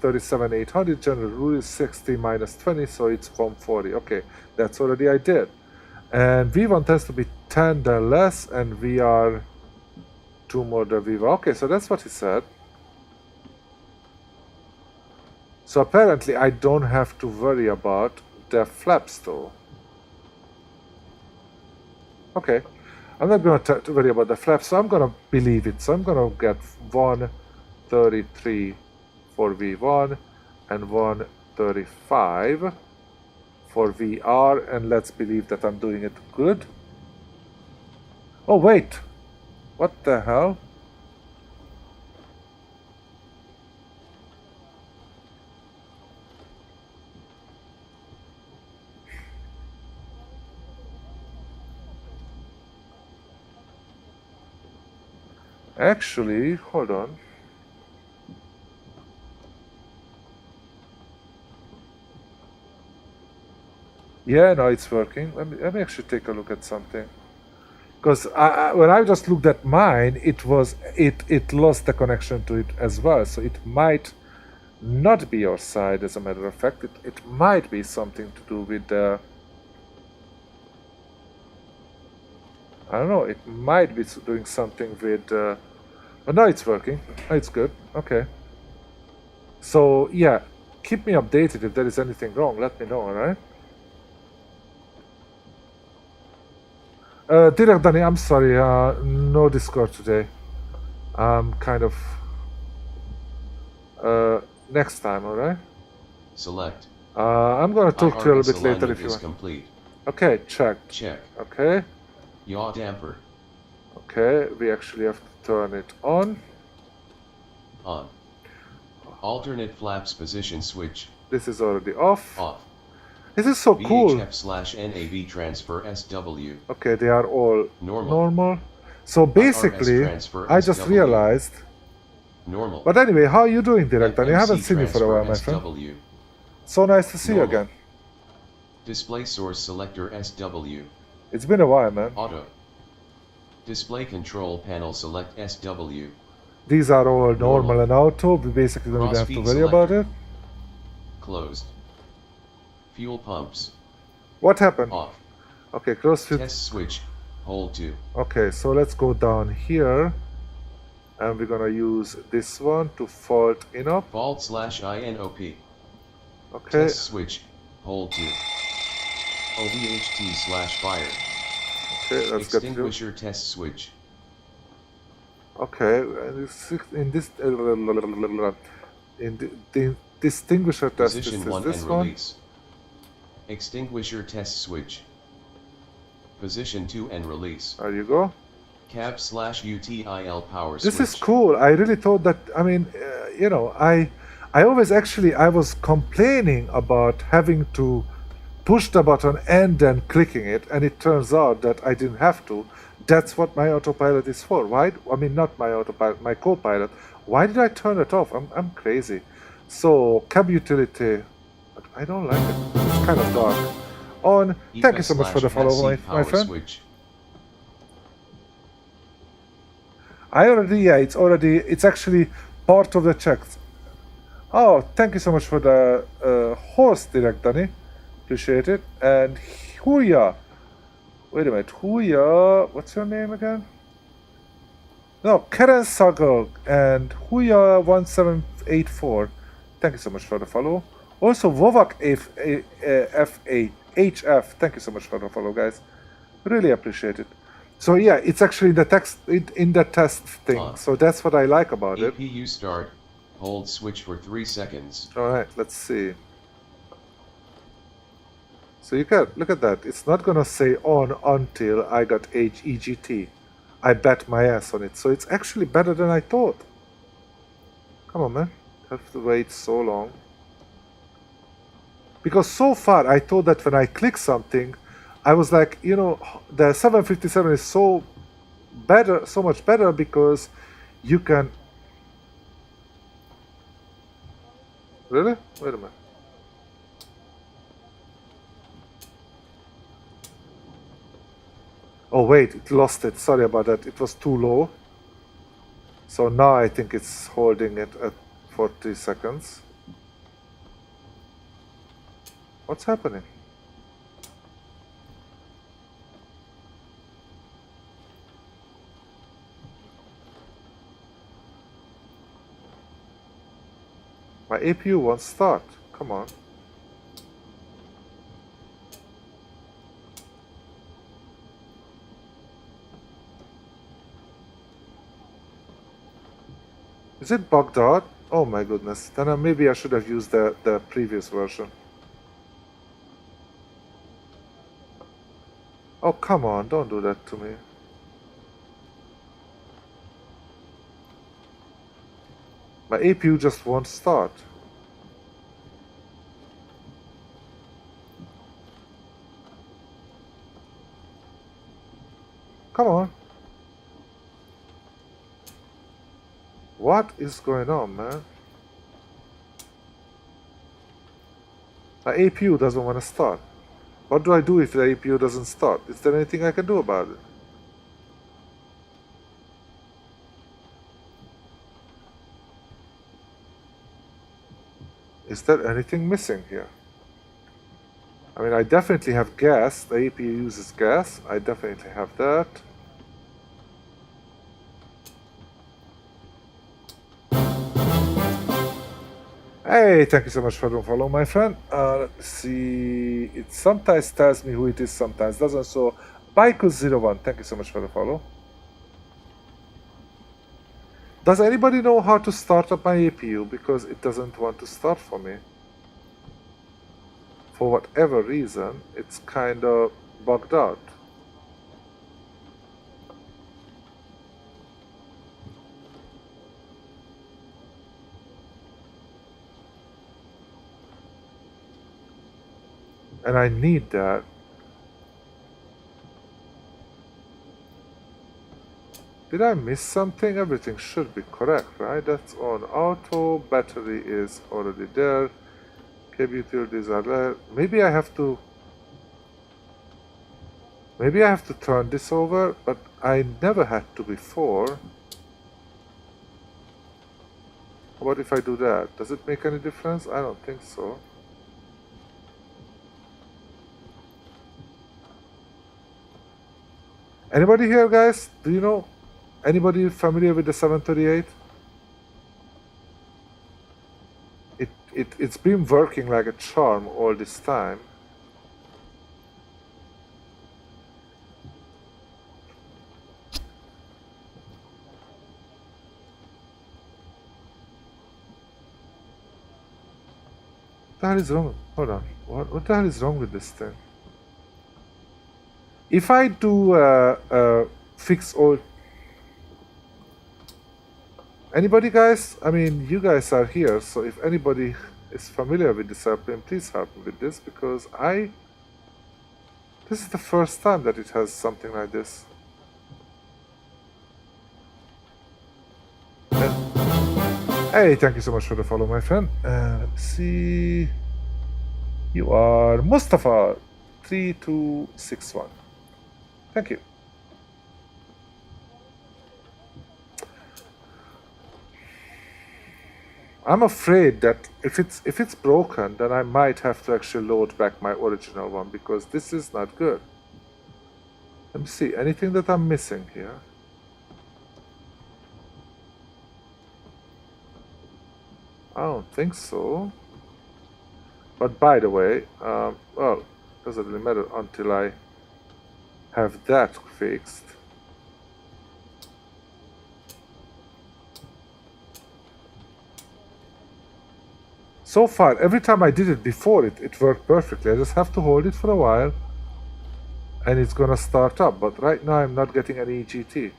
37,800. General rule is 60 minus 20, so it's 140. Okay, that's already I did. And V1 tends to be 10 than less, and we are 2 more than V1. Okay, so that's what he said. So apparently I don't have to worry about the flaps though. Okay, I'm not going to worry about the flaps, so I'm going to believe it. So I'm going to get 133 for V1 and 135 for VR, and let's believe that I'm doing it good. Oh wait, what the hell? Actually, hold on. Yeah, no, it's working. Let me actually take a look at something. Because when I just looked at mine, it lost the connection to it as well. So it might not be your side, as a matter of fact. It might be something to do with the... I don't know, it might be doing something with... but now it's working. Now it's good. Okay. So, yeah, keep me updated if there is anything wrong. Let me know, alright? Direct Danny, I'm sorry, no Discord today. Kind of... next time, alright? Select. I'm gonna talk to you a little bit later if you want. Complete. Okay, check. Check. Okay. Yaw damper. Okay, we actually have to turn it on. On. Alternate flaps position switch. This is already off. Off. This is so cool. VHF/NAV transfer SW. Okay, they are all normal. So basically, I just SW. realized. Normal. But anyway, how are you doing, Direct? I haven't seen you for a while, my friend. SW. So nice to see Normal. you again. Display source selector SW. It's been a while, man. Auto. Display control panel select SW. These are all normal and auto. We basically don't have to worry about it. Closed. Fuel pumps. What happened? Off. Okay, CrossFit. Test switch. Hold 2. Okay, so let's go down here. And we're gonna use this one to fault inop. Fault/INOP. Okay. Test switch. Hold 2. OVHT/fire. Okay, let's get through. Extinguisher test switch. Okay, in this the distinguisher test Position is 1 this and one. release. Extinguisher test switch. Position 2 and release. There you go. Cab/UTIL power switch. This is cool. I really thought that. I mean, you know, I always actually I was complaining about having to push the button and then clicking it, and it turns out that I didn't have to. That's what my autopilot is for. Why? I mean, not my autopilot, my co-pilot. Why did I turn it off? I'm crazy. So cab utility, but I don't like it. It's kind of dark. On. Thank you so much for the follow, my friend. Switch. I already, yeah, it's actually part of the checks. Oh, thank you so much for the host, Direct Danny. Appreciate it. And Huya. Wait a minute, Huya, what's your name again? No, Karen Sagog and Huya1784. Thank you so much for the follow. Also, Vovak HF. Thank you so much for the follow, guys. Really appreciate it. So yeah, it's actually the text in the test thing. So that's what I like about it. APU start. Hold switch for 3 seconds. All right, let's see. So you can look at that. It's not gonna say on until I got EGT. I bet my ass on it. So it's actually better than I thought. Come on, man. Have to wait so long. Because so far I thought that when I click something, I was like, you know, the 757 is so much better because you can. Really? Wait a minute. Oh wait, it lost it. Sorry about that. It was too low. So now I think it's holding it at 40 seconds. What's happening? My APU won't start. Come on. Is it bugged out? Oh my goodness. Then maybe I should have used the previous version. Oh, come on. Don't do that to me. My APU just won't start. Come on. What is going on, man? My APU doesn't want to start. What do I do if the APU doesn't start? Is there anything I can do about it? Is there anything missing here? I mean, I definitely have gas. The APU uses gas. I definitely have that. Hey, thank you so much for the follow, my friend. Let's see. It sometimes tells me who it is, sometimes doesn't. So, Baikus01, thank you so much for the follow. Does anybody know how to start up my APU? Because it doesn't want to start for me. For whatever reason, it's kind of bugged out. And I need that. Did I miss something? Everything should be correct, right? That's on auto. Battery is already there. KBT, these are there. Maybe I have to turn this over, but I never had to before. What if I do that? Does it make any difference? I don't think so. Anybody here, guys? Do you know? Anybody familiar with the 738? It's been working like a charm all this time. What the hell is wrong? Hold on. What the hell is wrong with this thing? If I do fix all... Anybody, guys? I mean, you guys are here, so if anybody is familiar with this airplane, please help me with this, because this is the first time that it has something like this. Hey, thank you so much for the follow, my friend. Let's see. You are Mustafa 3261. Thank you. I'm afraid that if it's broken, then I might have to actually load back my original one, because this is not good. Let me see, anything that I'm missing here? I don't think so. But by the way, well, doesn't really matter until I have that fixed. So far, every time I did it before, it worked perfectly. I just have to hold it for a while, and it's gonna start up. But right now, I'm not getting any EGT.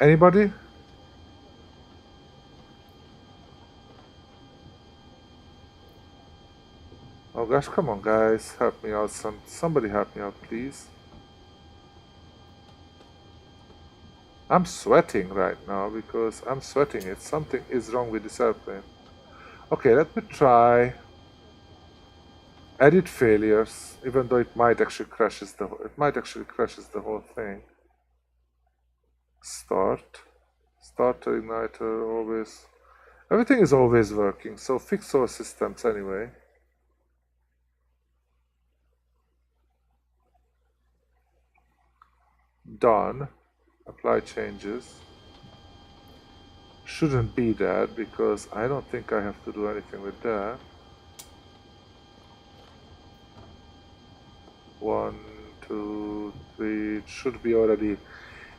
Anybody? Oh gosh, come on, guys, help me out. Somebody help me out, please. I'm sweating right now because I'm sweating it. Something is wrong with this airplane. Okay, let me try Edit failures, even though it might actually crashes the whole thing. Starter igniter always. Everything is always working. So fix source systems anyway. Done. Apply changes. Shouldn't be that because I don't think I have to do anything with that. 1, 2, 3. It should be already.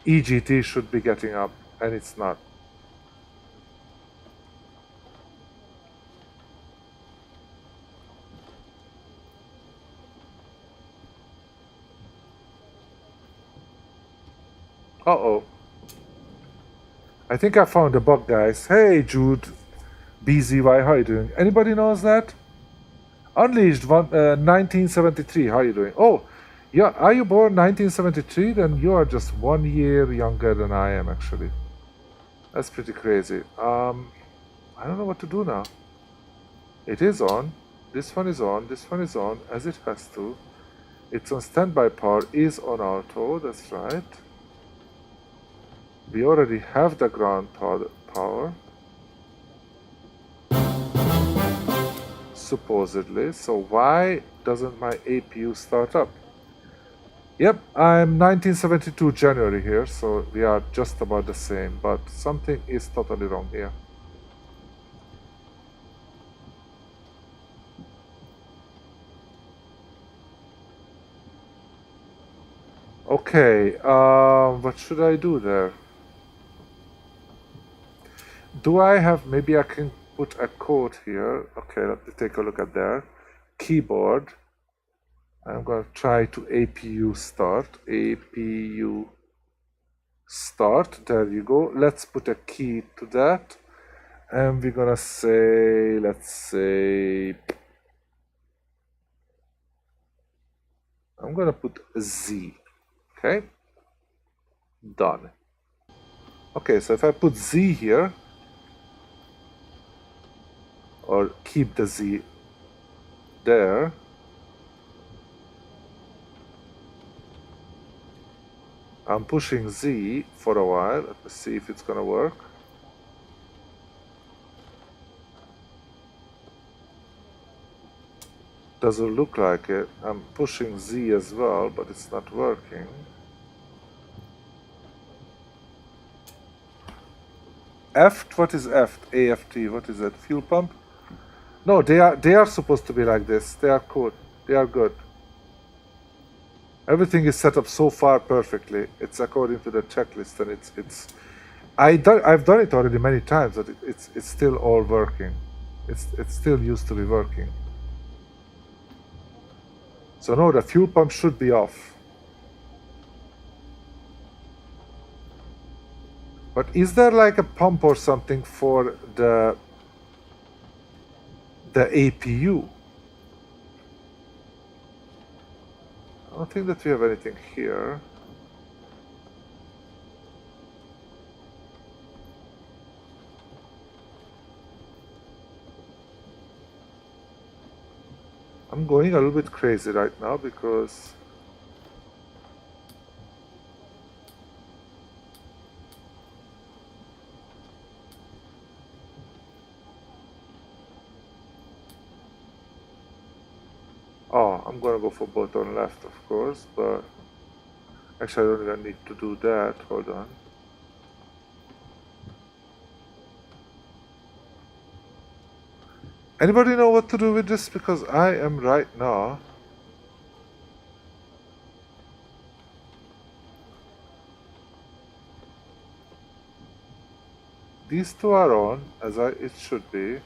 EGT should be getting up, and it's not. Uh-oh. I think I found a bug, guys. Hey, Jude. BZY, how you doing? Anybody knows that? Unleashed 1973, how you doing? Oh, yeah, are you born 1973? Then you are just 1 year younger than I am, actually. That's pretty crazy. I don't know what to do now. It is on. This one is on. This one is on, as it has to. It's on standby power, is on auto, that's right. We already have the ground power. Supposedly. So why doesn't my APU start up? Yep, I'm 1972 January here, so we are just about the same, but something is totally wrong here. Okay, what should I do there? Do I have, maybe I can put a code here. Okay, let me take a look at that. Keyboard. I'm going to try to APU start. APU start. There you go. Let's put a key to that. And we're going to say, let's say, I'm going to put Z. Okay. Done. Okay, so if I put Z here, or keep the Z there, I'm pushing Z for a while. Let me see if it's gonna work. Doesn't look like it. I'm pushing Z as well, but it's not working. Eft? What is Eft? AFT? What is that? Fuel pump? No, they are supposed to be like this. They are good. They are good. Everything is set up so far perfectly. It's according to the checklist, and I've done it already many times, but it's still all working. It's still used to be working. So no, the fuel pump should be off. But is there like a pump or something for the APU? I don't think that we have anything here. I'm going a little bit crazy right now because I'm gonna go for button left, of course, but actually I don't even need to do that. Hold on. Anybody know what to do with this? Because I am right now. These two are on, as it should be.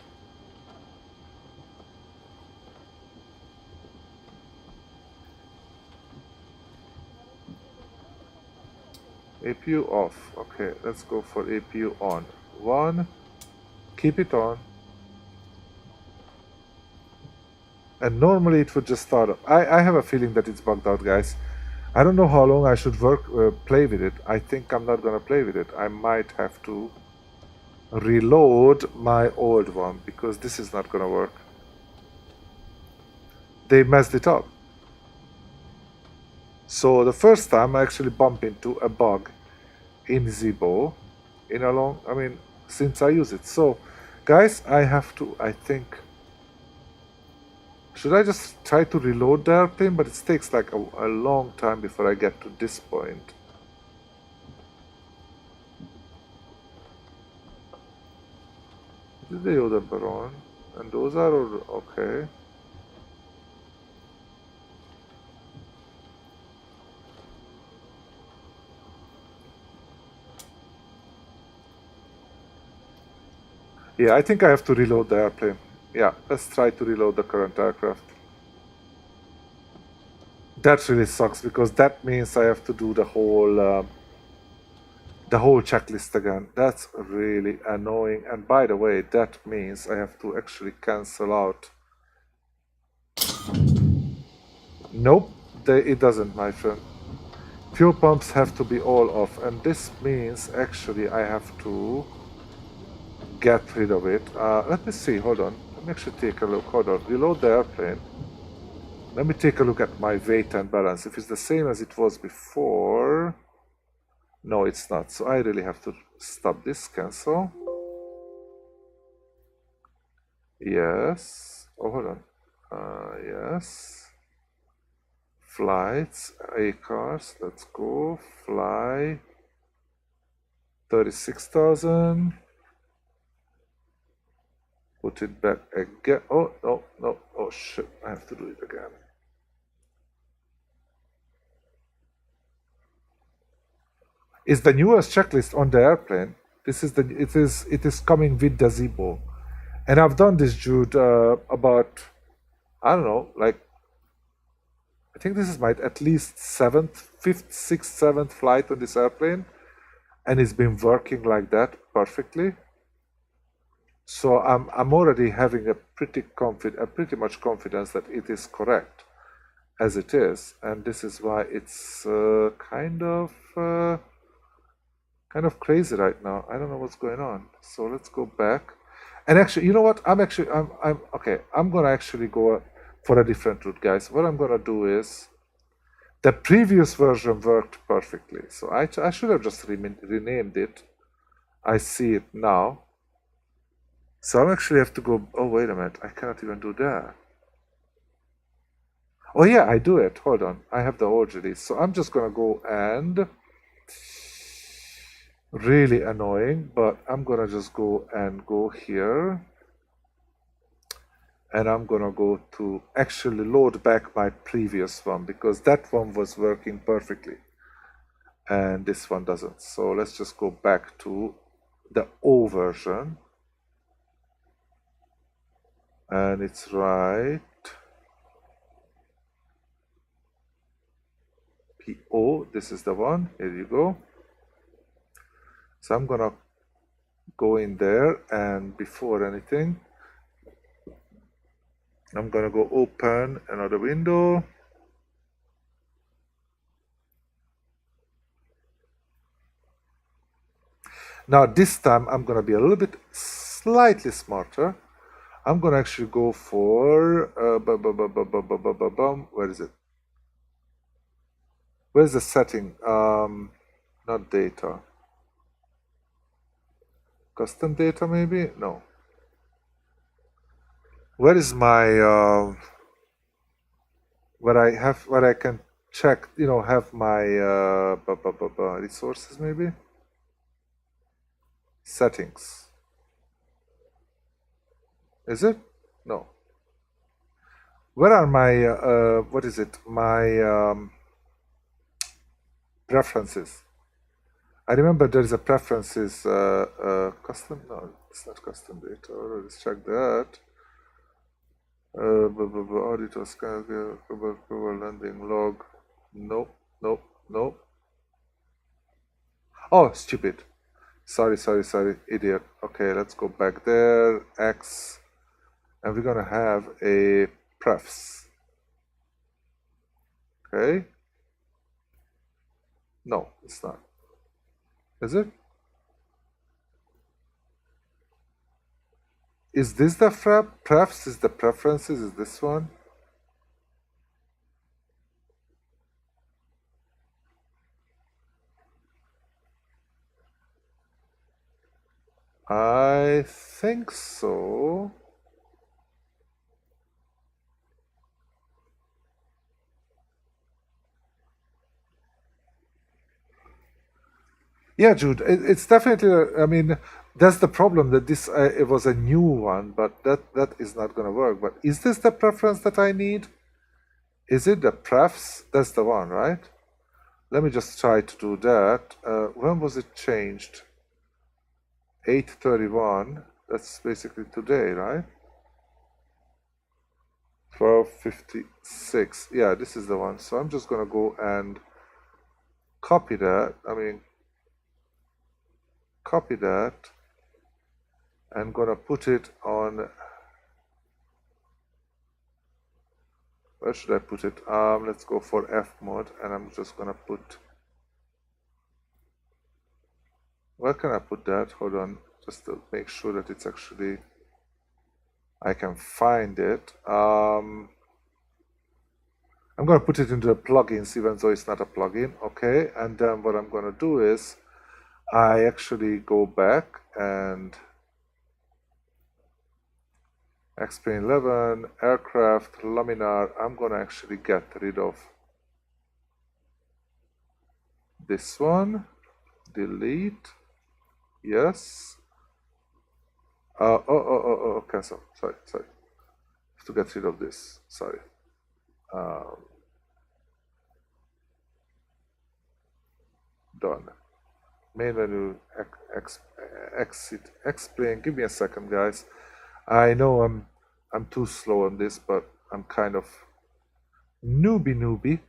APU off. Okay, let's go for APU on. 1, keep it on. And normally it would just start up. I have a feeling that it's bugged out, guys. I don't know how long I should play with it. I think I'm not gonna play with it. I might have to reload my old one because this is not gonna work. they messed it up. So the first time I actually bumped into a bug in ZIBO in a long, I mean, since I use it. So guys, I have to, I think, should I just try to reload the airplane? But it takes like a long time before I get to this point. This is the Yoda Baron, and those are all, okay. Yeah, I think I have to reload the airplane. Yeah, let's try to reload the current aircraft. That really sucks because that means I have to do the whole checklist again. That's really annoying. And by the way, that means I have to actually cancel out. Nope, it doesn't, my friend. Fuel pumps have to be all off, and this means actually I have to get rid of it. Let me see, hold on. Let me actually take a look. Hold on, reload the airplane. Let me take a look at my weight and balance. If it's the same as it was before... No, it's not. So I really have to stop this, cancel. Yes. Oh, hold on. Yes. Flights, A-cars, let's go. Fly. 36,000. Put it back again. Oh, no, no. Oh, shit. I have to do it again. Is the newest checklist on the airplane. This is it is coming with the ZIBO. And I've done this, Jude, about, I don't know, like, I think this is my at least fifth, sixth, seventh flight on this airplane. And it's been working like that perfectly. So I'm already having a pretty much confidence that it is correct as it is. And this is why it's kind of crazy right now. I don't know what's going on. So let's go back. And actually, you know what? I'm okay. I'm gonna actually go for a different route, guys. What I'm gonna do is, the previous version worked perfectly. So I should have just renamed it. I see it now. So I actually have to go. Oh, wait a minute. I cannot even do that. Oh yeah, I do it. Hold on. I have the origin. So I'm just gonna go and, really annoying, but I'm gonna just go and go here, and I'm gonna go to actually load back my previous one because that one was working perfectly and this one doesn't. So let's just go back to the O version, and it's right PO. This is the one. Here you go. So I'm gonna go in there, and before anything, I'm gonna go open another window. Now this time I'm gonna be a little bit slightly smarter. I'm gonna actually go for where is it? Where's the setting? Not data. Custom data maybe? No. Where is my where I can check, have my resources maybe? Settings. Is it? No. Where are my what is it? My preferences. I remember there is a preferences custom. No, it's not custom data. Let's check that. Auditor scan landing log. Nope, nope, nope. Oh, stupid. Sorry, idiot. Okay, let's go back there. X, and we're gonna have a prefs. Okay. No, it's not. Is it? Is this the prefs? Is the preferences? Is this one? I think so. Yeah, Jude, it's definitely. I mean, that's the problem that this it was a new one, but that is not going to work. But is this the preference that I need? Is it the prefs? That's the one, right? Let me just try to do that. When was it changed? 8:31. That's basically today, right? 12:56. Yeah, this is the one. So I'm just gonna go and copy that. Copy that and gonna put it on. Where should I put it? Let's go for F mode, and I'm just gonna put. Where can I put that? Hold on, just to make sure that it's actually. I can find it. I'm gonna put it into the plugins, even though it's not a plugin. Okay, and then what I'm gonna do is, I actually go back and X-Plane 11, aircraft, laminar. I'm gonna actually get rid of this one, delete, yes. Cancel, sorry. Have to get rid of this, sorry. Done. Main menu, exit, X-Plane. Give me a second, guys. I know I'm too slow on this, but I'm kind of newbie.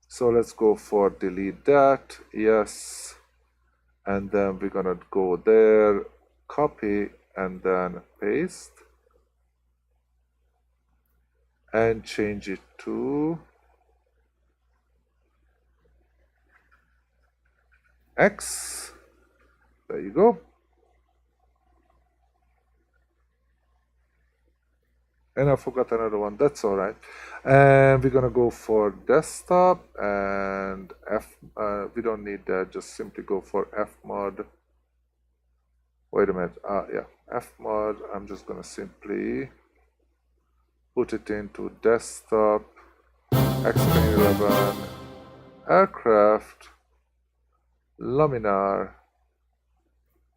So let's go for delete that, yes. And then we're gonna go there, copy, and then paste. And change it to X. There you go. And I forgot another one, that's all right. And we're gonna go for desktop and F, we don't need that, just simply go for F mod. Wait a minute, yeah, F mod, I'm just gonna simply put it into desktop, X-Plane 11, aircraft, laminar,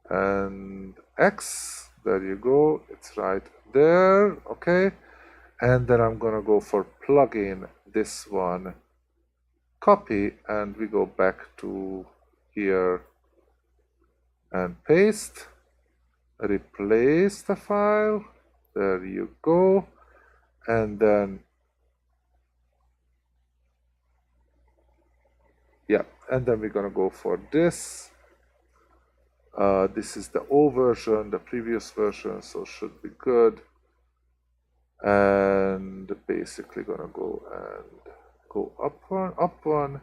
and X, there you go, it's right there, okay. And then I'm gonna go for plugin, this one, copy, and we go back to here and paste, replace the file, there you go, and then yeah, and then we're gonna go for this. This is the old version, the previous version, so should be good. And basically gonna go up one,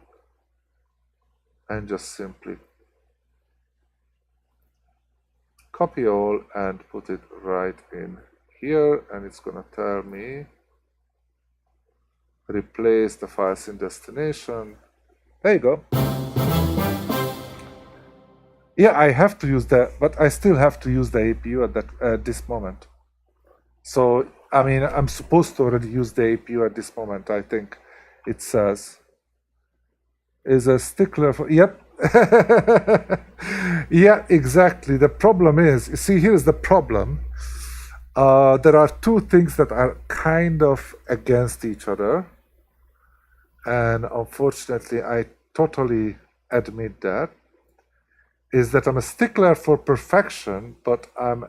and just simply copy all and put it right in here, and it's gonna tell me replace the files in destination. There you go. Yeah, I have to use that, but I still have to use the APU at this moment. So I mean, I'm supposed to already use the APU at this moment. I think it says is a stickler for. Yep. Yeah, exactly. The problem is, you see, here's the problem. There are two things that are kind of against each other, and unfortunately, I totally admit that. Is that I'm a stickler for perfection, but I'm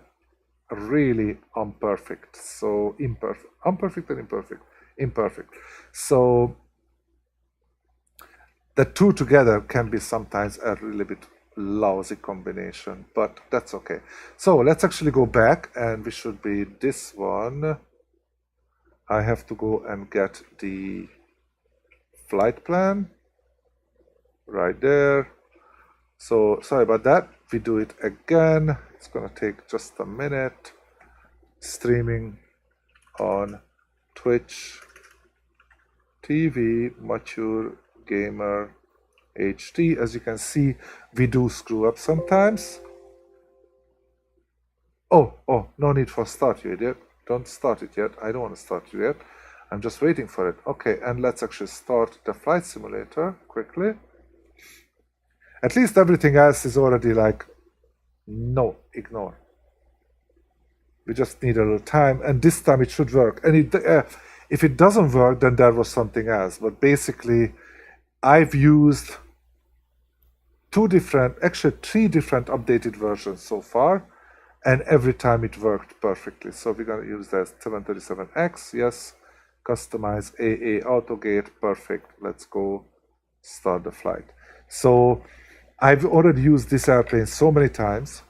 really imperfect. So imperfect and imperfect. So the two together can be sometimes a really bit lousy combination, but that's okay. So let's actually go back, and we should be this one. I have to go and get the flight plan right there. So sorry about that. We do it again. It's gonna take just a minute. Streaming on Twitch TV, Mature Gamer HD. As you can see, we do screw up sometimes. Oh, no need for start, you idiot. Don't start it yet. I don't want to start it yet. I'm just waiting for it. Okay, and let's actually start the flight simulator quickly. At least everything else is already like, no, ignore. We just need a little time, and this time it should work. And if it doesn't work, then there was something else. But basically, I've used three different updated versions so far, and every time it worked perfectly. So we're going to use that 737X, yes. Customize AA AutoGate, perfect. Let's go start the flight. So I've already used this airplane so many times.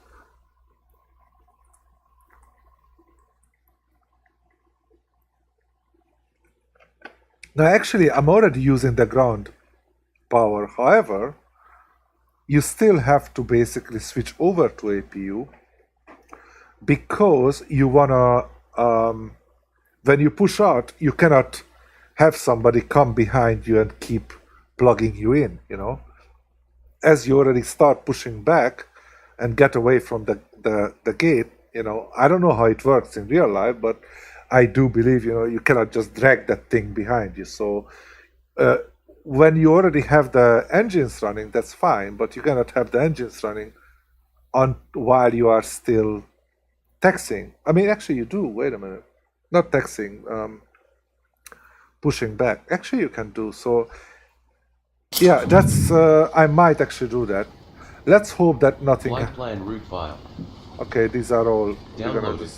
Now actually I'm already using the ground power. However, you still have to basically switch over to APU because you wanna when you push out, you cannot have somebody come behind you and keep plugging you in, you know. As you already start pushing back and get away from the gate, you know, I don't know how it works in real life, but I do believe, you know, you cannot just drag that thing behind you. So when you already have the engines running, that's fine, but you cannot have the engines running on while you are still taxiing. I mean, actually you do, wait a minute. Not taxiing, pushing back. Actually you can do, so yeah, that's, I might actually do that. Let's hope that nothing... Flight plan route file. Okay, these are all... Downloaded.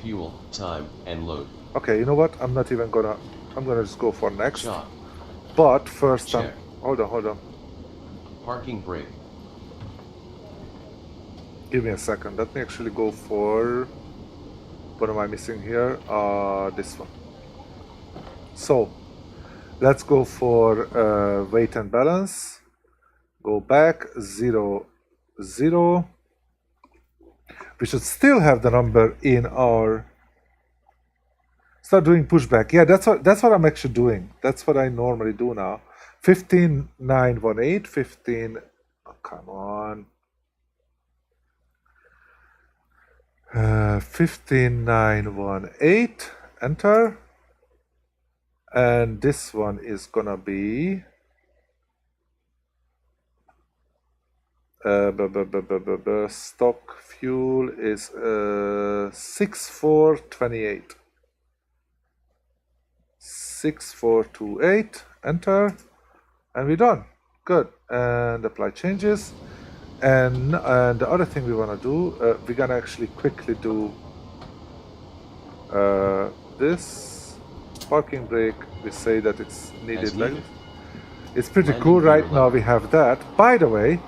Fuel, time, and load. Okay, you know what? I'm not even gonna... I'm gonna just go for next. Shot. But first Check. Hold on. Parking brake. Give me a second. Let me actually go for... What am I missing here? This one. So, let's go for weight and balance. Go back, 0, 0. We should still have the number in our... Start doing pushback. Yeah, that's what I'm actually doing. That's what I normally do now. 15918, 15... Oh, come on. 15918, enter. And this one is gonna be stock fuel is 6428. 6428, enter, and we're done. Good. And apply changes. And the other thing we want to do, we're gonna actually quickly do this parking brake. We say that it's needed. It's pretty cool. Right now we have that. By the way,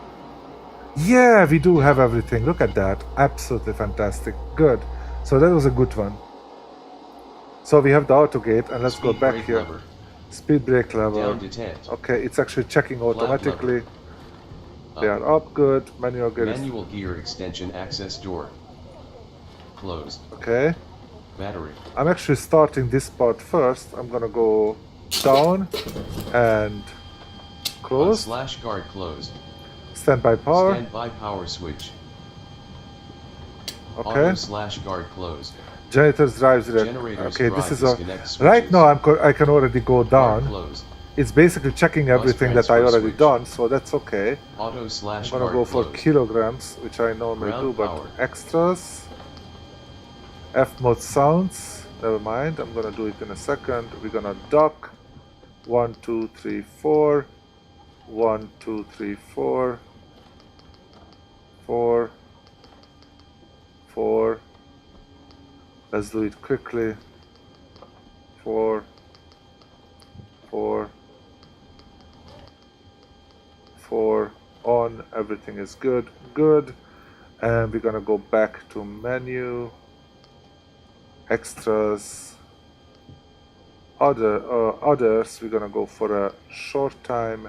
yeah, we do have everything. Look at that. Absolutely fantastic. Good. So that was a good one. So we have the auto gate, and let's go back here. Lever. Speed brake lever. Down to 10. Okay, it's actually checking automatically. They are up, good. Manual gear. Manual gear extension access door. Closed. Okay. Battery. I'm actually starting this part first. I'm gonna go down and close. Slash guard closed. Standby power. Standby power switch. Okay. Auto slash guard closed. Generators drives it. Okay, this is a... Right now I can already go down. Closed. It's basically checking everything that I already done, so that's okay. Auto slash I'm gonna go for kilograms, which I normally do, but power. Extras. F mode sounds. Never mind. I'm gonna do it in a second. We're gonna dock. 1, 2, 3, 4. 1, 2, 3, 4. 4. 4. Let's do it quickly. 4. 4. 4. On. Everything is good. Good. And we're gonna go back to menu. Extras. Others. We're gonna go for a short time.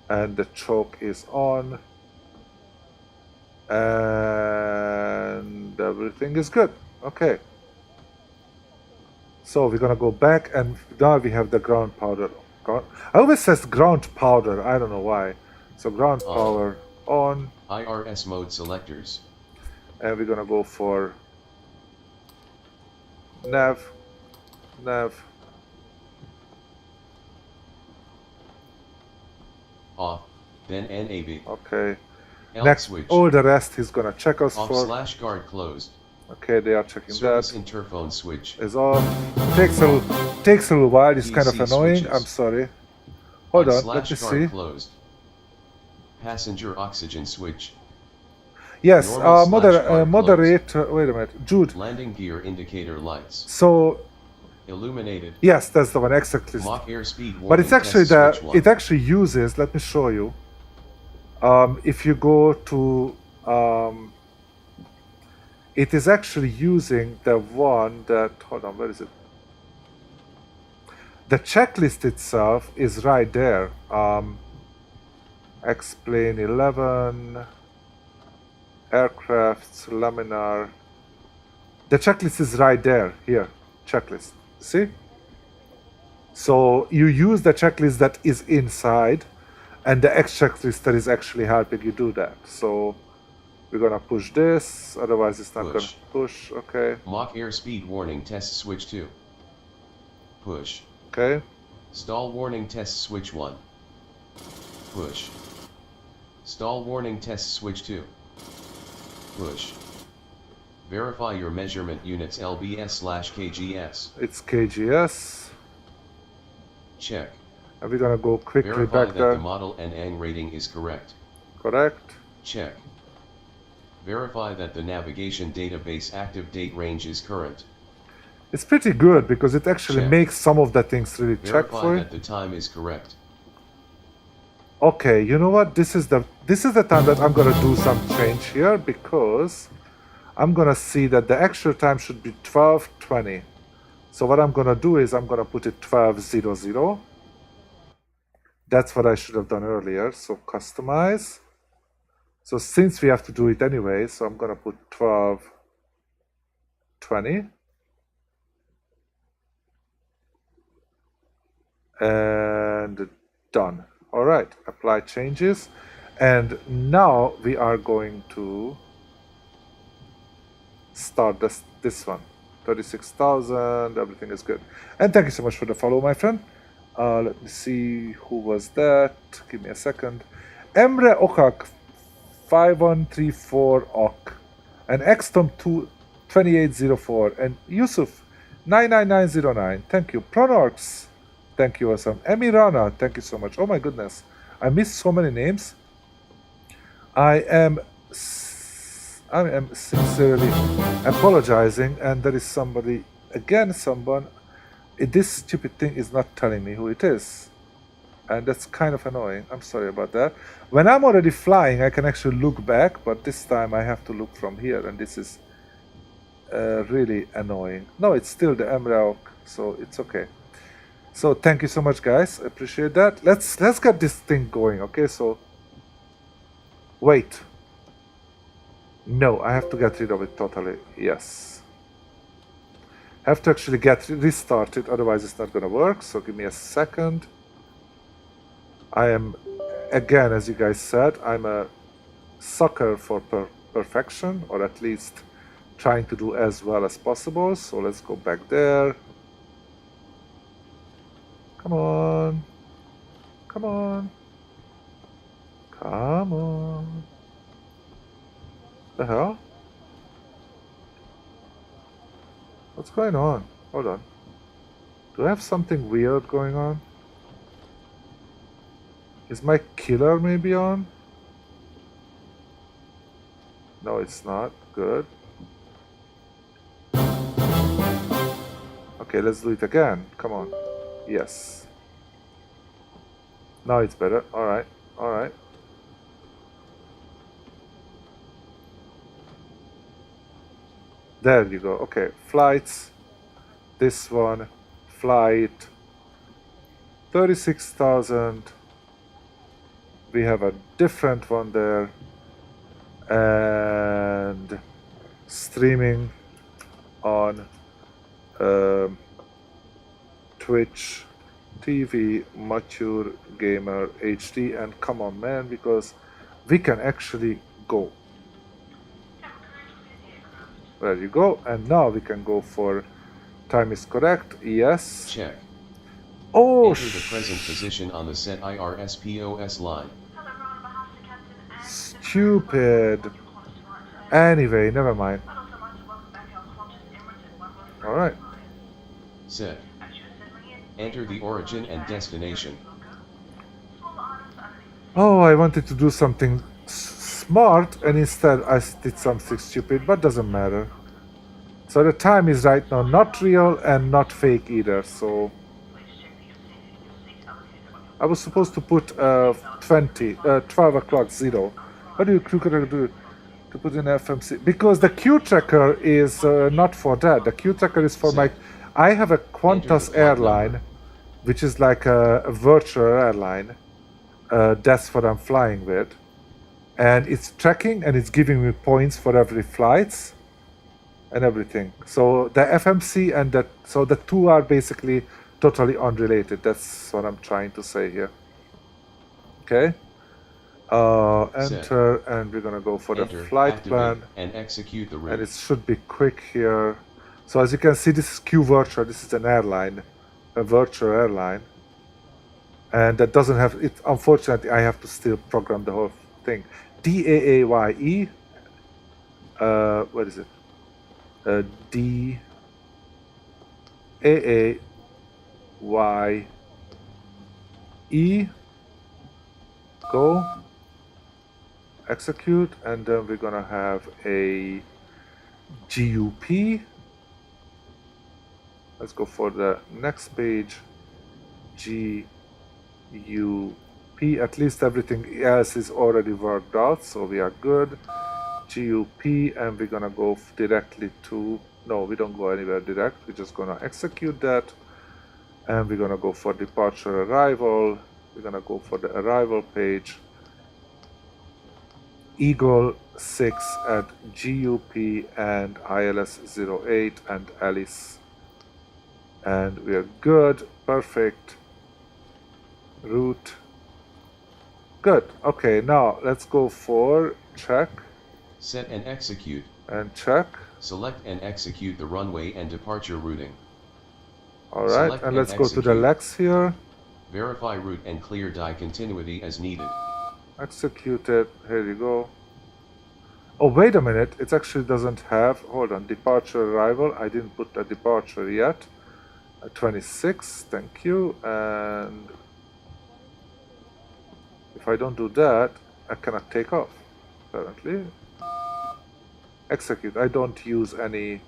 And the choke is on. And everything is good. Okay. So we're gonna go back, and now we have the ground powder. I always says ground powder. I don't know why. So ground power on. IRS mode selectors. and we're gonna go for nav, off, then NAB. okay. L Next, switch. all the rest he's gonna check us Off for. / guard closed. Okay, they are checking Service that. interphone switch. Is off. Takes a little while. It's kind of PC annoying. switches. I'm sorry. Hold on. Let me / guard see. closed. Passenger oxygen switch. Yes. Normal / guard Moderate. Wait a minute, Jude. Landing gear indicator lights. So. Illuminated. Yes, that's the one exactly. Mach airspeed warning. But it's actually test switch it actually uses. Let me show you. If you go to it is actually using the one that, hold on, where is it? The checklist itself is right there. Explain 11, aircrafts, laminar. The checklist is right there, here, checklist. See? So you use the checklist that is inside, and the X checklist that is actually helping you do that. So we're gonna push this, otherwise it's not gonna push. Okay. Mach airspeed warning test switch 2. Push. Okay. Stall warning test switch 1. Push. Stall warning test switch 2. Push. Verify your measurement units lbs/kgs. It's KGS. Check. And we're gonna go quickly Verify back that there. the model and ang rating is correct. Correct. Check. Verify that the navigation database active date range is current. It's pretty good because it actually Check. makes some of the things really check Verify for that you. the time is correct. Okay, you know what? This is the time that I'm gonna do some change here because I'm gonna see that the actual time should be 12:20. So what I'm gonna do is I'm gonna put it 12:00. That's what I should have done earlier. So customize. So since we have to do it anyway, so I'm gonna put 12:20. And done. All right, apply changes. And now we are going to start this one. 36,000, everything is good. And thank you so much for the follow, my friend. Let me see who was that. Give me a second. Emre Okak 5134 Ok, and Xtom 2804, and Yusuf 99909. Thank you. Pronorx, thank you, awesome. Emirana, thank you so much. Oh my goodness, I missed so many names. I am sincerely apologizing, and there is somebody again. This stupid thing is not telling me who it is, and that's kind of annoying. I'm sorry about that. When I'm already flying, I can actually look back, but this time I have to look from here, and this is really annoying. No, it's still the Emrauk, so it's okay. So thank you so much, guys. I appreciate that. Let's get this thing going. Okay, so wait. No, I have to get rid of it totally. Yes. I have to actually restart it, otherwise it's not gonna work. So give me a second. I am, again, as you guys said, I'm a sucker for perfection, or at least trying to do as well as possible. So let's go back there. Come on. Come on. Come on. The hell? What's going on? Hold on. Do I have something weird going on? Is my killer maybe on? No, it's not. Good. Okay, let's do it again. Come on. Yes. Now it's better. Alright. Alright. There you go. Okay, flights. This one. Flight. 36,000. We have a different one there. And streaming on Twitch TV Mature Gamer HD. And come on, man, because we can actually go. There you go. And now we can go for time is correct. Yes. Check. Oh, Enter the present position on the set IRSPOS line. stupid. Anyway, never mind. Alright. Set. Enter the origin and destination. Oh, I wanted to do something smart and instead I did something stupid, but doesn't matter. So the time is right now not real and not fake either, so I was supposed to put 12 o'clock 0. What do you do to put in FMC? Because the Q tracker is not for that. The Q tracker is for my... I have a Qantas airline, which is like a virtual airline. That's what I'm flying with. And it's tracking and it's giving me points for every flights and everything. So the FMC and that, so the two are basically totally unrelated. That's what I'm trying to say here. Okay. Enter, and we're gonna go for the flight plan and execute the route. And it should be quick here. So as you can see, this is qVirtual. This is an airline, a virtual airline, and that doesn't have it. Unfortunately, I have to still program the whole thing. DAAYE. What is it? DAAYE. Go. Execute, and then we're gonna have a GUP. Let's go for the next page. GUP. At least everything else is already worked out, so we are good. GUP, and we're gonna go directly to... No, we don't go anywhere direct. We're just gonna execute that, and we're gonna go for departure arrival. We're gonna go for the arrival page. Eagle 6 at GUP and ILS 08 and Alice. And we are good. Perfect. Route. Good. Okay, now let's go for check. Set and execute. And check. Select and execute the runway and departure routing. Alright, and let's go to the legs here. Verify route and clear die continuity as needed. Execute it. Here you go. Oh, wait a minute. It actually doesn't have... Hold on. Departure arrival. I didn't put a departure yet. 26. Thank you. And if I don't do that, I cannot take off. Apparently. Execute. I don't use any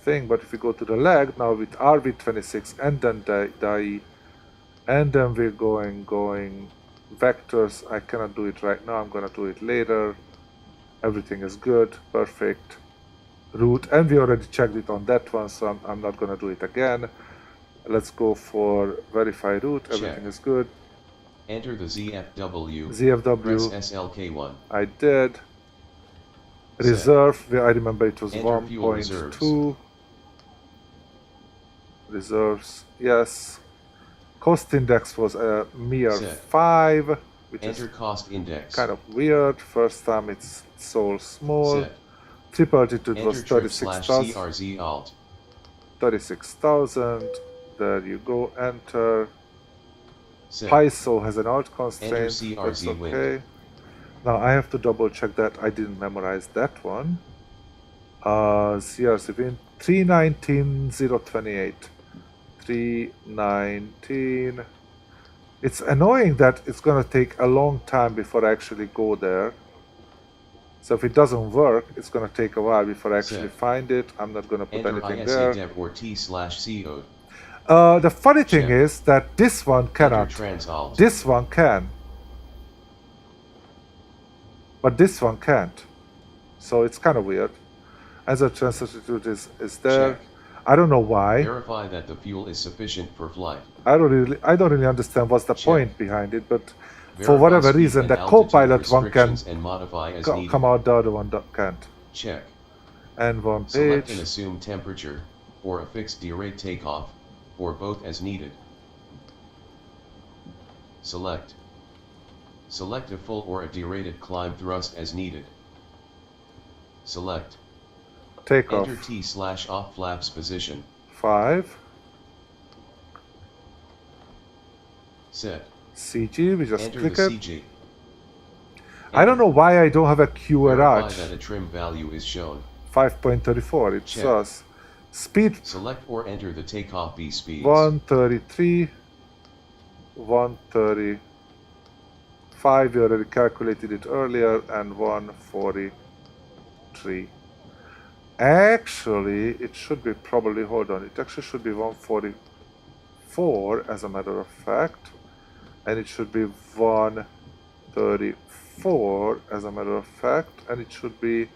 thing, but if we go to the leg now with RV26 and then die, and then we're going vectors. I cannot do it right now. I'm gonna do it later. Everything is good. Perfect. Route, and we already checked it on that one, so I'm not gonna do it again. Let's go for verify route. Everything is good. Enter the ZFW. ZFW. Press SLK1. I did. Reserve. I remember it was 1.2. Reserves. Yes. Cost index was a mere 5, which Enter is cost index. kind of weird. First time it's so small. Trip altitude was 36,000. 36,000. There you go. Enter. PISO has an alt constraint. That's okay. Now I have to double check that. I didn't memorize that one. CRC win 319,028. 319. It's annoying that it's gonna take a long time before I actually go there. So if it doesn't work, it's gonna take a while before I actually find it. I'm not gonna put anything there. The funny thing is that this one cannot. This one can. But this one can't. So it's kind of weird. Answer substitute is there. Check. I don't know why. Verify that the fuel is sufficient for flight. I don't really understand what's the point behind it, but for whatever reason, the co-pilot one can come out, the other one can't. Check. And one page. Select an assumed temperature, or a fixed derate takeoff, or both as needed. Select. Select a full or a derated climb thrust as needed. Select. Take Enter off. T/off flaps position. 5. Set. CG, we just Enter click the it. CG. I don't Enter. know why I don't have a Verify QRH. that a trim value is shown. 5.34, it Check. says. Speed Select or enter the takeoff B speeds. 133, 135, we already calculated it earlier, and 143. Actually, it should be probably, hold on, it actually should be 144 as a matter of fact, and it should be 134 as a matter of fact, and it should be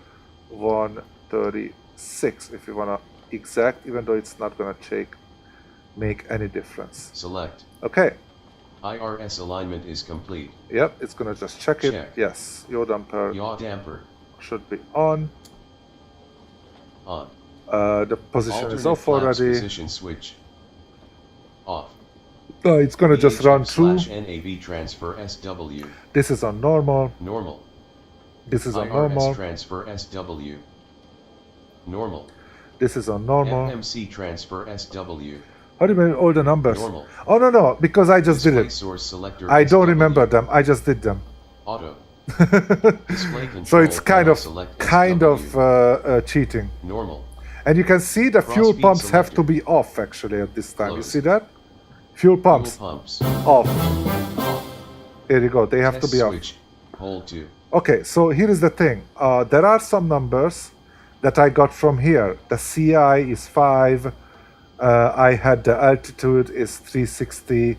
136 if you want to exact, even though it's not going to make any difference. Select. Okay. IRS alignment is complete. Yep, it's going to just check it. Check. Yes, yaw damper Yaw damper. should be on. On. The position Alternate is off flaps already. Position switch. Off. It's going to just run through. NAV transfer SW. This is on normal. Normal. This is on IRS normal. transfer SW. Normal. This is on normal. FMC transfer SW. How do you mean all the numbers? Normal. Oh, no, because I just did Display it. source selector I don't SW. remember them. I just did them. Auto. Display control So it's kind panel of select kind SW. of cheating. Normal. And you can see the fuel Cross-feed pumps have to selector. be off actually at this time. You Close. see that? Fuel pumps Fuel pumps. off. Off. Here you go. They have Test to be off. switch. Hold 2. Okay, so here is the thing. There are some numbers that I got from here. The CI is 5. I had the altitude is 360.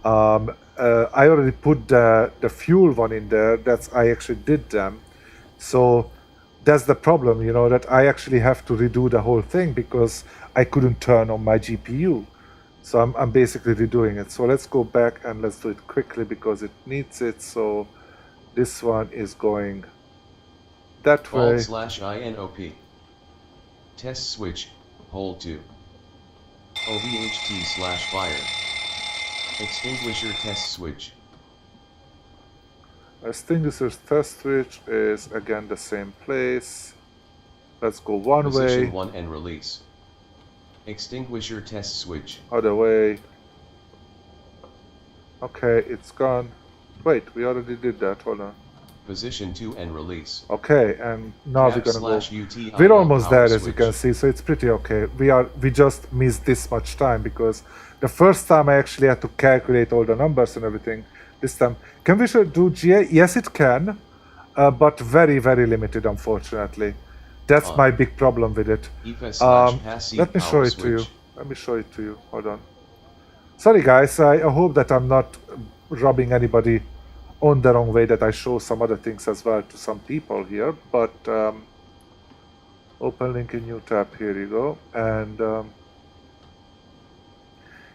I already put the fuel one in there. I actually did them. So that's the problem, you know, that I actually have to redo the whole thing because I couldn't turn on my GPU. So I'm basically redoing it. So let's go back and let's do it quickly because it needs it. So this one is going that way. Alt/INOP. Test switch. Hold 2. OVHT/fire. Extinguisher test switch. Extinguisher's test switch is again the same place. Let's go one Position way, 1 and release. Extinguisher test switch. other way. Okay, it's gone. Wait, we already did that. Hold on. Position 2 and release. Okay, and now we're gonna go. UTIL We're almost power there, as you switch. can see, so it's pretty okay. We just missed this much time because the first time I actually had to calculate all the numbers and everything. This time, can we do GA? Yes, it can, but very, very limited, unfortunately. That's my big problem with it. IFA/passive Let me show power it to you. switch. Let me show it to you. Hold on. Sorry, guys. I hope that I'm not rubbing anybody on the wrong way, that I show some other things as well to some people here. But open link in new tab. Here you go. And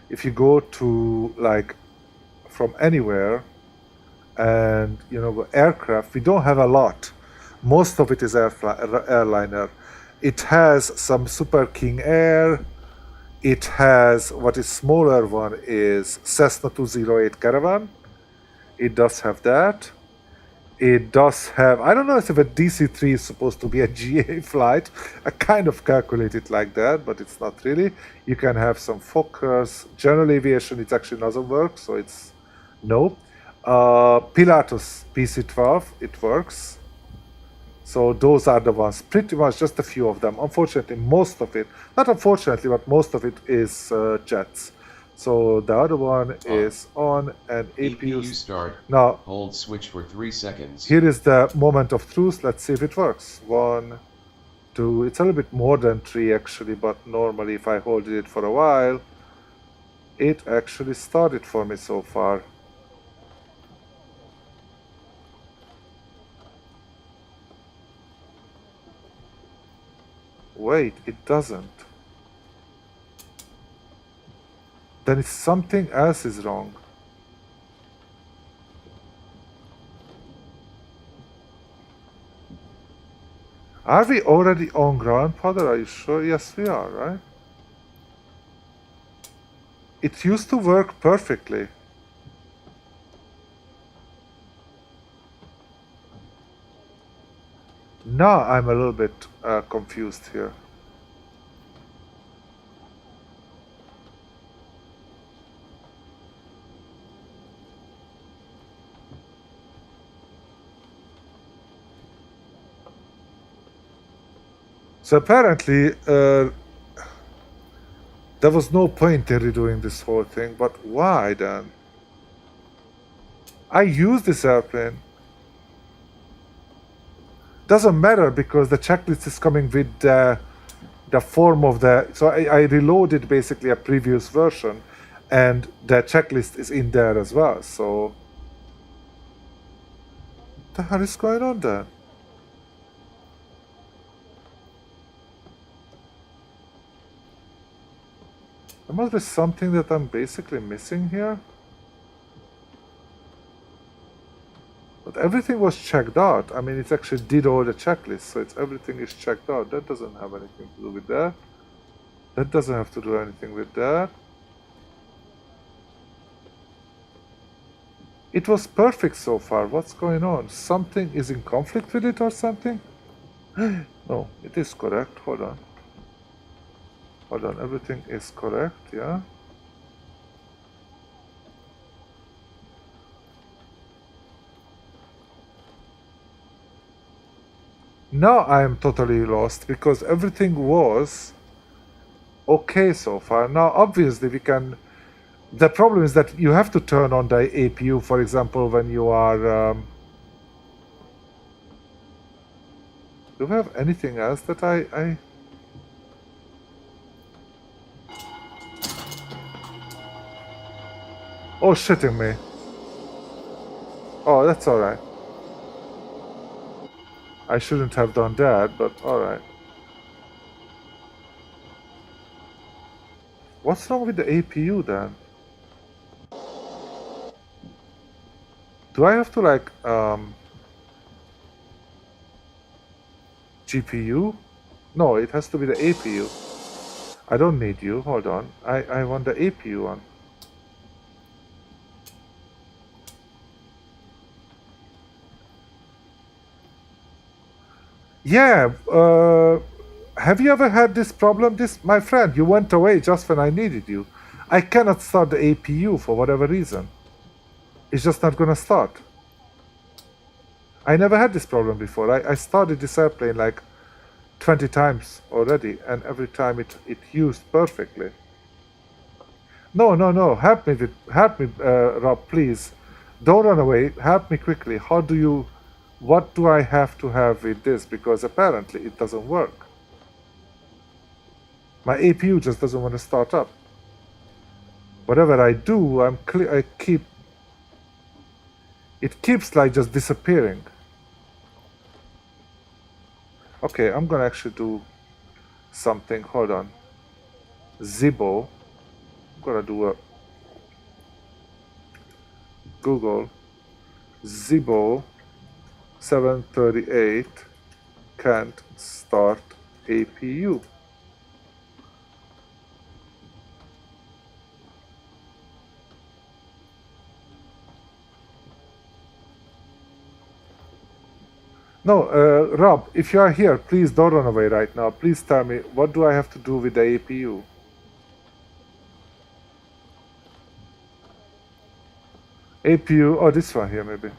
if you go to like from anywhere and go aircraft, we don't have a lot. Most of it is airliner. It has some Super King Air. It has what is smaller one is Cessna 208 Caravan. It does have that. It does have, I don't know if a DC-3 is supposed to be a GA flight. I kind of calculate it like that, but it's not really. You can have some Fokkers. General aviation, it actually doesn't work, so it's no. Pilatus PC-12, it works. So those are the ones, pretty much just a few of them. Unfortunately, most of it, not unfortunately, but most of it is jets. So the other one is on, and APU start. Now, hold switch for 3 seconds. Here is the moment of truth. Let's see if it works. 1, 2, it's a little bit more than 3 actually, but normally if I hold it for a while, it actually started for me so far. Wait, it doesn't. Then it's something else is wrong. Are we already on ground, Father? Are you sure? Yes, we are, right? It used to work perfectly. Now I'm a little bit confused here. So apparently, there was no point in redoing this whole thing, but why then? I use this airplane. Doesn't matter because the checklist is coming with the form of the. So I reloaded basically a previous version, and the checklist is in there as well. So, what the hell is going on there? There must be something that I'm basically missing here. But everything was checked out. I mean, it actually did all the checklists, so everything is checked out. That doesn't have anything to do with that. That doesn't have to do anything with that. It was perfect so far. What's going on? Something is in conflict with it or something? No, it is correct. Hold on. Hold on. Everything is correct, yeah? Now I am totally lost because everything was okay so far. Now, obviously, we can. The problem is that you have to turn on the APU, for example, when you are. Do we have anything else that I. Oh, shitting me. Oh, that's alright. I shouldn't have done that, but alright. What's wrong with the APU then? Do I have to like GPU? No, it has to be the APU. I don't need you. Hold on. I want the APU on. Yeah. Have you ever had this problem? My friend, you went away just when I needed you. I cannot start the APU for whatever reason. It's just not gonna start. I never had this problem before. I started this airplane like 20 times already, and every time it used perfectly. No, no, no. Help me, Rob, please. Don't run away. Help me quickly. What do I have to have with this? Because apparently it doesn't work. My APU just doesn't want to start up. Whatever I do, it keeps like just disappearing. Okay, I'm gonna actually do something. Hold on. ZIBO. I'm gonna do a Google ZIBO 738 can't start APU. No, Rob, if you are here, please don't run away right now. Please tell me, what do I have to do with the APU? APU, oh, this one here maybe.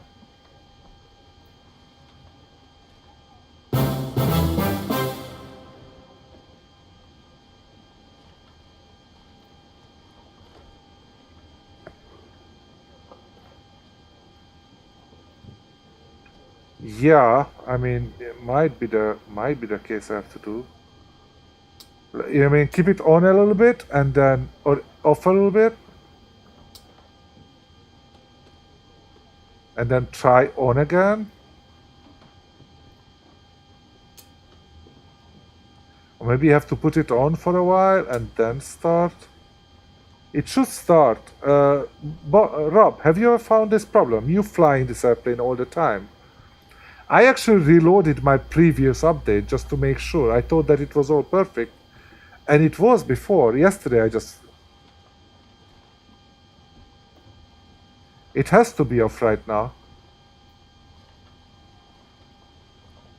Yeah, I mean, it might be the case I have to do. I mean, keep it on a little bit and then or off a little bit, and then try on again. Or maybe you have to put it on for a while and then start. It should start. Rob, have you ever found this problem? You flying this airplane all the time. I actually reloaded my previous update just to make sure. I thought that it was all perfect. And it was before. Yesterday It has to be off right now.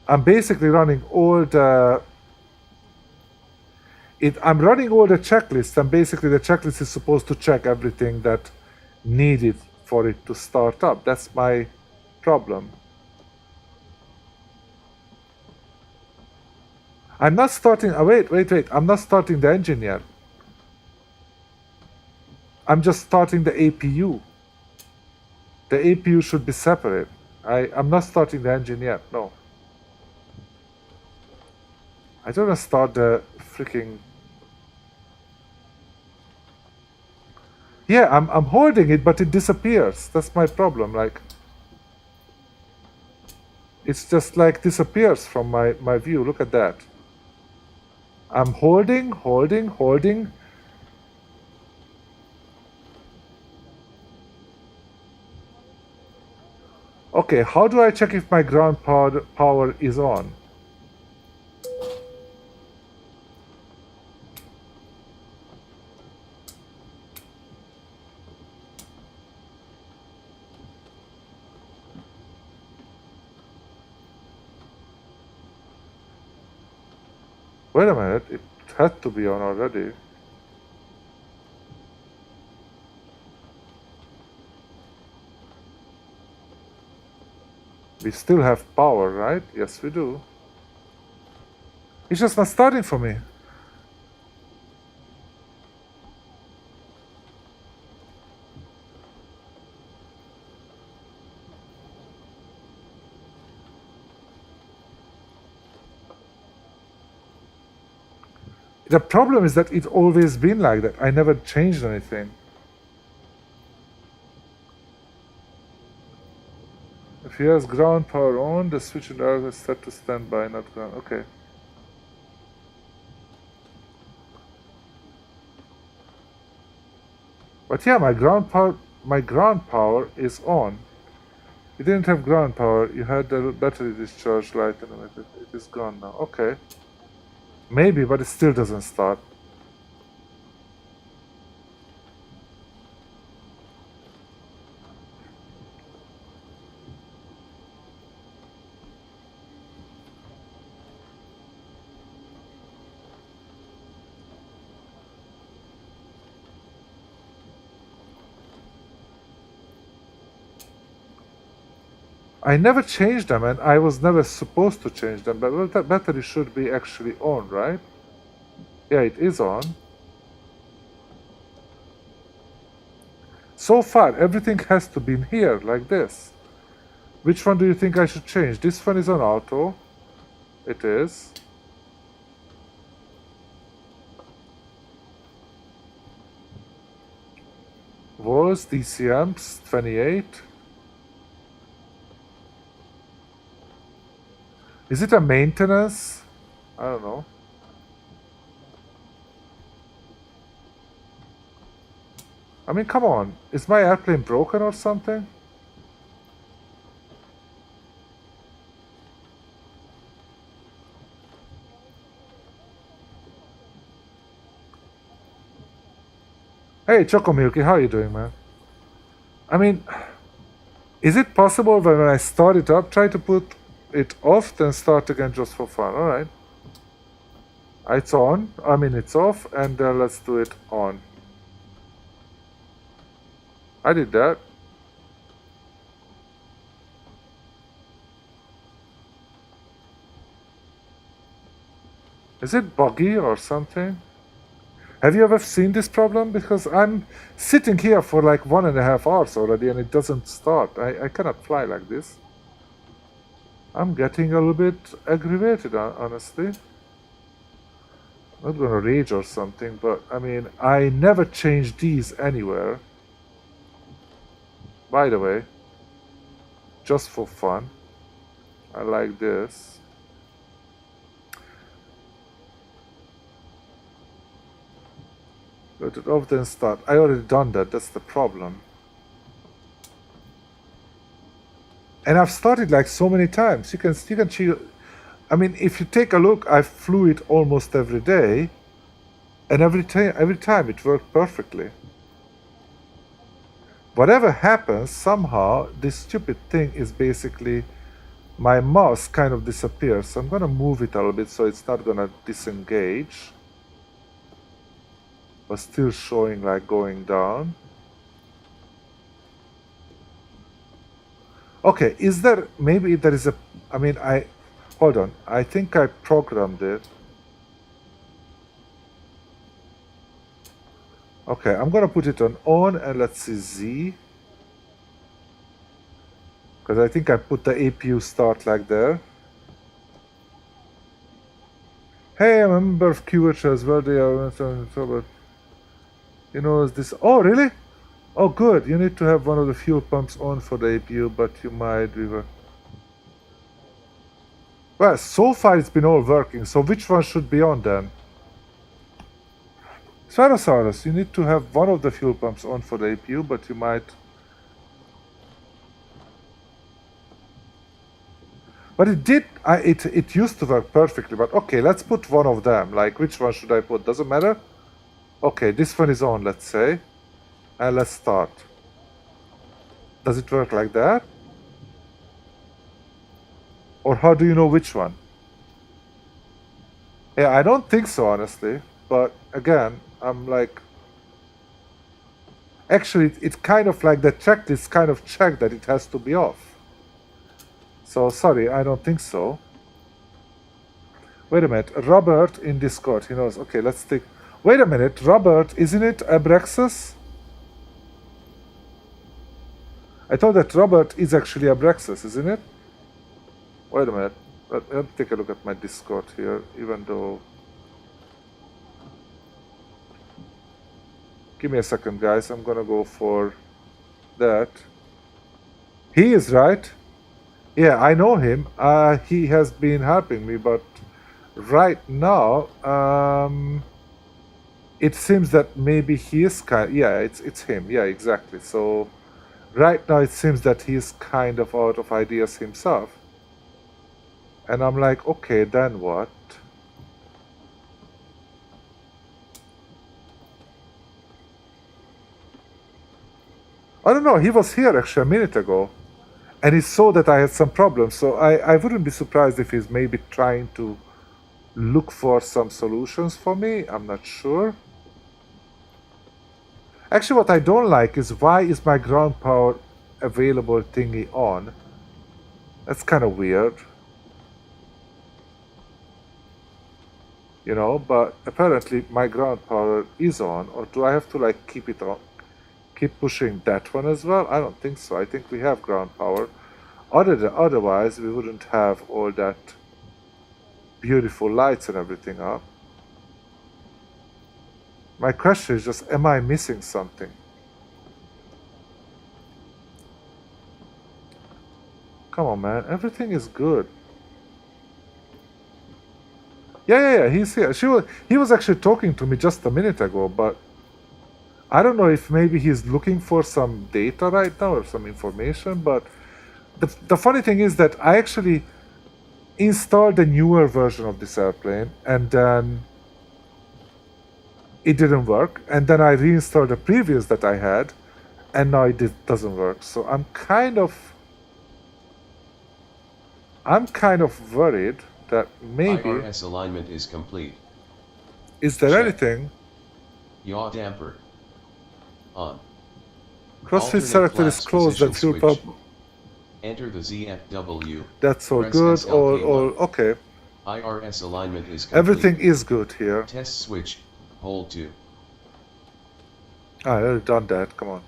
I'm basically running all the I'm running all the checklists, and basically the checklist is supposed to check everything that needed for it to start up. That's my problem. I'm not starting. Wait. I'm not starting the engine yet. I'm just starting the APU. The APU should be separate. I'm not starting the engine yet. No. I don't want to start the freaking. Yeah, I'm holding it, but it disappears. That's my problem. Like, it's just like disappears from my view. Look at that. I'm holding. Okay, how do I check if my ground power is on? Wait a minute, it had to be on already. We still have power, right? Yes, we do. It's just not starting for me. The problem is that it's always been like that. I never changed anything. If he has ground power on, the switch in the arc is set to standby, not ground. Okay. But yeah, my ground power is on. You didn't have ground power. You had the battery discharge light, and it is gone now. Okay. Maybe, but it still doesn't start. I never changed them, and I was never supposed to change them, but well, that battery should be actually on, right? Yeah, it is on. So far, everything has to be in here, like this. Which one do you think I should change? This one is on auto. It is. Volts, DC amps, 28. Is it a maintenance? I don't know. I mean, come on. Is my airplane broken or something? Hey, Choco Milky, how are you doing, man? I mean, is it possible that when I start it up, try to put it off, then start again just for fun? Alright. It's on. I mean, it's off, and then let's do it on. I did that. Is it buggy or something? Have you ever seen this problem? Because I'm sitting here for like 1.5 hours already and it doesn't start. I cannot fly like this. I'm getting a little bit aggravated, honestly. Not gonna rage or something, but I mean, I never changed these anywhere. By the way, just for fun, I like this. Let it off, then start. I already done that, that's the problem. And I've started like so many times. You can see. I mean, if you take a look, I flew it almost every day, and every time it worked perfectly. Whatever happens, somehow this stupid thing is basically my mouse kind of disappears. So I'm gonna move it a little bit so it's not gonna disengage. But still showing like going down. Okay, is there, maybe there is a, I mean, hold on, I think I programmed it. Okay, I'm gonna put it on and let's see Z. Because I think I put the APU start like there. Hey, I'm a member of qVirtual as well. They are, but you know, is this, oh really? Oh good, you need to have one of the fuel pumps on for the APU, but you might, well, so far it's been all working, so which one should be on then? Spherosaurus, you need to have one of the fuel pumps on for the APU, but you might... But it did, it used to work perfectly, but okay, let's put one of them. Like, which one should I put? Doesn't matter? Okay, this one is on, let's say. And let's start. Does it work like that? Or how do you know which one? Yeah, I don't think so, honestly. But again, I'm like... Actually, it's kind of like the checklist kind of check that it has to be off. So, sorry, I don't think so. Wait a minute. Robert in Discord, he knows. Okay, let's take... Wait a minute. Robert, isn't it Abraxas? I thought that Robert is actually Abraxas, isn't it? Wait a minute. Let me take a look at my Discord here, even though... Give me a second, guys. I'm gonna go for that. He is right. Yeah, I know him. He has been helping me, but right now, it seems that maybe he is kind... Yeah, it's him. Yeah, exactly. So, right now it seems that he's kind of out of ideas himself. And I'm like, okay, then what? I don't know, he was here actually a minute ago. And he saw that I had some problems, so I wouldn't be surprised if he's maybe trying to look for some solutions for me. I'm not sure. Actually, what I don't like is why is my ground power available thingy on? That's kind of weird. You know, but apparently my ground power is on, or do I have to like keep it on? Keep pushing that one as well? I don't think so. I think we have ground power. Otherwise, we wouldn't have all that beautiful lights and everything up. My question is just, am I missing something? Come on, man. Everything is good. Yeah, he's here. He was actually talking to me just a minute ago, but I don't know if maybe he's looking for some data right now or some information, but the funny thing is that I actually installed a newer version of this airplane and then it didn't work, and then I reinstalled the previous that I had and now it doesn't work. So I'm kind of worried that maybe... IRS alignment is complete. Is there Check. anything? Yaw damper. On. Crossfit Alternate selector is flaps closed. position That's fuel switch. pump. Enter the ZFW. That's all Press good. SLK1. All okay. IRS alignment is complete. Everything is good here. Test switch. Hold 2. Ah, I've done that. Come on.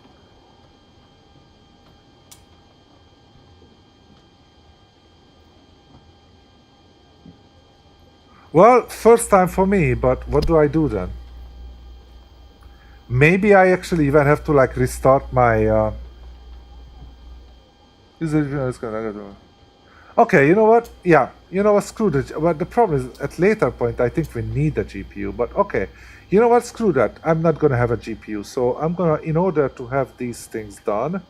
Well, first time for me, but what do I do then? Maybe I actually even have to like restart my... Okay, you know what? Yeah, you know what? Screw that. But the problem is, at later point, I think we need a GPU. But okay, you know what? Screw that. I'm not gonna have a GPU. So I'm gonna, in order to have these things done,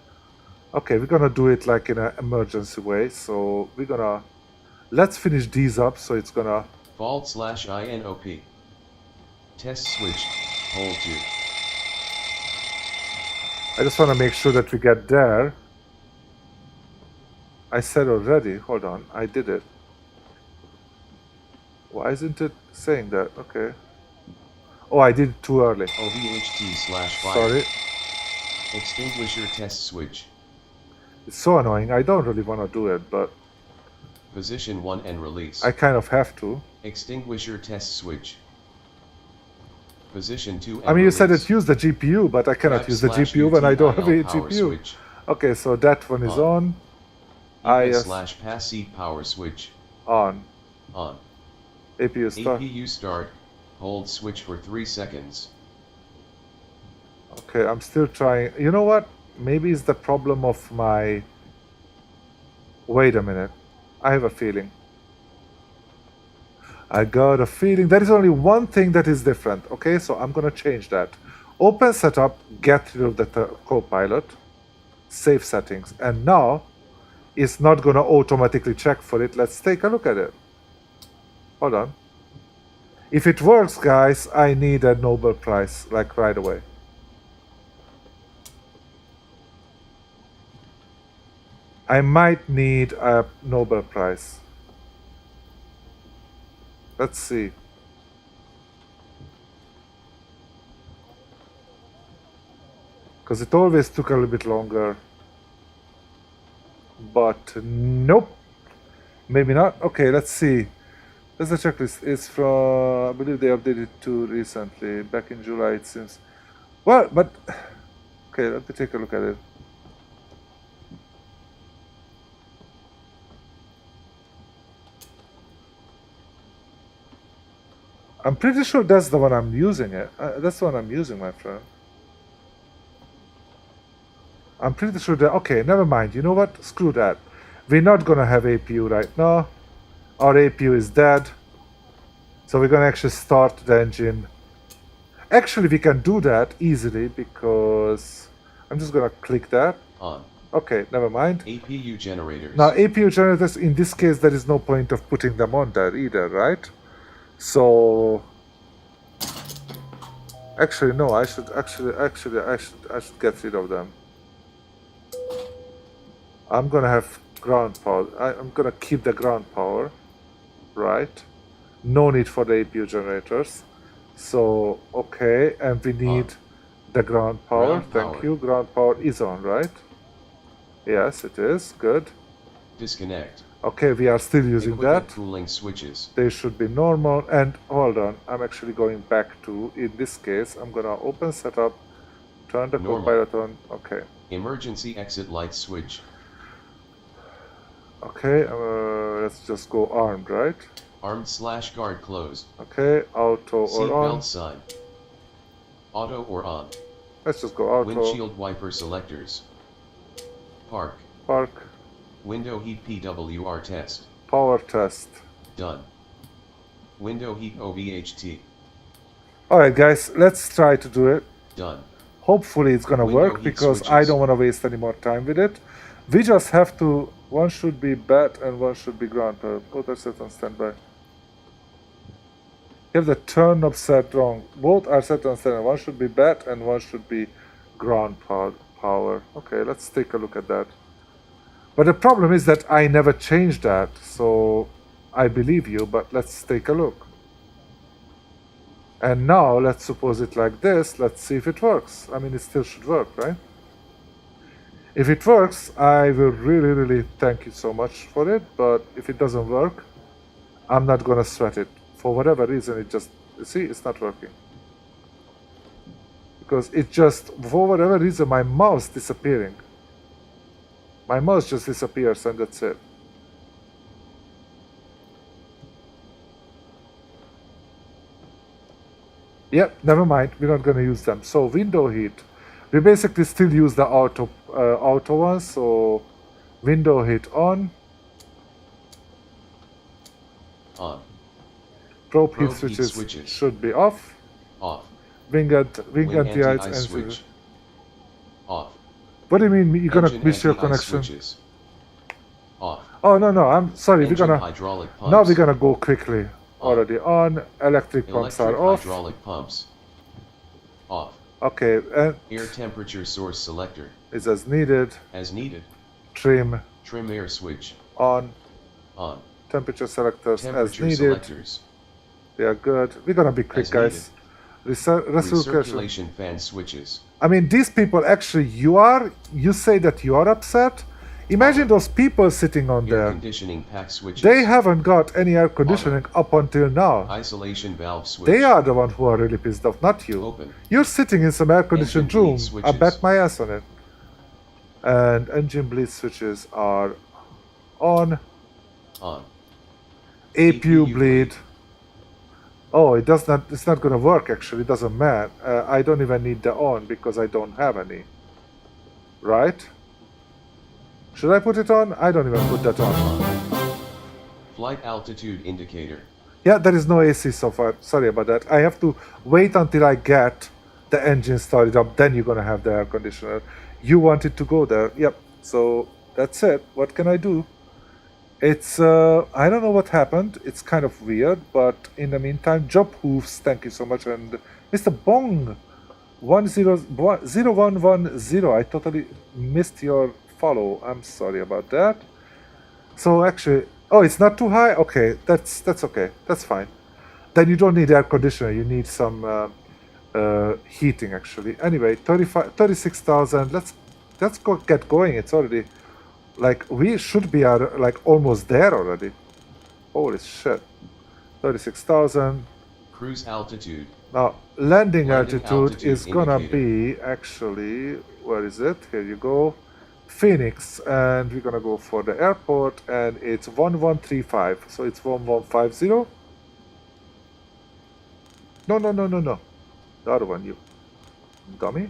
okay, we're gonna do it like in an emergency way. So we're gonna, let's finish these up. So it's gonna... Vault/INOP. Test switch. Hold 2. I just want to make sure that we get there. I said already. Hold on, I did it. Why isn't it saying that? Okay. Oh, I did it too early. OVHT/fire. Sorry. Extinguisher test switch. It's so annoying. I don't really want to do it, but Position 1 and release. I kind of have to. Extinguisher test switch. Position 2 and I mean, you said release. it used the GPU, but I cannot use the GPU when I don't have a power GPU. switch. Okay, so that one is on. ES/passive power switch. On. On. APU start. APU start. Hold switch for 3 seconds. Okay, I'm still trying. You know what? Maybe it's the problem of my... Wait a minute. I have a feeling. I got a feeling. There is only one thing that is different. Okay, so I'm gonna change that. Open setup, get rid of the copilot, save settings, and now it's not gonna automatically check for it. Let's take a look at it. Hold on. If it works, guys, I need a Nobel Prize, like right away. I might need a Nobel Prize. Let's see. Because it always took a little bit longer. But nope. Maybe not. Okay, let's see. There's a checklist. It's from, I believe they updated it too recently. Back in July, it seems. Well, but... Okay, let me take a look at it. I'm pretty sure that's the one I'm using it. That's the one I'm using, my friend. I'm pretty sure that... Okay, never mind. You know what? Screw that. We're not gonna have APU right now. Our APU is dead. So we're gonna actually start the engine. Actually, we can do that easily because... I'm just gonna click that. On. Okay, never mind. APU generators. Now, APU generators, in this case, there is no point of putting them on there either, right? So... Actually, no, I should get rid of them. I'm gonna have ground power. I'm gonna keep the ground power, right? No need for the APU generators. So, okay, and we need the ground power. Thank you. Ground power is on, right? Yes, it is. Good. Disconnect. Okay, we are still using that. Cooling switches. They should be normal. And hold on, I'm actually going back to, in this case, I'm gonna open setup, turn the copilot on. Okay. Emergency exit light switch. Okay, let's just go armed, right? Armed/guard closed. Okay, auto or on. Seatbelt sign. Auto or on. Let's just go auto. Windshield wiper selectors. Park. Park. Window heat PWR test. Power test. Done. Window heat OVHT. Alright guys, let's try to do it. Done. Hopefully it's gonna work because I don't want to waste any more time with it. We just have to, one should be bat and one should be ground power. Both are set on standby. You have the turn knob set wrong. Both are set on standby. One should be bat and one should be ground power. Okay, let's take a look at that. But the problem is that I never changed that, so I believe you, but let's take a look. And now let's suppose it like this. Let's see if it works. I mean, it still should work, right? If it works, I will really, really thank you so much for it. But if it doesn't work, I'm not gonna sweat it. For whatever reason, it just, you see, it's not working. Because it just, for whatever reason, my mouse disappearing. My mouse just disappears and that's it. Yep, never mind. We're not gonna use them. So window heat. We basically still use the auto one. So window heat on. On. Probe heat switches should be off. Off. Wing anti-ice and switch. Off. What do you mean you're gonna miss your connection? Switches. Off. Oh no, I'm sorry. Engine We're hydraulic pumps. now we're gonna go quickly. Already on. Electric pumps are off. Hydraulic pumps. Off. Okay, and air temperature source selector is as needed. As needed. Trim Trim air switch. On. On. Temperature selectors Temperature as needed. selectors. They are good. We're gonna be quick, As guys. Recirculation fan switches. I mean, these people actually, you say that you are upset. Imagine those people sitting on Air there. conditioning pack switches. They haven't got any air conditioning up until now. Isolation valve switch. They are the ones who are really pissed off, not you. Open. You're sitting in some air conditioned Engine bleed room. I switches. bet my ass on it. And engine bleed switches are on. On. APU bleed. Oh, it's not gonna work actually, it doesn't matter. I don't even need the on because I don't have any. Right? Should I put it on? I don't even put that on. Flight altitude indicator. Yeah, there is no AC so far. Sorry about that. I have to wait until I get the engine started up, then you're gonna have the air conditioner. You wanted to go there. Yep. So that's it. What can I do? It's I don't know what happened. It's kind of weird, but in the meantime, job hoofs, thank you so much. And Mr. Bong 0110, I totally missed your follow. I'm sorry about that. So actually, oh, it's not too high. Okay, that's okay. That's fine. Then you don't need air conditioner. You need some heating actually. Anyway, 36,000. Let's go get going. It's already. Like, we should be like almost there already. Holy shit. 36,000. Cruise altitude. Now, landing altitude is altitude gonna indicator. be actually, where is it? Here you go. Phoenix, and we're gonna go for the airport, and it's 1135. So it's 1150. No. The other one, you dummy.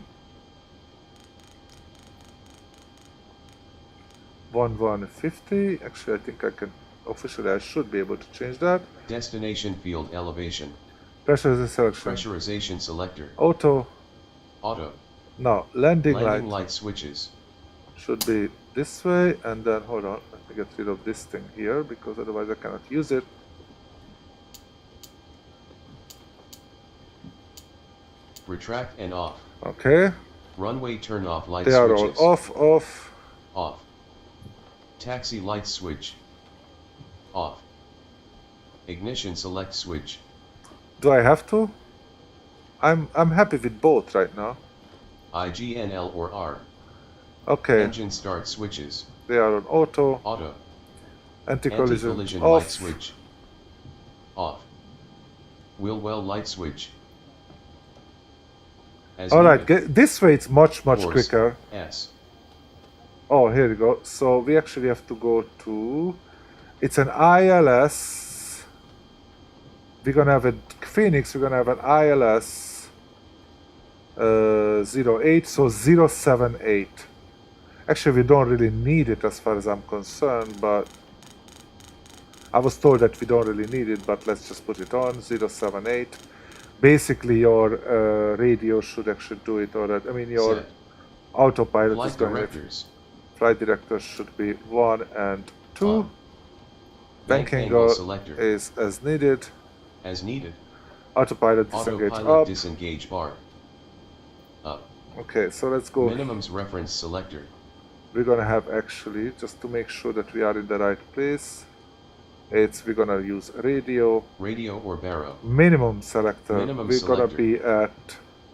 1150. Actually, I think I can officially. I should be able to change that. Destination field elevation. Pressurization selection. Pressurization selector. Auto. Auto. No, landing Landing light light switches. should be this way, and then hold on. Let me get rid of this thing here because otherwise I cannot use it. Retract and off. Okay. Runway turn off light They are all switches. off. Off. Taxi light switch. Off. Ignition select switch. Do I have to? I'm happy with both right now. IGNL or R. Okay. Engine start switches. They are on auto. Auto. Anti-collision Anti-collision off. light switch. Off. Wheel well light switch. As Alright, needed. this way it's much Force. quicker. S. Oh, here we go. So we actually have to go to. It's an ILS. We're gonna have a Phoenix. We're gonna have an ILS 08, so 078. Actually, we don't really need it as far as I'm concerned, but I was told that we don't really need it. But let's just put it on 078. Basically, your radio should actually do it already. I mean, your Set. autopilot Flight is going to. directors. Flight directors should be 1 and 2. On. Bank angle selector. is as needed. As needed. Autopilot disengage Autopilot up. disengage bar. Up. Okay, so let's go. Minimums reference selector. We're gonna have actually, just to make sure that we are in the right place, we're gonna use radio. Radio or barrow. Minimum selector. Minimum we're gonna selector. be at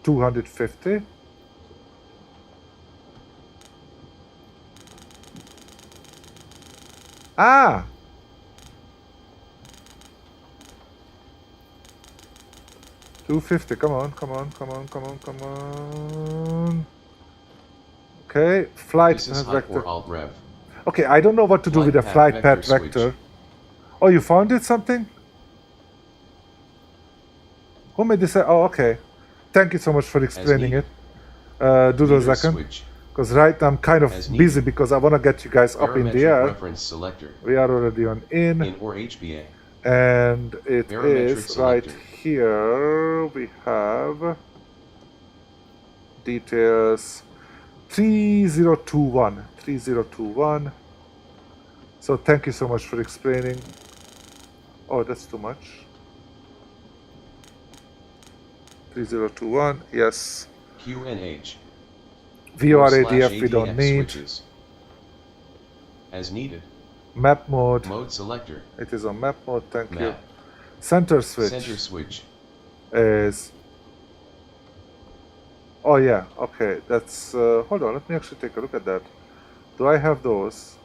250. Ah! $250, come on. Okay, flight This is path high vector. or alt rev. Okay, I don't know what to do with the Flight flight path path vector vector. switch. Oh, you found it something? Who made this? Oh, okay. Thank you so much for explaining it. needed. Do those Meter second. switch. Because right now I'm kind As of needed. busy because I want to get you guys up in the Barometric air. reference selector. We are already on In or HBA. and it Barometric is right selector. here. We have details 3021. So thank you so much for explaining. Oh, that's too much. 3021, yes. QNH. VORADF we /ADF don't need. Switches. As needed. Map mode. Mode selector. It is on map mode, thank you. Map. Center switch. Center switch. Is... Oh yeah, okay, that's... hold on, let me actually take a look at that. Do I have those?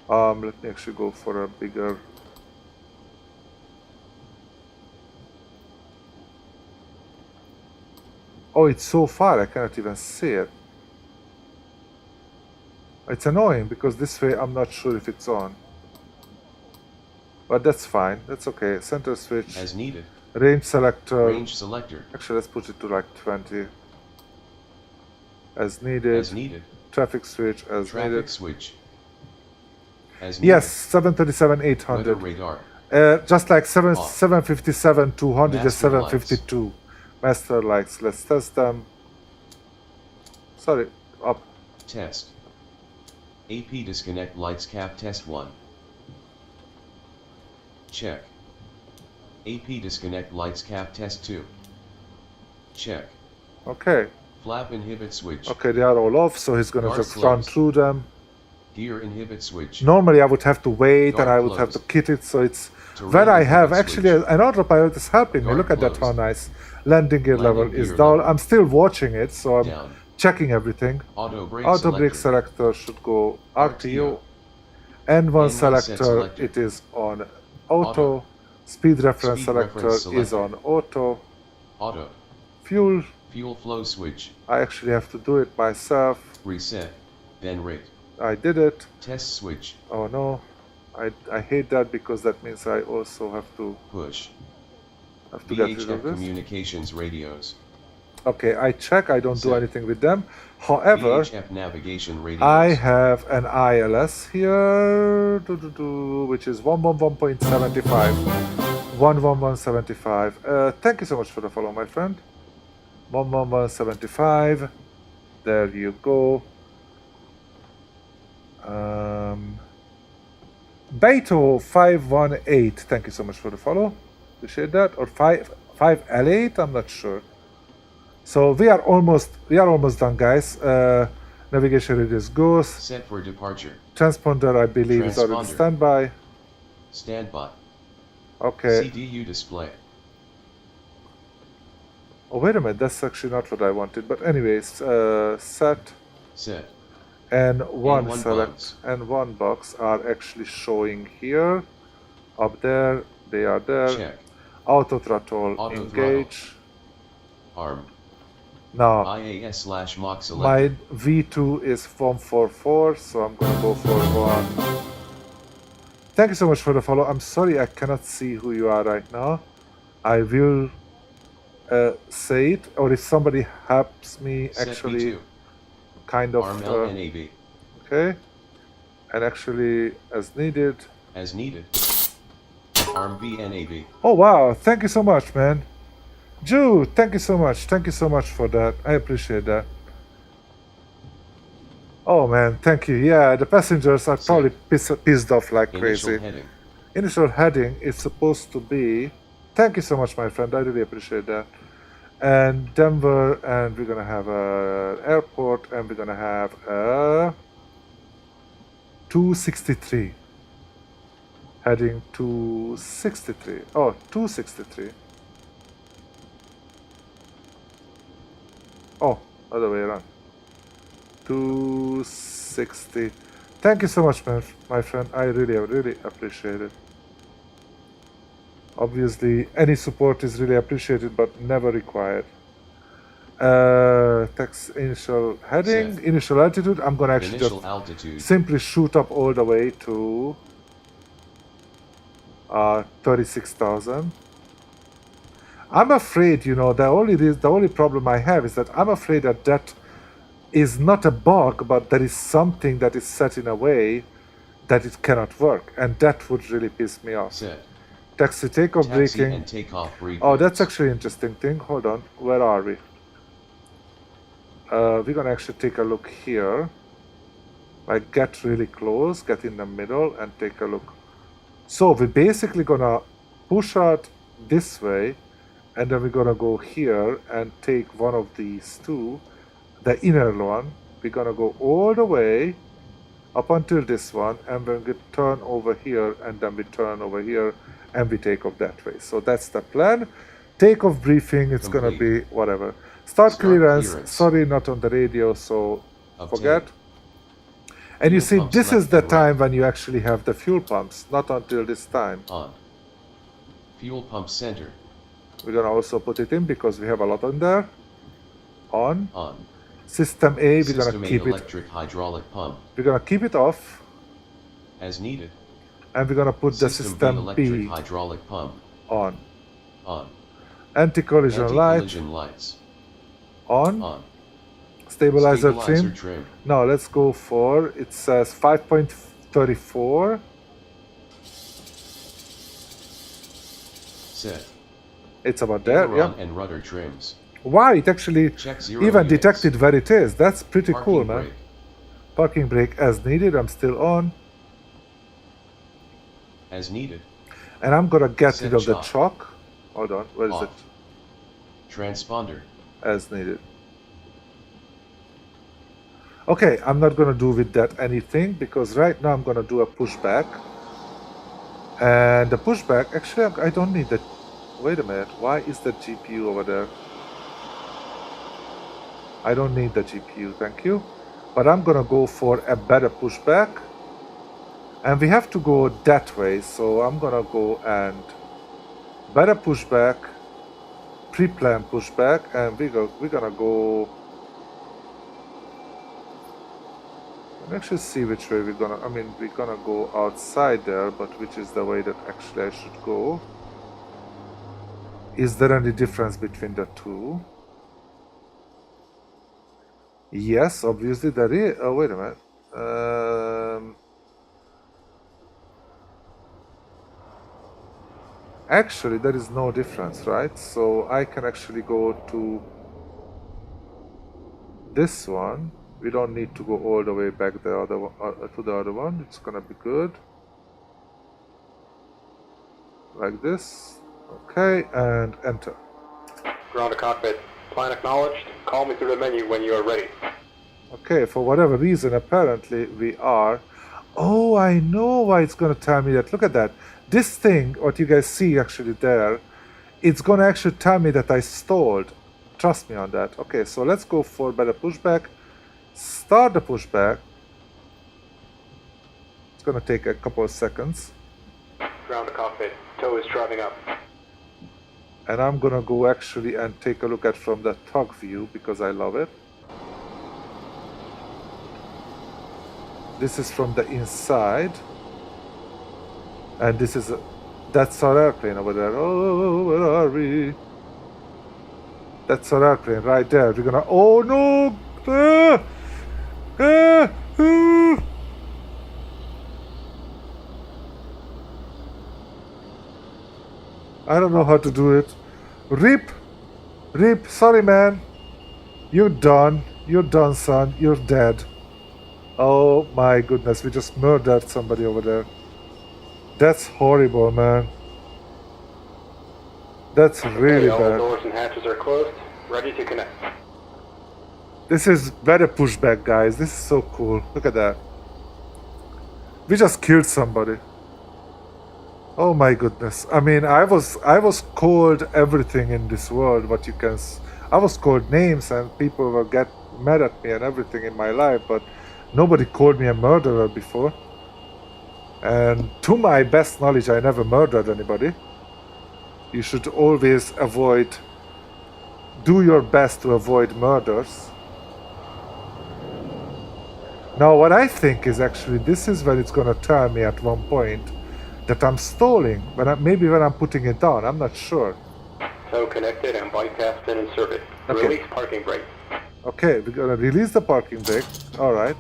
Let me actually go for a bigger... Oh, it's so far, I cannot even see it. It's annoying, because this way I'm not sure if it's on. But that's fine, that's okay. Center switch. As needed. Range selector. Range selector. Actually, let's put it to like 20. As needed. As needed. Traffic switch as Traffic needed. switch. As needed. Yes, 737 Weather 800. radar. Just like Off. 757 200 is Master 752. Master lights. Let's test them. Sorry, up. Test. AP disconnect lights cap test 1. Check. AP disconnect lights cap test 2. Check. Okay. Flap inhibit switch. Okay, they are all off, so he's gonna Guard just run closed. through them. Gear inhibit switch. Normally I would have to wait and Guard I would have to closed. kit it, so it's Terrain when I have inhibit actually switch. an autopilot is helping me. Guard Look at that, how closed. nice. Landing gear Landing level is gear down. level. I'm still watching it, so I'm Down. checking everything. Auto brake Auto selector. brake selector should go RTO. RTO. N1 set selector, selector. it is on auto. Auto. Speed reference Speed selector reference is selector. on auto. Auto. Fuel, Fuel flow switch. I actually have to do it myself. Reset. Then rate. I did it. Test switch. Oh no, I hate that because that means I also have to Push. get rid of VHF this. communications radios. Okay, I check, I don't do Set. anything with them. However, VHF navigation radios. I have an ILS here, which is 111.75. 111.75. Thank you so much for the follow, my friend. 111.75. There you go. Beto 518. Thank you so much for the follow. Appreciate that. Or 5L8. I'm not sure. So we are almost done, guys. Navigation radius goes. Set for departure. Transponder, I believe, is already Transponder. standby. Standby. Okay. CDU display. Oh, wait a minute. That's actually not what I wanted. But anyways, set Set. and one N1 select box. and one box are actually showing here. Up there, they are there. Check. Auto throttle Auto engage. Arm. Now IAS/Mach select. my V2 is 144, so I'm gonna go for one. Thank you so much for the follow. I'm sorry I cannot see who you are right now. I will say it, or if somebody helps me Set actually V2. kind of Arm LNAV. okay, and actually as needed. As needed. Arm VNAV. Oh wow, thank you so much, man. Jude, thank you so much. Thank you so much for that. I appreciate that. Oh man, thank you. Yeah, the passengers are probably pissed off like Initial crazy. heading. Initial heading is supposed to be... Thank you so much, my friend. I really appreciate that. And Denver, and we're gonna have an airport, and we're gonna have a 263. Heading 263. Oh, 263. Oh, other way around. 260. Thank you so much, my friend. I really appreciate it. Obviously, any support is really appreciated, but never required. Text initial heading, Set. initial altitude. I'm gonna actually Initial just altitude. simply shoot up all the way to 36,000. I'm afraid, you know, the only problem I have is that I'm afraid that that is not a bug, but there is something that is set in a way that it cannot work, and that would really piss me off. Set. Taxi takeoff Taxi braking. and takeoff brake. Oh, that's actually an interesting thing. Hold on, where are we? We're gonna actually take a look here. Like, get really close, get in the middle, and take a look. So we're basically gonna push out this way, and then we're gonna go here and take one of these two, the inner one. We're gonna go all the way, up until this one, and then we turn over here, and then we turn over here, and we take off that way. So that's the plan. Takeoff briefing, it's gonna be whatever. Start clearance, sorry, not on the radio, so forget. And you see, this is the time when you actually have the fuel pumps, not until this time. On. Fuel pump center. We're gonna also put it in because we have a lot on there. On. On. System A, we're gonna keep electric hydraulic pump. We're gonna keep it off. As needed. And we're gonna put the system electric hydraulic pump. On. On. Anti-collision lights. On. On. Stabilizer trim. No, let's go for, it says 5.34. Set. It's about there, yeah. And rudder trims. Wow, it actually even detected where it is. That's pretty cool, man. Parking brake as needed. I'm still on. As needed. And I'm gonna get rid of the chock. Hold on, where is it? Transponder. As needed. Okay, I'm not gonna do with that anything because right now I'm gonna do a pushback. And the pushback, actually I don't need that. Wait a minute, why is the GPU over there? I don't need the GPU, thank you. But I'm gonna go for a better pushback. And we have to go that way, so I'm gonna go and better pushback, pre-plan pushback, and we're gonna go. Let's actually see which way we're gonna. I mean, we're gonna go outside there, but which is the way that actually I should go? Is there any difference between the two? Yes, obviously there is. Oh, wait a minute. Actually, there is no difference, right? So I can actually go to this one. We don't need to go all the way back the other one, to the other one. It's gonna be good. Like this. Okay, and enter. Ground to cockpit. Plan acknowledged. Call me through the menu when you are ready. Okay, for whatever reason, apparently we are. Oh, I know why it's gonna tell me that. Look at that. This thing, what you guys see actually there, it's gonna actually tell me that I stalled. Trust me on that. Okay, so let's go for better pushback. Start the pushback. It's gonna take a couple of seconds. Ground to cockpit. Tow is driving up. And I'm gonna go actually and take a look at from the top view because I love it. This is from the inside. And this is, that's our airplane over there. Oh, where are we? That's our airplane right there. We're gonna, oh no! I don't know how to do it. Rip, sorry man. You're done, son, you're dead. Oh my goodness, we just murdered somebody over there. That's horrible, man. That's really all bad. Doors and hatches are closed. Ready to connect. This is better pushback, guys. This is so cool. Look at that. We just killed somebody. Oh my goodness. I mean, I was called everything in this world. What you can, I was called names, and people will get mad at me and everything in my life. But nobody called me a murderer before. And to my best knowledge, I never murdered anybody. You should always do your best to avoid murders. Now what I think is actually, this is when it's gonna tell me at one point that I'm stalling, maybe when I'm putting it down, I'm not sure. Tow connected and bypass pin inserted. Okay. Release parking brake. Okay, we're gonna release the parking brake, alright.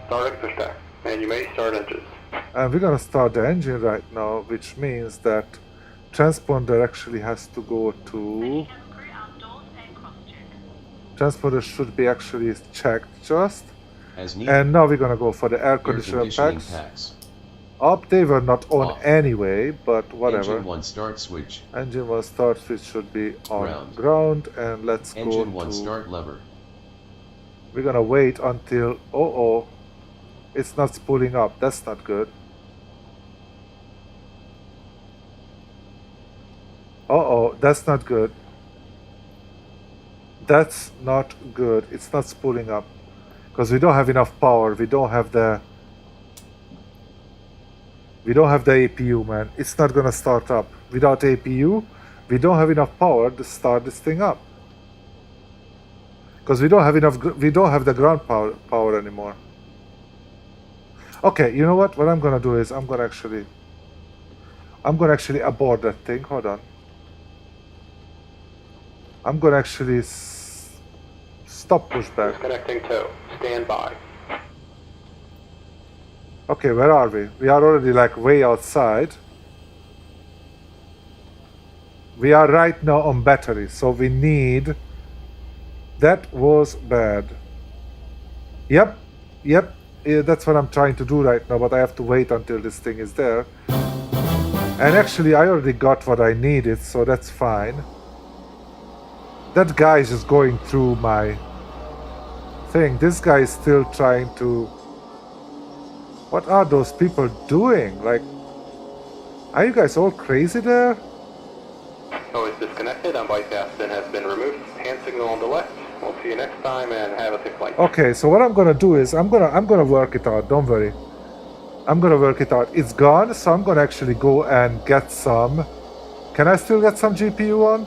Start pushback, and you may start engines. And we're gonna start the engine right now, which means that transponder actually has to go to... Transponder should be actually checked just. And now we're gonna go for the air conditioning packs. Up, they were not on anyway, but whatever. Engine 1 start switch. Engine 1 start switch should be on ground, and let's Engine go 1 to... start lever. We're gonna wait until... It's not spooling up. That's not good. Uh-oh, that's not good. That's not good. It's not spooling up. Because we don't have enough power. We don't have the APU, man. It's not gonna start up. Without APU, we don't have enough power to start this thing up. Because we don't have the ground power anymore. Okay, you know what? What I'm gonna do is I'm gonna actually abort that thing. Hold on. I'm gonna actually stop pushback. Disconnecting tow. Stand by. Okay, where are we? We are already like way outside. We are right now on battery, so we need... That was bad. Yep. Yeah, that's what I'm trying to do right now, but I have to wait until this thing is there. And actually, I already got what I needed, so that's fine. That guy is just going through my thing. This guy is still trying to... What are those people doing? Like, are you guys all crazy there? Oh, it's disconnected. Bypass bin has been removed. Hand signal on the left. We'll see you next time and have a safe flight. Okay, so what I'm gonna do is I'm gonna work it out. Don't worry. I'm gonna work it out. It's gone, so I'm gonna actually go and get some. Can I still get some GPU on?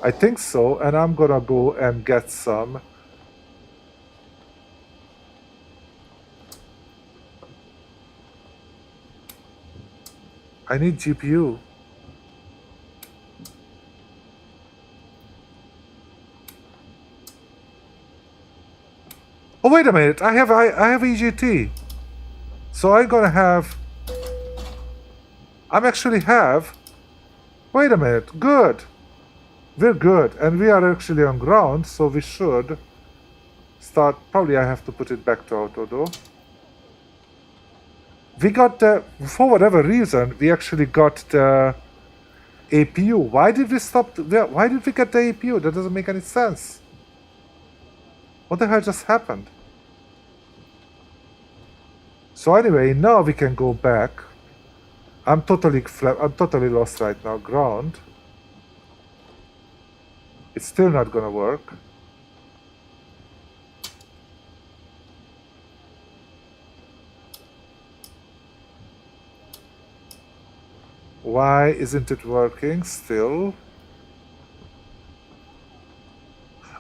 I think so, and I'm gonna go and get some. I need GPU. Oh, wait a minute. I have EGT. So I'm gonna have... I'm actually have... Wait a minute. Good. We're good. And we are actually on ground, so we should start... Probably I have to put it back to auto, though. We got the... For whatever reason, we actually got the APU. Why did we stop... Why did we get the APU? That doesn't make any sense. What the hell just happened? So anyway, now we can go back. I'm totally lost right now. Ground. It's still not gonna work. Why isn't it working still?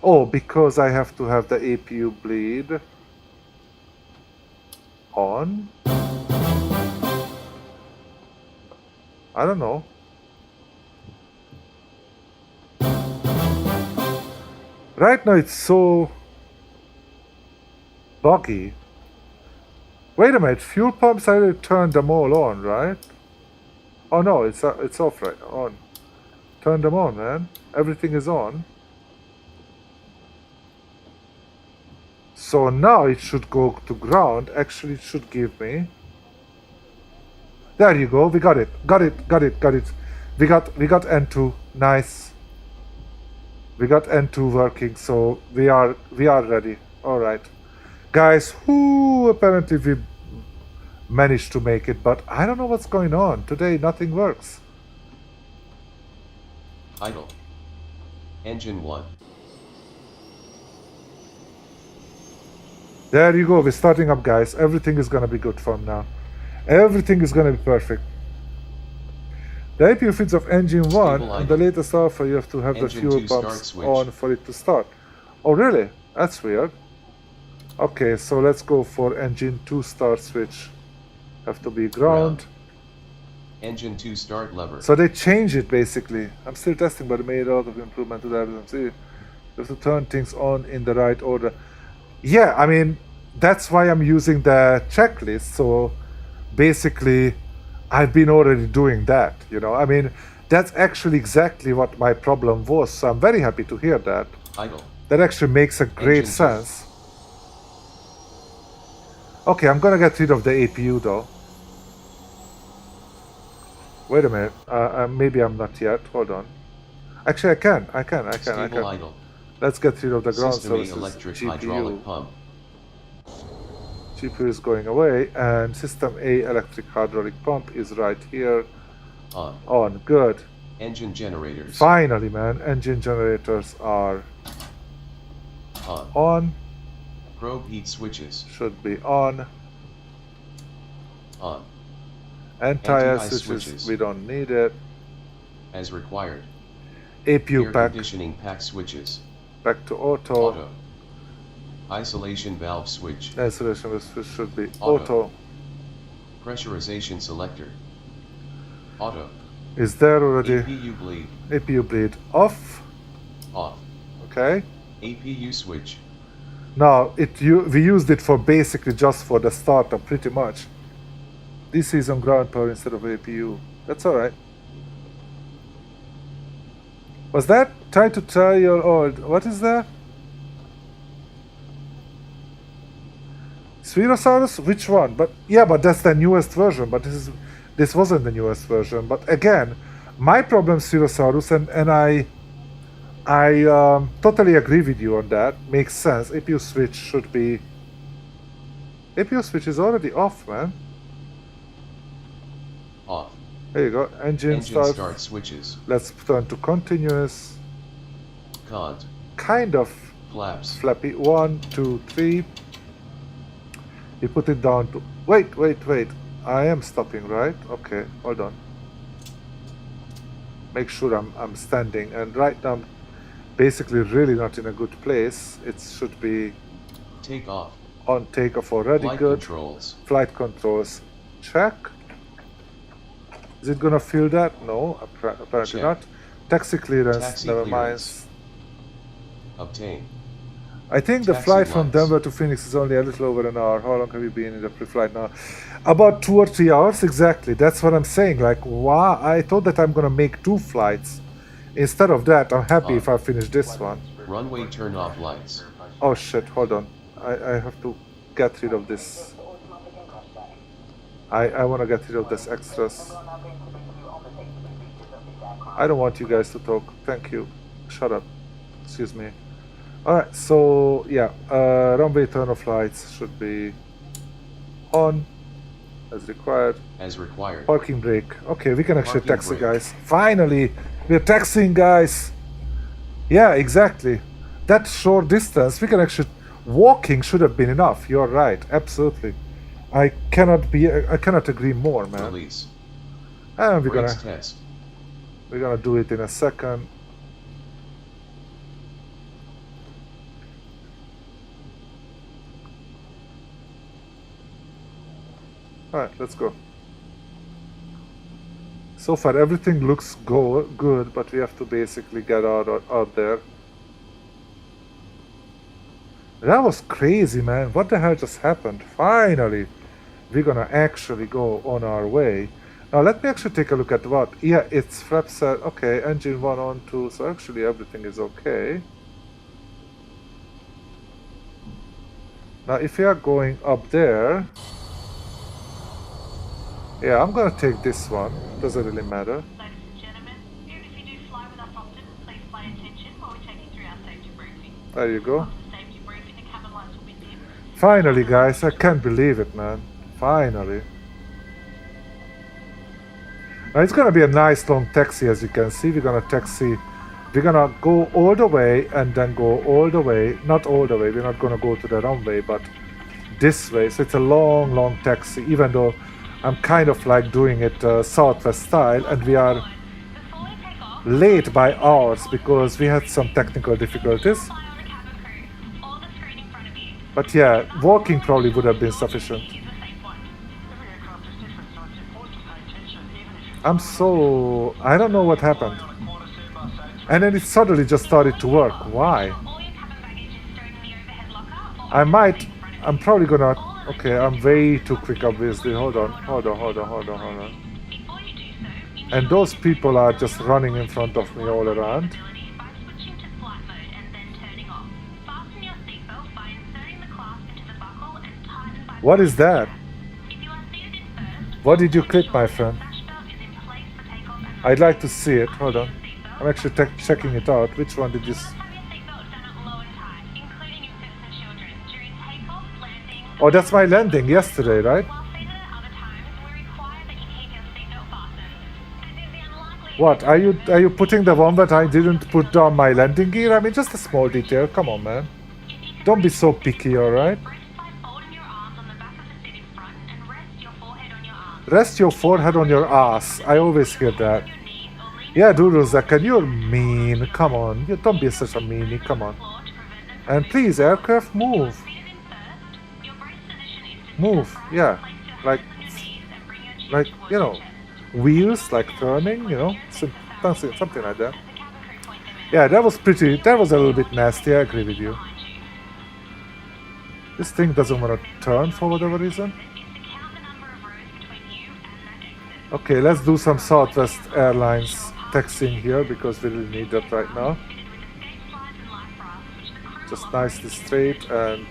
Oh, because I have to have the APU bleed on? I don't know. Right now it's so buggy. Wait a minute, fuel pumps, I already turned them all on, right? Oh no, it's off right now, on. Turn them on, man. Everything is on. So now it should go to ground. Actually, it should give me... There you go, we got it. Got it. We got N2. Nice. We got N2 working, so we are ready. Alright. Guys, apparently we managed to make it, but I don't know what's going on. Today nothing works. Idle. Engine 1. There you go, we're starting up, guys. Everything is gonna be good from now. Everything is gonna be perfect. The APU feeds of engine 1 and the latest alpha, you have to have Engine the fuel 2 pumps start on for it to start. Oh really? That's weird. Okay, so let's go for engine 2 start switch. Have to be ground. Engine 2 start lever. So they changed it basically. I'm still testing, but it made a lot of improvement to that. You have to turn things on in the right order. Yeah, I mean, that's why I'm using the checklist. So basically, I've been already doing that, you know. I mean, that's actually exactly what my problem was. So I'm very happy to hear that. Idle. That actually makes a great sense. Okay, I'm gonna get rid of the APU though. Wait a minute. Maybe I'm not yet. Hold on. Actually, I can. Stable idle. Let's get rid of the ground System A services electric GPU. hydraulic pump. CPU is going away, and system A electric hydraulic pump is right here. On. On, good. Engine generators. Finally, man, engine generators are On. on. Probe heat switches. Should be on. On. Anti-ice Anti-ice switches, switches. we don't need it. As required. APU Air pack, conditioning pack switches. back to auto. Auto. Isolation valve switch. Isolation switch should be Auto. auto. Pressurization selector. Auto. Is there already? APU bleed. APU bleed off. Off. Okay. APU switch. Now we used it for basically just for the startup, pretty much. DC is on ground power instead of APU. That's all right. Was that try to tell your old? What is that? Spherosaurus? Which one? But yeah, but that's the newest version. But this wasn't the newest version. But again, my problem, Spherosaurus, and I totally agree with you on that. Makes sense. APU switch should be. APU switch is already off, man. Off. There you go. Engine start switches. Let's turn to continuous. Cont. Kind of Flaps. flappy. 1, 2, 3. We put it down to. Wait. I am stopping, right? Okay, hold on. Make sure I'm standing, and right now I'm basically really not in a good place. It should be Take off. on takeoff already. Flight Good. controls. Flight controls. Check. Is it gonna feel that? No, apparently Check. not. Taxi clearance. Taxi Never clearance. mind. Obtain. I think the Taxi flight from lights. Denver to Phoenix is only a little over an hour. How long have you been in the pre-flight now? About 2 or 3 hours, exactly. That's what I'm saying. Like, wow, I thought that I'm gonna make 2 flights. Instead of that, I'm happy if I finish this one. Runway turn off lights. Oh shit, hold on. I have to get rid of this. I want to get rid of this extras. I don't want you guys to talk. Thank you. Shut up. Excuse me. Alright, so yeah, runway turn off lights should be on as required. As required. Parking brake. Okay, we can actually Parking taxi, brake. guys. Finally, we're taxiing, guys. Yeah, exactly. That short distance, we can actually. Walking should have been enough. You're right. Absolutely. I cannot agree more, man. Release. And Brakes test. we're gonna do it in a second. Alright, let's go. So far everything looks good, but we have to basically get out there. That was crazy, man. What the hell just happened? Finally, we're gonna actually go on our way. Now let me actually take a look at what. Yeah, it's flap set. Okay, engine 1 on 2, so actually everything is okay. Now if we are going up there, yeah, I'm gonna take this one. Doesn't really matter. Ladies and gentlemen, even if you do fly with us often, please pay attention while we take you through our safety briefing. There you go. After the safety briefing, the cabin lights will be dim. Finally, guys, I can't believe it, man. Finally. Now it's gonna be a nice long taxi, as you can see. We're gonna go all the way and then go all the way. Not all the way, we're not gonna go to the runway, but this way. So it's a long taxi, even though I'm kind of like doing it Southwest style, and we are Before we take off, late by hours because we had some technical difficulties. fly on the cabin crew or the screen in front of you. But yeah, walking probably would have been sufficient. Choose a safe one. Every aircraft is different, so it's important to pay attention, even if I don't know what happened. And then it suddenly just started to work. Why? All your cabin baggage is stored in the overhead locker or I'm probably gonna, okay, I'm way too quick obviously. Hold on. Before you do so, And those people are just running in front of me all around. by switching to flight mode and then turning off. Fasten your seatbelt by inserting the clasp into the buckle and tighten by What is that? If you are seated in first, What did you click, my friend? sash belt is in place for takeoff and I'd like to see it. Hold on. I'm actually checking it out. Which one did you... have your seatbelt done at low and high, including infants and children, during takeoff, landing, Oh, that's my landing yesterday, right? While seated at other times, we require that you keep your seatbelt fastened. This is the unlikely... What, are you putting the one that I didn't put down my landing gear? I mean, just a small detail. Come on, man. Don't be so picky, alright? Rest by folding your arms on the back of the seat in front and rest your forehead on your arms. Rest your forehead on your ass. I always hear that. Your knees or lean Yeah, Doodlezak, and you're mean. Come on. You don't be such a meanie. Come on. floor to prevent them And please, aircraft, move. seated in first. Your brace position is to Move. Yeah. place your Like, hands on your knees and bring your chin like, towards you your know, chest. wheels, like turning, you know, something like that. The cabin crew point them in Yeah, that was a little bit nasty. I agree with you. behind you. This thing doesn't want to turn for whatever reason. Is to count the number of rows between you and that exit. Okay, let's do some Southwest Airlines taxiing here because we really need that right now. Fitted with escape slides and life rafts, which the crew Just will nicely operate. straight and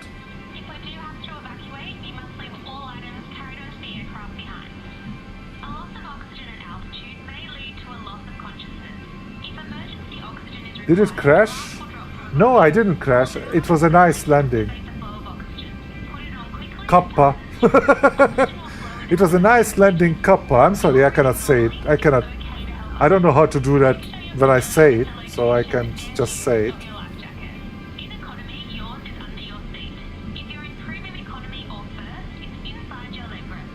If we do have to evacuate, you must leave all items carried onto the aircraft behind. A loss of oxygen at altitude may lead to a loss of consciousness. If emergency oxygen is required, did it crash? we'll drop to a No, I didn't crash. It was a nice landing. state the flow of oxygen. Put it on quickly. Kappa. It was a nice landing, Kappa. I'm sorry, I cannot say it. I don't know how to do that when I say it, so I can just say it. Your life jacket. In economy, yours is under your seat. If you're in premium economy or first, it's inside your leg rest.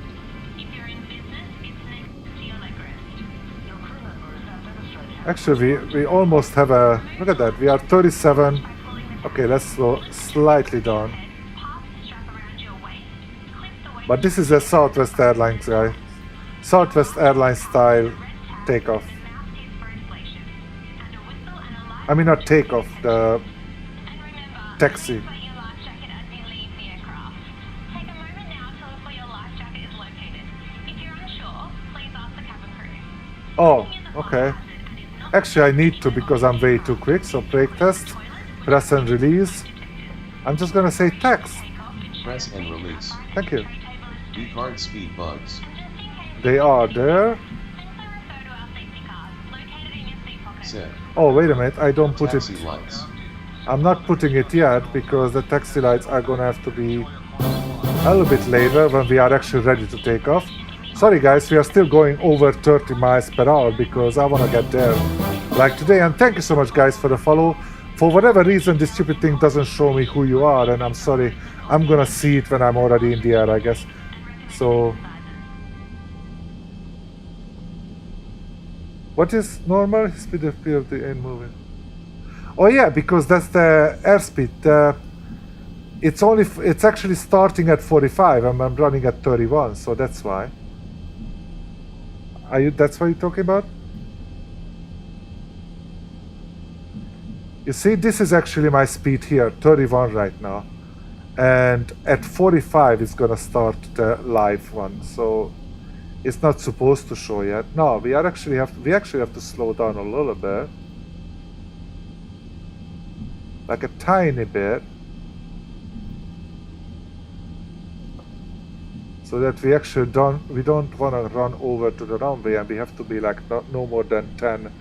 If you're in business, it's next to your leg rest. Your crew member is now demonstrating how Actually, we almost have a... Look at that, we are 37. Okay, let's slow slightly down. Pass the strap around your waist. Clip the waist. But this is a Southwest Airlines guy. Southwest Airlines style takeoff. Mouthpiece for inflation. And a whistle and a light. I mean, not takeoff, the And remember, taxi. put your life jacket as you leave the aircraft. Take a moment now to look where your life jacket is located. If you're unsure, please ask the cabin crew. Oh, okay. Actually, I need to because I'm way too quick. So brake test, press and release. I'm just gonna say text. Press and release. Thank you. Decard speed bugs. They are there. Set. Oh, wait a minute. I don't put it. Taxi lights. I'm not putting it yet because the taxi lights are gonna have to be a little bit later when we are actually ready to take off. Sorry guys, we are still going over 30 miles per hour because I want to get there like today. And thank you so much guys for the follow. For whatever reason this stupid thing doesn't show me who you are, and I'm sorry. I'm gonna see it when I'm already in the air, I guess. So what is normal? Speed of the end moving. Oh yeah, because that's the airspeed. It's actually starting at 45 and I'm running at 31, so that's why. That's what you're talking about? You see, this is actually my speed here, 31 right now. And at 45 it's gonna start the live one, so it's not supposed to show yet. No, we actually have to slow down a little bit. Like a tiny bit. So that we actually don't want to run over to the runway, and we have to be like no more than 10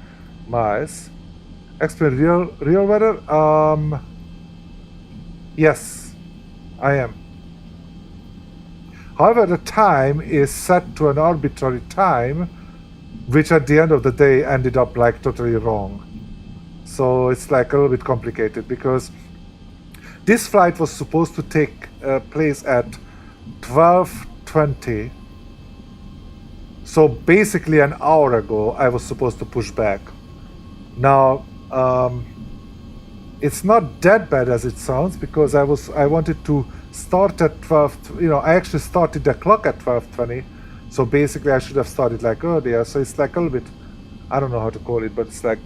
miles. Explain real weather? Yes, I am. However, the time is set to an arbitrary time, which at the end of the day ended up like totally wrong. So it's like a little bit complicated because this flight was supposed to take place at 12:20. So basically an hour ago I was supposed to push back. Now it's not that bad as it sounds because I wanted to start at 12, I actually started the clock at 12:20. So basically I should have started like earlier. So it's like a little bit, I don't know how to call it, but it's like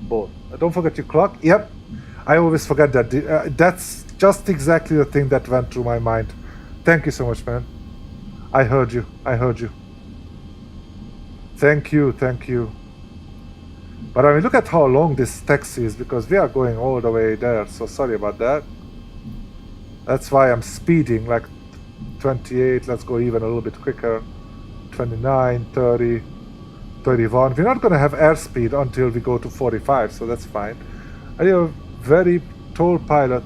both. Don't forget your clock. Yep, I always forget that. That's just exactly the thing that went through my mind. Thank you so much, man. I heard you. Thank you. But I mean, look at how long this taxi is because we are going all the way there. So sorry about that. That's why I'm speeding like 28. Let's go even a little bit quicker. 29, 30, 31. We're not going to have airspeed until we go to 45, so that's fine. Are you a very tall pilot?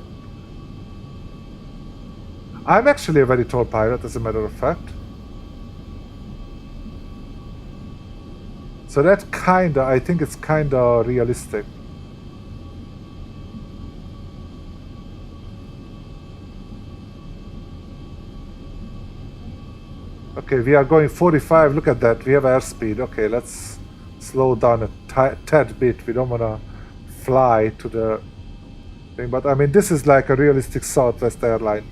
I'm actually a very tall pilot, as a matter of fact. So that kinda, I think it's kinda realistic. Okay, we are going 45, look at that, we have airspeed. Okay, let's slow down a tad bit. We don't wanna fly to the thing, but I mean, this is like a realistic Southwest airline.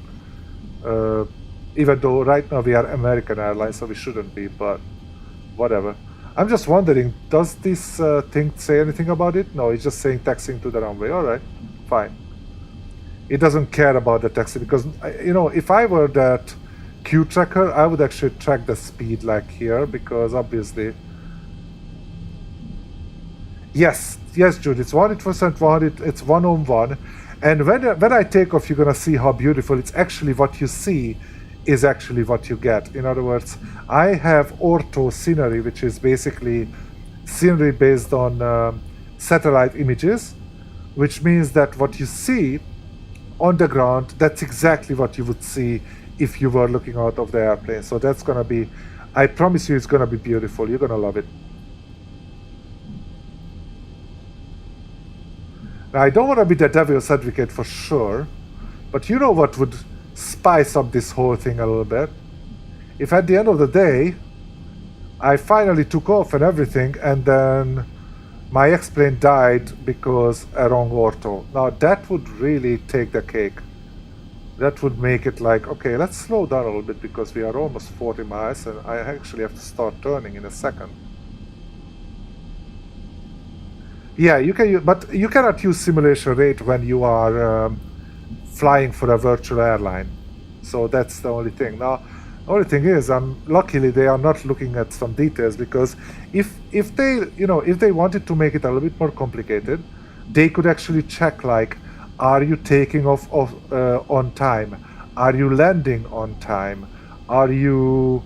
Even though right now we are American Airlines, so we shouldn't be, but whatever. I'm just wondering, does this thing say anything about it? No, it's just saying taxiing to the runway. Alright, fine. It doesn't care about the taxi because, you know, if I were that Q tracker, I would actually track the speed like here because obviously... Yes, Jude, it's 100% 100, it's 1 on 1. And when I take off, you're gonna see how beautiful it's actually. What you see is actually what you get. In other words, I have ortho scenery, which is basically scenery based on satellite images, which means that what you see on the ground, that's exactly what you would see if you were looking out of the airplane. So that's gonna be, I promise you, it's gonna be beautiful. You're gonna love it. Now, I don't want to be the devil's advocate for sure, but you know what would spice up this whole thing a little bit? If at the end of the day, I finally took off and everything, and then my X-plane died because a wrong ortho. Now, that would really take the cake. That would make it like, okay, let's slow down a little bit because we are almost 40 miles, and I actually have to start turning in a second. Yeah, you can use, but you cannot use simulation rate when you are flying for a virtual airline. So that's the only thing. Now, the only thing is, luckily they are not looking at some details because if they, you know, if they wanted to make it a little bit more complicated, they could actually check like, are you taking off on time? Are you landing on time? Are you,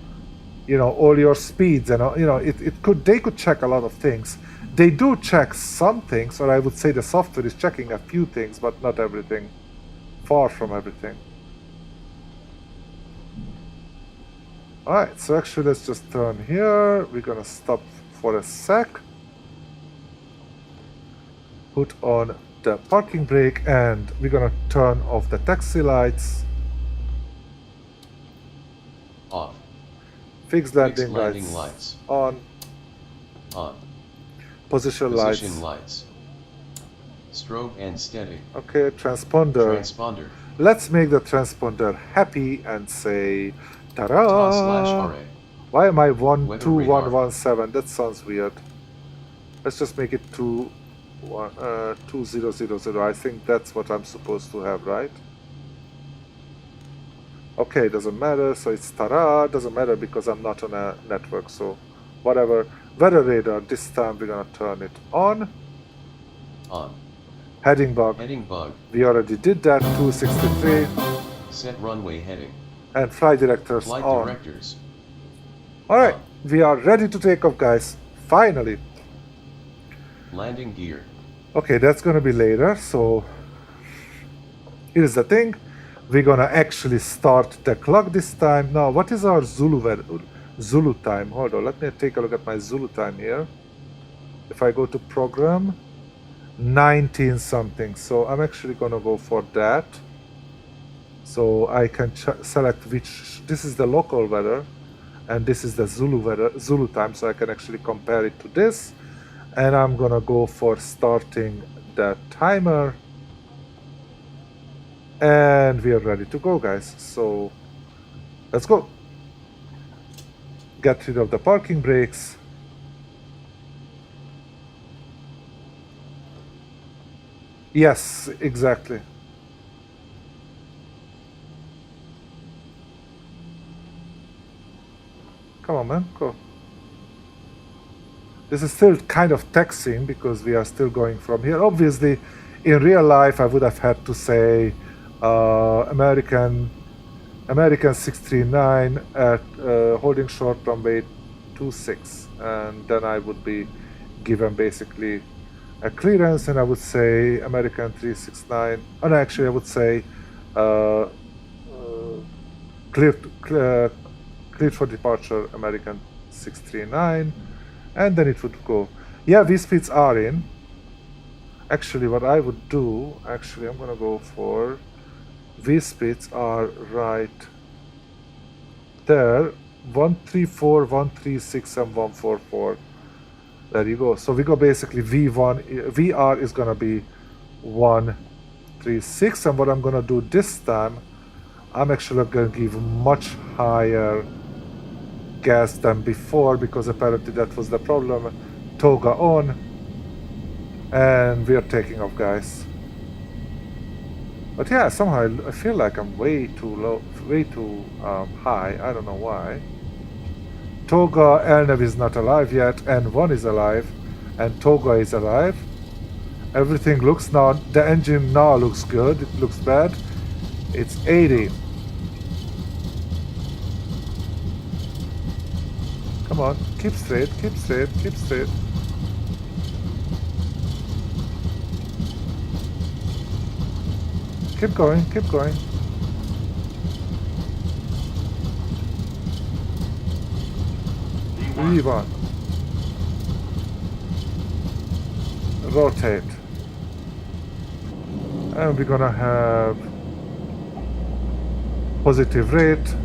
you know, all your speeds and you know, they could check a lot of things. They do check some things, or I would say the software is checking a few things, but not everything. Far from everything. Alright, so actually let's just turn here. We're gonna stop for a sec. Put on the parking brake and we're gonna turn off the taxi lights. Off. Fixed landing lights. On. On. Position lights. Strobe and steady. Okay, transponder. Transponder. Let's make the transponder happy and say ta-da! /RA. Why am I 12117? That sounds weird. Let's just make it 2000. I think that's what I'm supposed to have, right? Okay, doesn't matter. So it's ta-da. Doesn't matter because I'm not on a network. So whatever. Weather radar. This time we're gonna turn it on. On. Heading bug. Heading bug. We already did that. 263. Set runway heading. And flight directors Flight on. directors. Alright, we are ready to take off, guys. Finally. Landing gear. Okay, that's gonna be later, so here's the thing. We're gonna actually start the clock this time. Now, what is our Zulu time? Hold on, let me take a look at my Zulu time here. If I go to program, 19 something. So I'm actually gonna go for that. So I can select which. This is the local weather, and this is the Zulu time. So I can actually compare it to this. And I'm gonna go for starting the timer. And we are ready to go, guys. So let's go. Get rid of the parking brakes. Yes, exactly. Come on, man, go. This is still kind of taxiing because we are still going from here. Obviously, in real life, I would have had to say American 639 at holding short runway 26, and then I would be given basically a clearance, and I would say American 369. And actually, I would say cleared for departure, American 639, and then it would go. Yeah, V-speeds are in. Actually, what I would do, actually, I'm gonna go for V-speeds are right there. 134, 136, and 144. There you go. So we go basically V1, VR is gonna be 136, and what I'm gonna do this time, I'm actually gonna give much higher gas than before, because apparently that was the problem. Toga on, and we are taking off, guys. But yeah, somehow I feel like I'm way too low, way too high. I don't know why. Toga, Elnev is not alive yet, N1 is alive, and Toga is alive. Everything looks now, the engine now looks good, it looks bad. It's 80. Come on, keep straight, keep straight, keep straight. Keep going, keep going. V1. Rotate. And we're gonna have positive rate.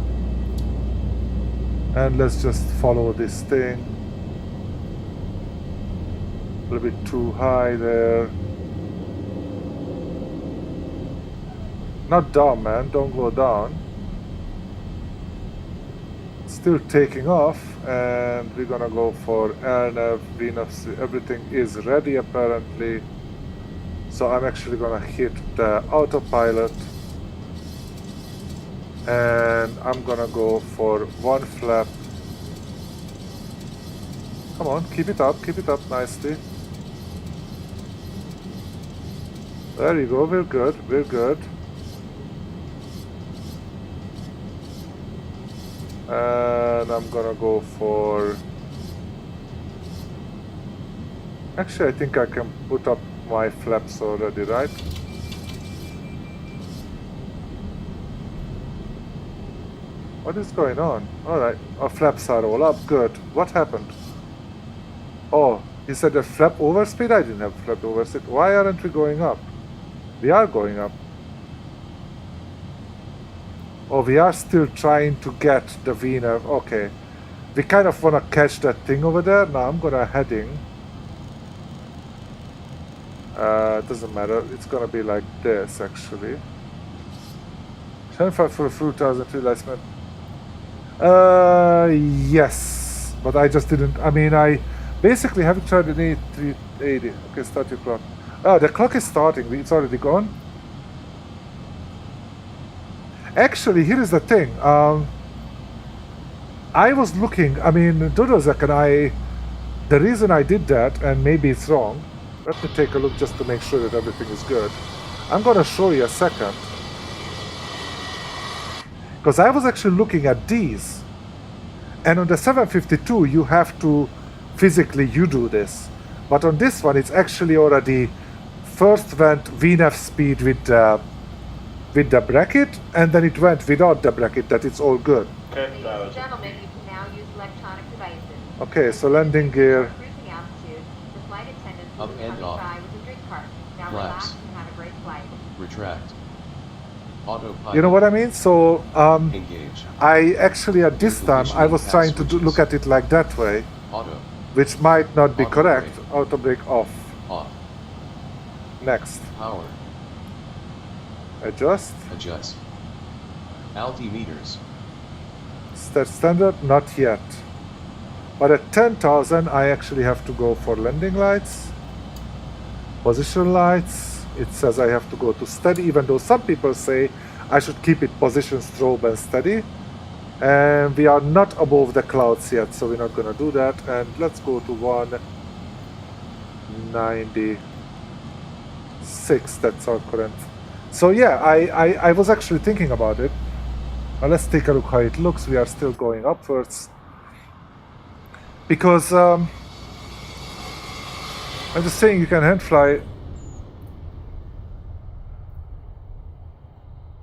And let's just follow this thing. A little bit too high there. Not down, man. Don't go down. Still taking off, and we're gonna go for LNAV, VNAV. Everything is ready apparently. So I'm actually gonna hit the autopilot, and I'm gonna go for one flap. Come on, keep it up nicely. There you go, we're good, we're good. And I'm gonna go for... Actually, I think I can put up my flaps already, right? What is going on? Alright, our flaps are all up, good. What happened? Oh, he said a flap overspeed? I didn't have flap overspeed. Why aren't we going up? We are going up. Oh, we are still trying to get the VNAV. Okay. We kind of want to catch that thing over there. Now I'm gonna heading. Doesn't matter. It's gonna be like this, actually. 75 for a full 1003 license. Yes. But I just didn't. I mean, I basically haven't tried an 8380. Okay, start your clock. Oh, the clock is starting. It's already gone. Actually, here is the thing. I was looking, I mean, Dudozek and I, the reason I did that, and maybe it's wrong, let me take a look just to make sure that everything is good. I'm gonna show you a second. Because I was actually looking at these. And on the 752, you have to, physically, you do this. But on this one, it's actually already first went VNAV speed with the bracket, and then it went without the bracket, that it's all good. Ladies and gentlemen, you can now use electronic devices. Okay, so landing gear. Cruising altitude, the flight attendant will Up be and coming off. by with a drink cart. Now Flaps. relax and have a great flight. Retract. Autopilot. You know what I mean? So, Engage. I actually at this time, I was trying to look at it like that way, Auto. which might not be Auto correct. brake. Auto brake off. Off. Next. Power. Adjust. Adjust. Altimeters. Standard, not yet. But at 10,000, I actually have to go for landing lights. Position lights. It says I have to go to steady, even though some people say I should keep it position, strobe, and steady. And we are not above the clouds yet, so we're not gonna do that. And let's go to 196. That's our current. So yeah, I was actually thinking about it. Now let's take a look how it looks. We are still going upwards. Because I'm just saying you can hand fly.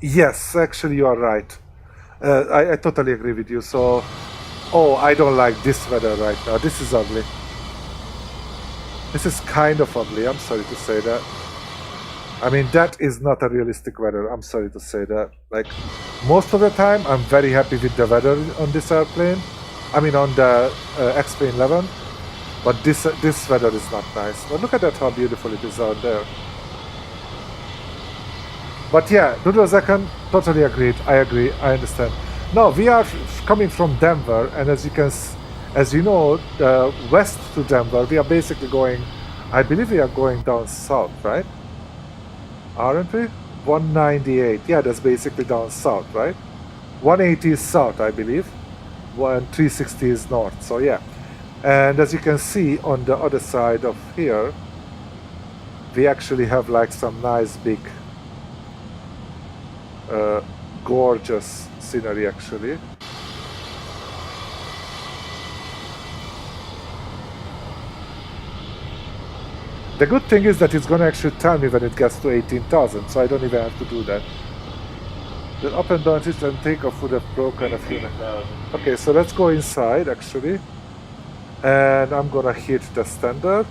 Yes, actually you are right. I totally agree with you. So, oh, I don't like this weather right now. This is ugly. This is kind of ugly. I'm sorry to say that. I mean, that is not a realistic weather. I'm sorry to say that. Like, most of the time, I'm very happy with the weather on this airplane. I mean, on the X-Plane 11. But this weather is not nice. But look at that, how beautiful it is out there. But yeah, Doodles, I can totally agree. I agree. I understand. No, we are coming from Denver, and as you know, west to Denver, we are basically going. I believe we are going down south, right? Aren't we? 198. Yeah, that's basically down south, right? 180 is south, I believe. 360 is north. So yeah. And as you can see on the other side of here, we actually have like some nice big gorgeous scenery actually. The good thing is that it's gonna actually tell me when it gets to 18,000, so I don't even have to do that. The up and down system takeoff would have broken a few. Okay, so let's go inside actually. And I'm gonna hit the standard.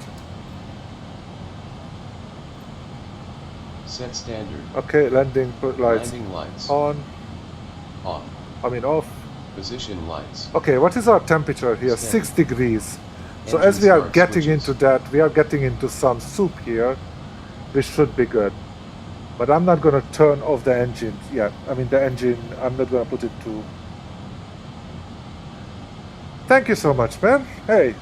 Set standard. Okay, landing lights. Landing lights. On. On. I mean off. Position lights. Okay, what is our temperature here? Standard. 6 degrees. So Engine as we are start getting switches. into that, we are getting into some soup here, which should be good. But I'm not gonna turn off the engine yet. I mean the engine, I'm not gonna put it to... Thank you so much, man. Hey.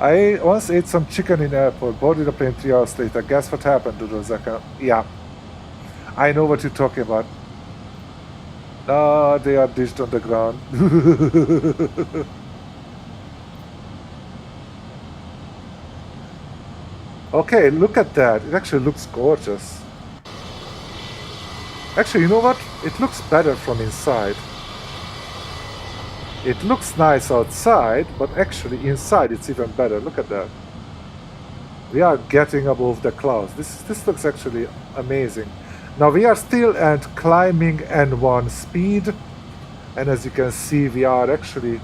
I once ate some chicken in airport, boarded the plane 3 hours later. Guess what happened to those? Yeah. I know what you're talking about. No, they are dished on the ground. Okay, look at that. It actually looks gorgeous. Actually, you know what? It looks better from inside. It looks nice outside, but actually inside it's even better. Look at that. We are getting above the clouds. This looks actually amazing. Now we are still at climbing N1 speed, and as you can see, we are actually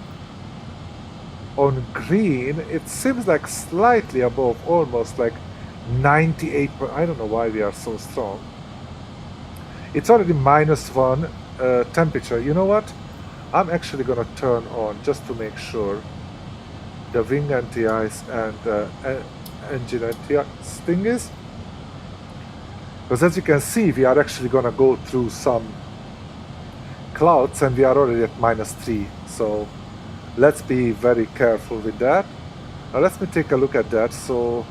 on green. It seems like slightly above, almost like 98. I don't know why we are so strong. It's already -1 temperature. You know what? I'm actually gonna turn on just to make sure the wing anti-ice and engine anti-ice thing is. Because as you can see, we are actually gonna go through some clouds and we are already at -3. So let's be very careful with that. Now let me take a look at that. So,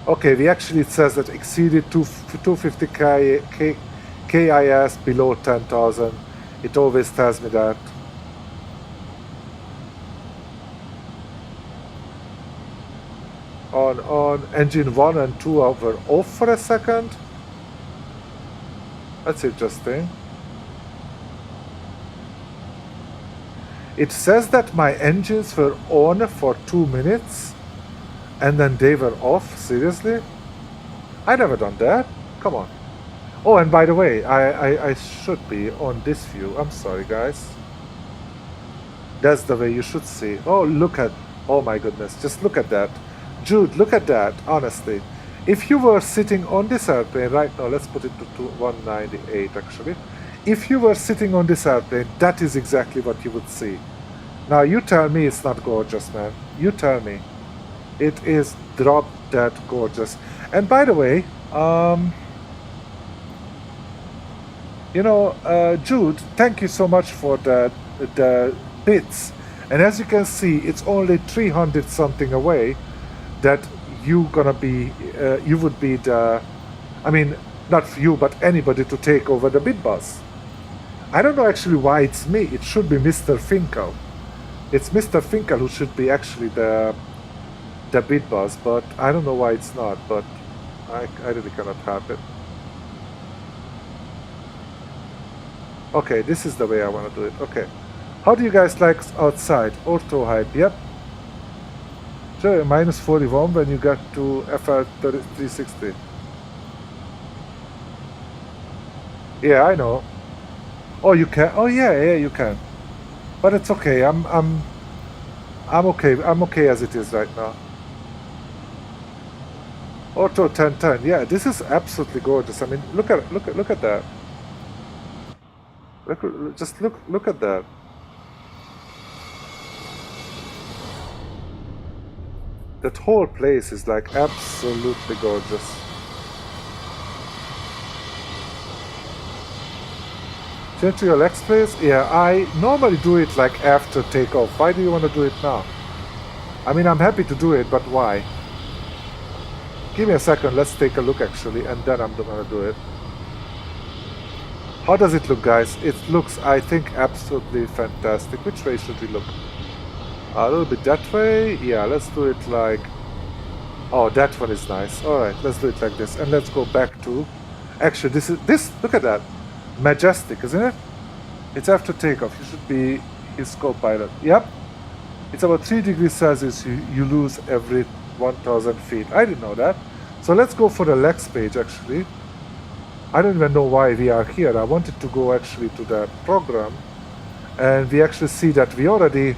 okay, we actually, it says that exceeded 250 KIS below 10,000. It always tells me that. On engine 1 and 2 were off for a second. That's interesting. It says that my engines were on for 2 minutes and then they were off. Seriously? I never done that. Come on. Oh, and by the way, I should be on this view. I'm sorry, guys. That's the way you should see. Oh, look at... Oh my goodness, just look at that. Jude, look at that, honestly. If you were sitting on this airplane right now, let's put it to 198 actually. If you were sitting on this airplane, that is exactly what you would see. Now you tell me it's not gorgeous, man. You tell me. It is drop dead gorgeous. And by the way, you know, Jude, thank you so much for the bits. And as you can see, it's only 300 something away that you gonna be, you would be the, I mean, not you, but anybody to take over the bid bus. I don't know actually why it's me. It should be Mr. Finkel. It's Mr. Finkel who should be actually the bid bus, but I don't know why it's not, but I really cannot help it. Okay, this is the way I want to do it. Okay. How do you guys like outside? Ortho hype, yep. Sure, -41 when you get to FR 360. Yeah, I know. Oh, you can. Oh, yeah, you can. But it's okay. I'm okay. I'm okay as it is right now. Ortho 1010. Yeah, this is absolutely gorgeous. I mean, look at that. Just look at that. That whole place is like absolutely gorgeous. Change to your leg space? Yeah, I normally do it like after takeoff. Why do you want to do it now? I mean, I'm happy to do it, but why? Give me a second, let's take a look actually, and then I'm gonna do it. How does it look, guys? It looks, I think, absolutely fantastic. Which way should we look? A little bit that way? Yeah, let's do it like... Oh, that one is nice. Alright, let's do it like this. And let's go back to... Actually, look at that. Majestic, isn't it? It's after takeoff. You should be his co-pilot. Yep. It's about 3 degrees Celsius you lose every 1,000 feet. I didn't know that. So let's go for the Lex page, actually. I don't even know why we are here. I wanted to go actually to the program. And we actually see that we already...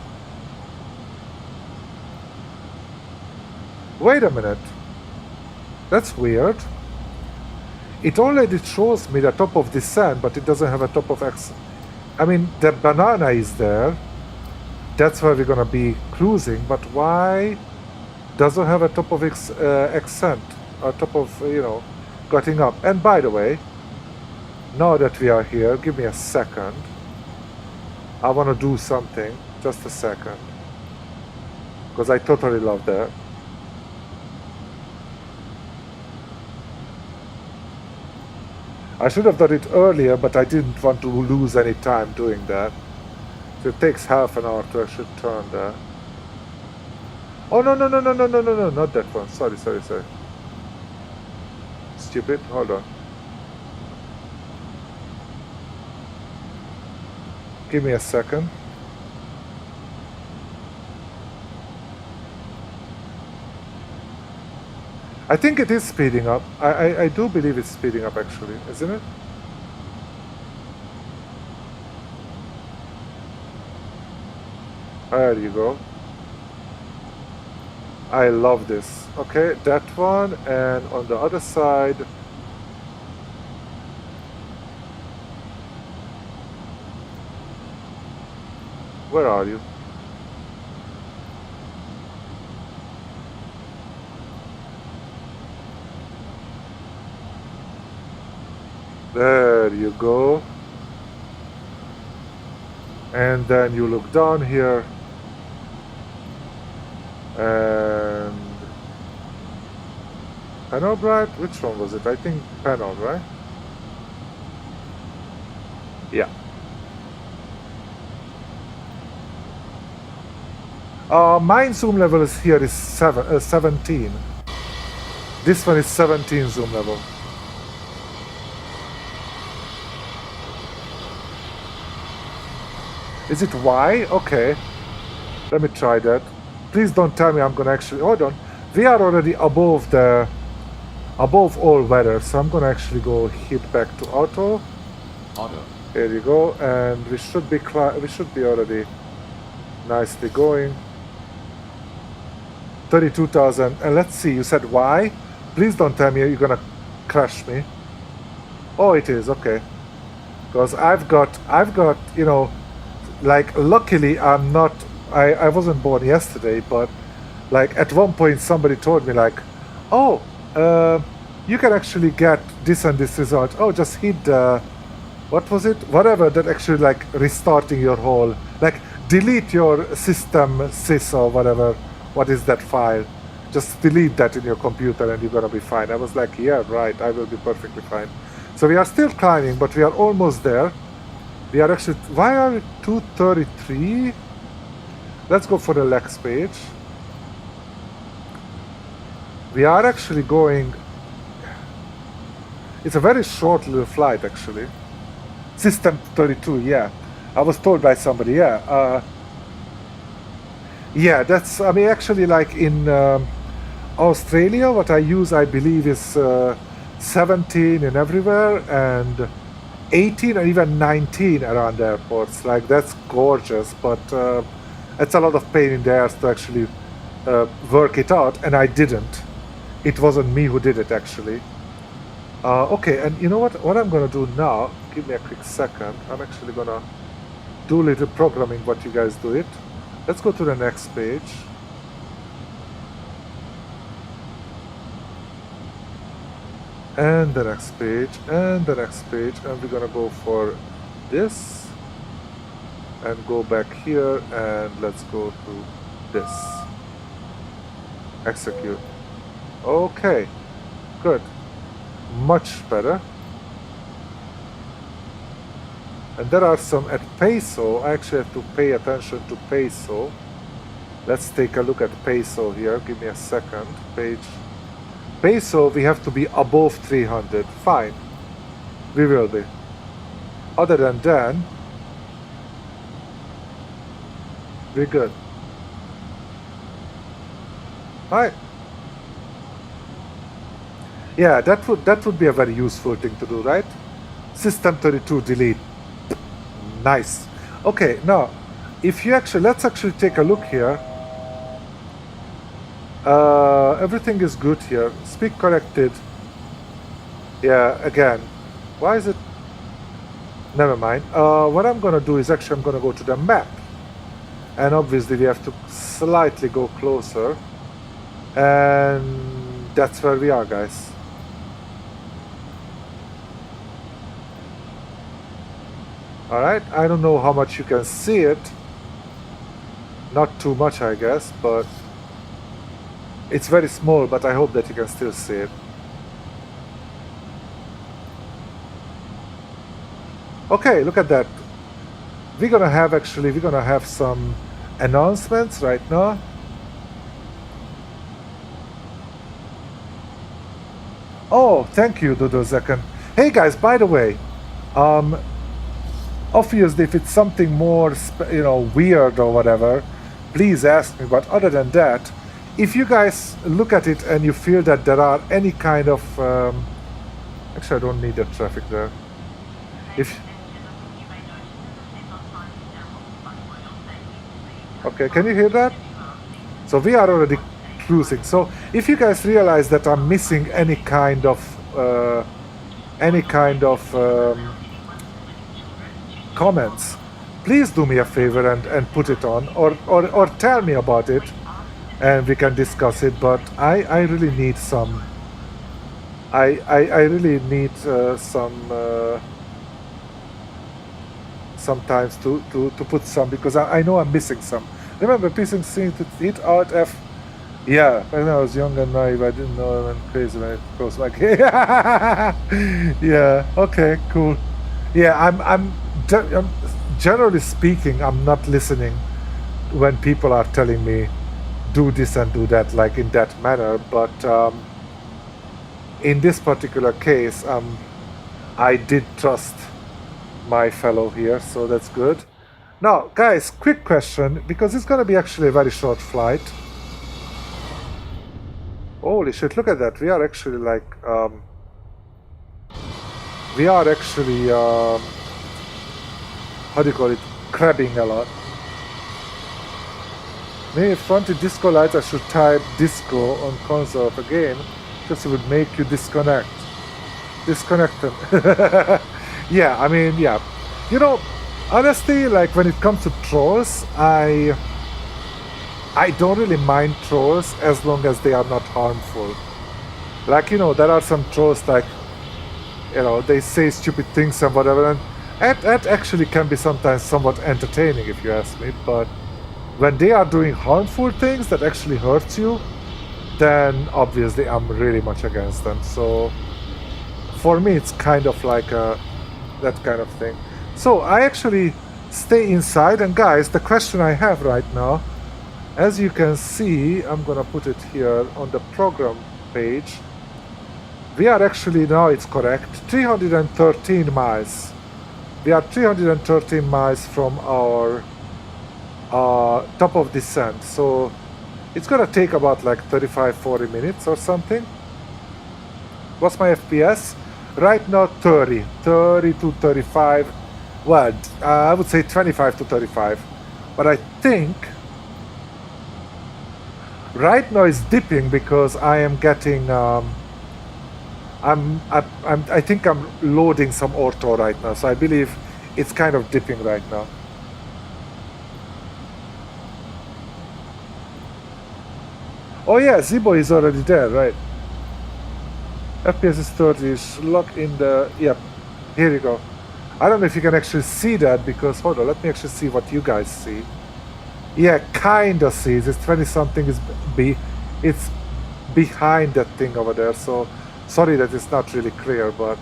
Wait a minute. That's weird. It already shows me the top of descent, but it doesn't have a top of X. I mean, the banana is there. That's where we're gonna be cruising, but why doesn't have a top of ascent, or top of, getting up? And by the way, now that we are here, give me a second. I want to do something. Just a second. Because I totally love that. I should have done it earlier, but I didn't want to lose any time doing that. So it takes half an hour to actually turn there. Oh, no, not that one. Sorry. Stupid. Hold on. Give me a second. I think it is speeding up. I do believe it's speeding up, actually, isn't it? There you go. I love this. Okay, that one, and on the other side... Where are you? There you go. And then you look down here. And... Panel bright? Which one was it? I think panel, right? Yeah. Mine zoom level is here is 17. This one is 17 zoom level. Is it Y? Okay. Let me try that. Please don't tell me I'm gonna actually... Hold on. We are already above all weather, so I'm gonna actually go hit back to auto. Auto. There you go, and we should be already nicely going. 32,000, and let's see. You said Y? Please don't tell me you're gonna crash me. Oh, it is okay. Because I've got like, luckily I'm not. I wasn't born yesterday, but like at one point somebody told me like, oh, you can actually get this and this result. Oh, just hit the, what was it? Whatever that actually like restarting your whole, like delete your system sys or whatever. What is that file? Just delete that in your computer and you're gonna be fine. I was like, yeah, right, I will be perfectly fine. So we are still climbing, but we are almost there. We are actually, why are we 233? Let's go for the Lex page. We are actually going, it's a very short little flight actually. System 32, yeah. I was told by somebody, yeah. Yeah, that's, I mean, actually like in Australia, what I use, I believe, is 17 in everywhere, and 18 or even 19 around airports. Like, that's gorgeous, but it's a lot of pain in the ass to actually work it out, and I didn't. It wasn't me who did it, actually. Okay, and you know what I'm gonna do now? Give me a quick second. I'm actually gonna do a little programming what you guys do it. Let's go to the next page. And the next page, and the next page, and we're gonna go for this. And go back here, and let's go to this. Execute. Okay, good. Much better. And there are some at peso. I actually have to pay attention to peso. Let's take a look at peso here. Give me a second. Page. Peso, we have to be above 300. Fine. We will be. Other than that, we're good. Alright. Yeah, that would be a very useful thing to do, right? System 32 delete. Nice. Okay, now if you actually, let's actually take a look here. Everything is good here. Speak corrected. Yeah, again. Why is it? Never mind. What I'm gonna do is actually I'm gonna go to the map. And obviously we have to slightly go closer. And that's where we are, guys. Alright, I don't know how much you can see it. Not too much, I guess, but it's very small, but I hope that you can still see it. Okay, look at that. We're gonna have some announcements right now. Oh, thank you, Dodozekan. Hey guys, by the way, obviously if it's something more, weird or whatever, please ask me. But other than that, if you guys look at it and you feel that there are any kind of, actually I don't need the traffic there. Okay, can you hear that? So we are already cruising. So if you guys realize that I'm missing any kind of comments, please do me a favor and put it on, or tell me about it, and we can discuss it. But I really need some. I really need sometimes to put some, because I know I'm missing some. Remember, pressing C to hit Alt F. Yeah, when I was young and naive, I didn't know I went crazy when it goes like. Yeah. Okay. Cool. Yeah. I'm generally speaking, I'm not listening when people are telling me do this and do that, like in that manner. But in this particular case, I did trust my fellow here, so that's good. Now, guys, quick question, because it's gonna be actually a very short flight. Holy shit, look at that. We are actually like, how do you call it, crabbing a lot. Maybe fronted disco lights, I should type disco on console of a game, because it would make you disconnect them. Yeah, I mean, yeah. You know, honestly, like when it comes to trolls, I don't really mind trolls as long as they are not harmful. Like, there are some trolls like, they say stupid things and whatever, and that actually can be sometimes somewhat entertaining if you ask me, but when they are doing harmful things that actually hurts you, then obviously I'm really much against them. So for me it's kind of like that kind of thing. So I actually stay inside, and guys, the question I have right now, as you can see, I'm gonna put it here on the program page. We are actually, now it's correct, 313 miles. We are 313 miles from our top of descent. So it's gonna take about like 35-40 minutes or something. What's my FPS? Right now 30 to 35. Well, I would say 25 to 35. But I think right now it's dipping because I am getting I think I'm loading some ortho right now, so I believe it's kind of dipping right now. Oh yeah, ZIBO is already there, right? FPS is 30-ish, lock in the, yep, here you go. I don't know if you can actually see that because, hold on, let me actually see what you guys see. Yeah, kinda sees, it's 20 something, it's behind that thing over there, so sorry that it's not really clear, but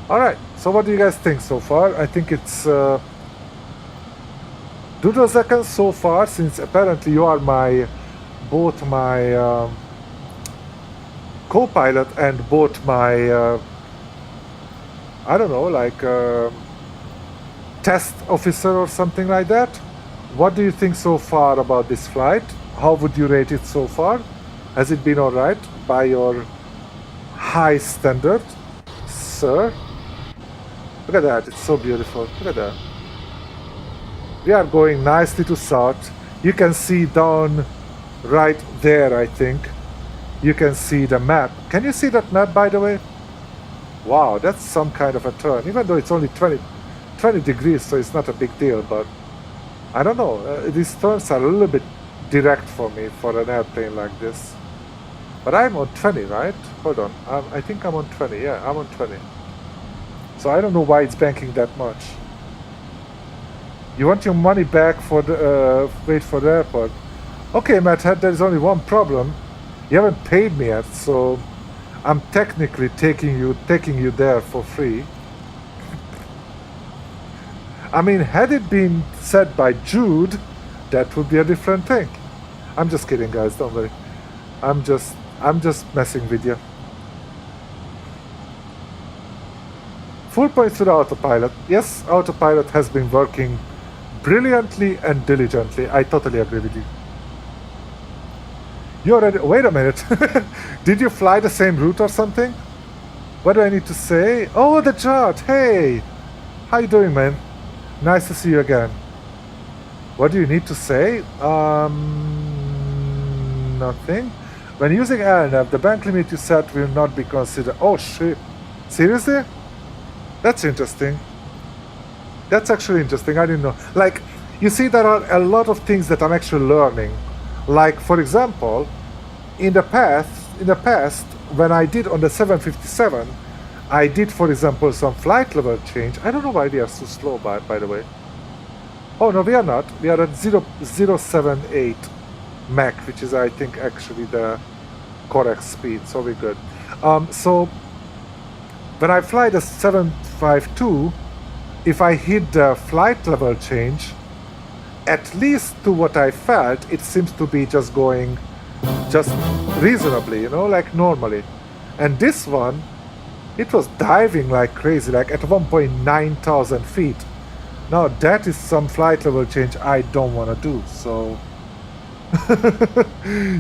alright, so what do you guys think so far? I think it's doodle seconds so far, since apparently you are both my co-pilot and both my I don't know, like test officer or something like that. What do you think so far about this flight? How would you rate it so far? Has it been alright by your high standard, sir? Look at that, it's so beautiful. Look at that. We are going nicely to south. You can see down right there, I think. You can see the map. Can you see that map, by the way? Wow, that's some kind of a turn. Even though it's only 20 degrees, so it's not a big deal, but I don't know. These turns are a little bit direct for me for an airplane like this. But I'm on 20, right? Hold on. I think I'm on 20. Yeah, I'm on 20. So I don't know why it's banking that much. You want your money back for the wait for the airport? Okay, Matt, there's only one problem. You haven't paid me yet, so I'm technically taking you there for free. I mean, had it been said by Jude, that would be a different thing. I'm just kidding, guys. Don't worry. I'm just messing with you. Full points to the autopilot. Yes, autopilot has been working brilliantly and diligently. I totally agree with you. You already... Wait a minute. Did you fly the same route or something? What do I need to say? Oh, the chart. Hey. How you doing, man? Nice to see you again. What do you need to say? Nothing. When using LNAV, the bank limit you set will not be considered. Oh, shit. Seriously? That's interesting. That's actually interesting. I didn't know. Like, you see, there are a lot of things that I'm actually learning. Like, for example, in the past, when I did on the 757, I did, for example, some flight level change. I don't know why we are so slow, by the way. Oh, no, we are not. We are at 078 Mach, which is, I think, actually the correct speed. So we're good. So, when I fly the 752, if I hit the flight level change, at least to what I felt, it seems to be just going just reasonably, you know, like normally. And this one, it was diving like crazy, like at 1.9 thousand feet. Now that is some flight level change I don't want to do, so...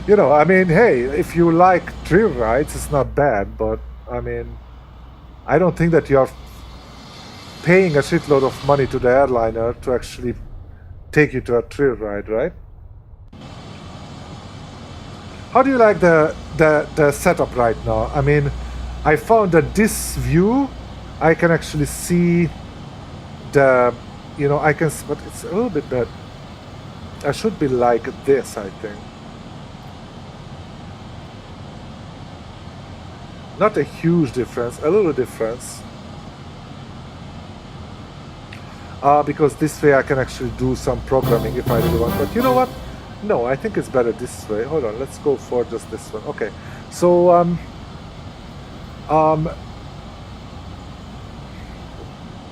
you know, I mean, hey, if you like thrill rides, it's not bad, but, I mean, I don't think that you're paying a shitload of money to the airliner to actually take you to a thrill ride, right? How do you like the setup right now? I mean, I found that this view, I can actually see the, you know, I can, but it's a little bit bad. I should be like this, I think. Not a huge difference, a little difference. Because this way I can actually do some programming if I really want. But you know what? No, I think it's better this way. Hold on, let's go for just this one. Okay, so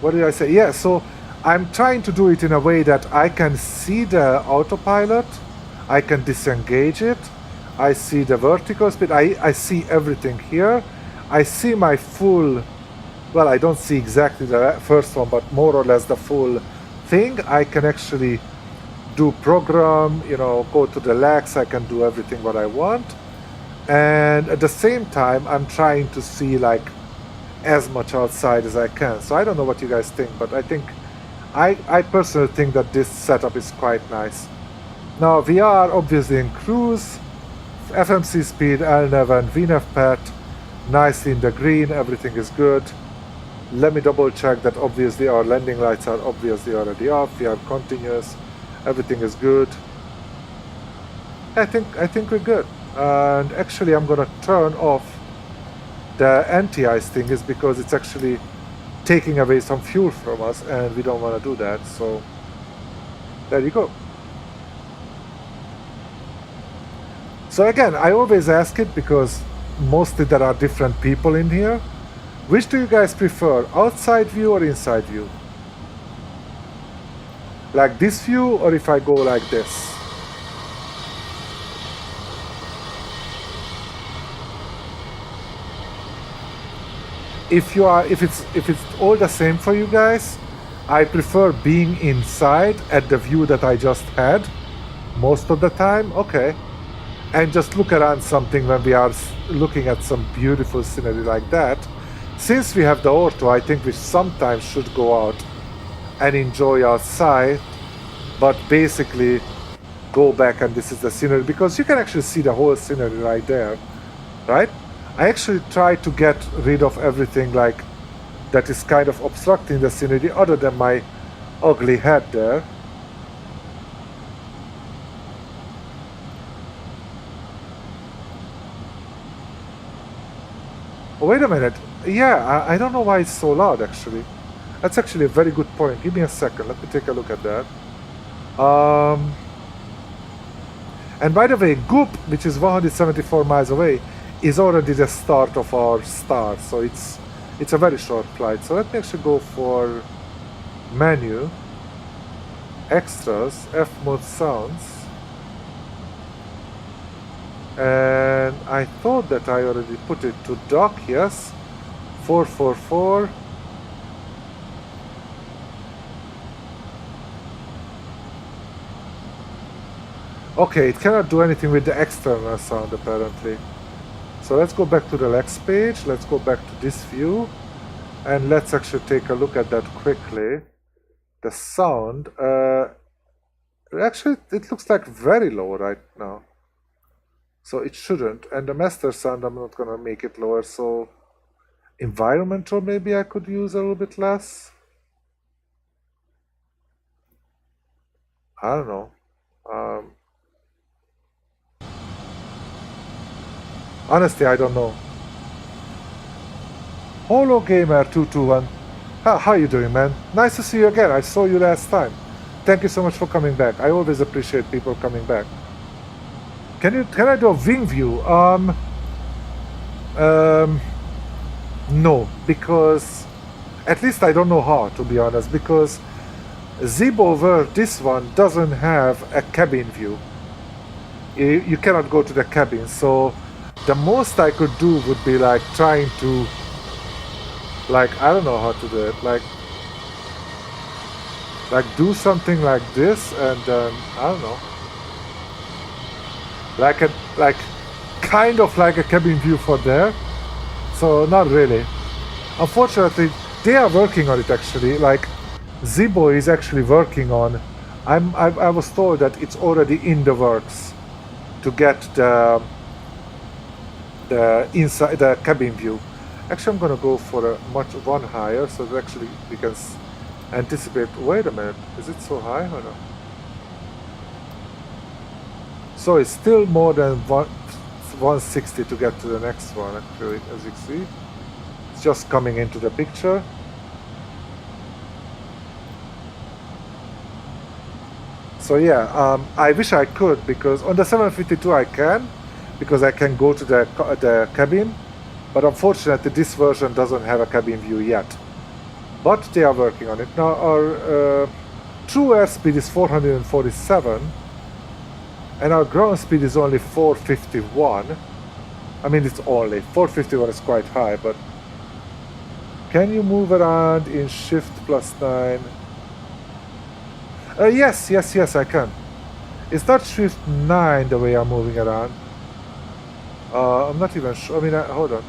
what did I say? Yeah, so I'm trying to do it in a way that I can see the autopilot, I can disengage it, I see the vertical speed, I see everything here, I see my full, well, I don't see exactly the first one, but more or less the full thing. I can actually do program, you know, go to the legs, I can do everything what I want. and at the same time I'm trying to see like as much outside as I can. So I don't know what you guys think, but I think I personally think that this setup is quite nice. Now we are obviously in cruise, FMC speed, LNAV and VNAV pad, nicely in the green, everything is good. Let me double check that obviously our landing lights are obviously already off, we are continuous, everything is good. I think we're good. And actually I'm gonna turn off the anti-ice thing, is because it's actually taking away some fuel from us and we don't want to do that. So there you go. So again, I always ask it because mostly there are different people in here. Which do you guys prefer, outside view or inside view? Like this view, or if I go like this? If it's all the same for you guys, I prefer being inside at the view that I just had most of the time. Okay, and just look around something when we are looking at some beautiful scenery like that. Since we have the ortho, I think we sometimes should go out and enjoy outside, but basically go back and this is the scenery, because you can actually see the whole scenery right there, right? I actually try to get rid of everything like that is kind of obstructing the scenery other than my ugly head there. Oh, wait a minute. Yeah, I don't know why it's so loud actually. That's actually a very good point. Give me a second. Let me take a look at that. And by the way, Goop, which is 174 miles away, is already the start of our star. So it's a very short flight. So let me actually go for menu, extras, F mode sounds. And I thought that I already put it to dock, yes. 444. Okay, it cannot do anything with the external sound apparently. So let's go back to the Lex page, let's go back to this view, and let's actually take a look at that quickly. The sound, actually it looks like very low right now. So it shouldn't, and the master sound I'm not gonna make it lower, so environmental maybe I could use a little bit less. I don't know. Honestly, I don't know. Holo Gamer 221. How you doing, man? Nice to see you again. I saw you last time. Thank you so much for coming back. I always appreciate people coming back. Can I do a wing view? No, because at least I don't know how, to be honest, because ZIBO World, this one doesn't have a cabin view. You cannot go to the cabin, so the most I could do would be like trying to, like, I don't know how to do it, like do something like this, and I don't know, like kind of like a cabin view for there. So not really. Unfortunately, they are working on it actually. Like ZIBO is actually working on. I was told that it's already in the works to get the inside the cabin view. Actually, I'm gonna go for a one higher so that actually we can anticipate. Wait a minute, is it so high or not? So it's still more than 160 to get to the next one. Actually, as you see, it's just coming into the picture. So yeah, I wish I could, because on the 752 I can, because I can go to the cabin, but unfortunately this version doesn't have a cabin view yet. But they are working on it. Now our true airspeed is 447, and our ground speed is only 451. I mean, it's only 451 is quite high, but can you move around in shift +9? Yes, I can. It's not shift 9 the way I'm moving around. I'm not even sure. I mean, hold on.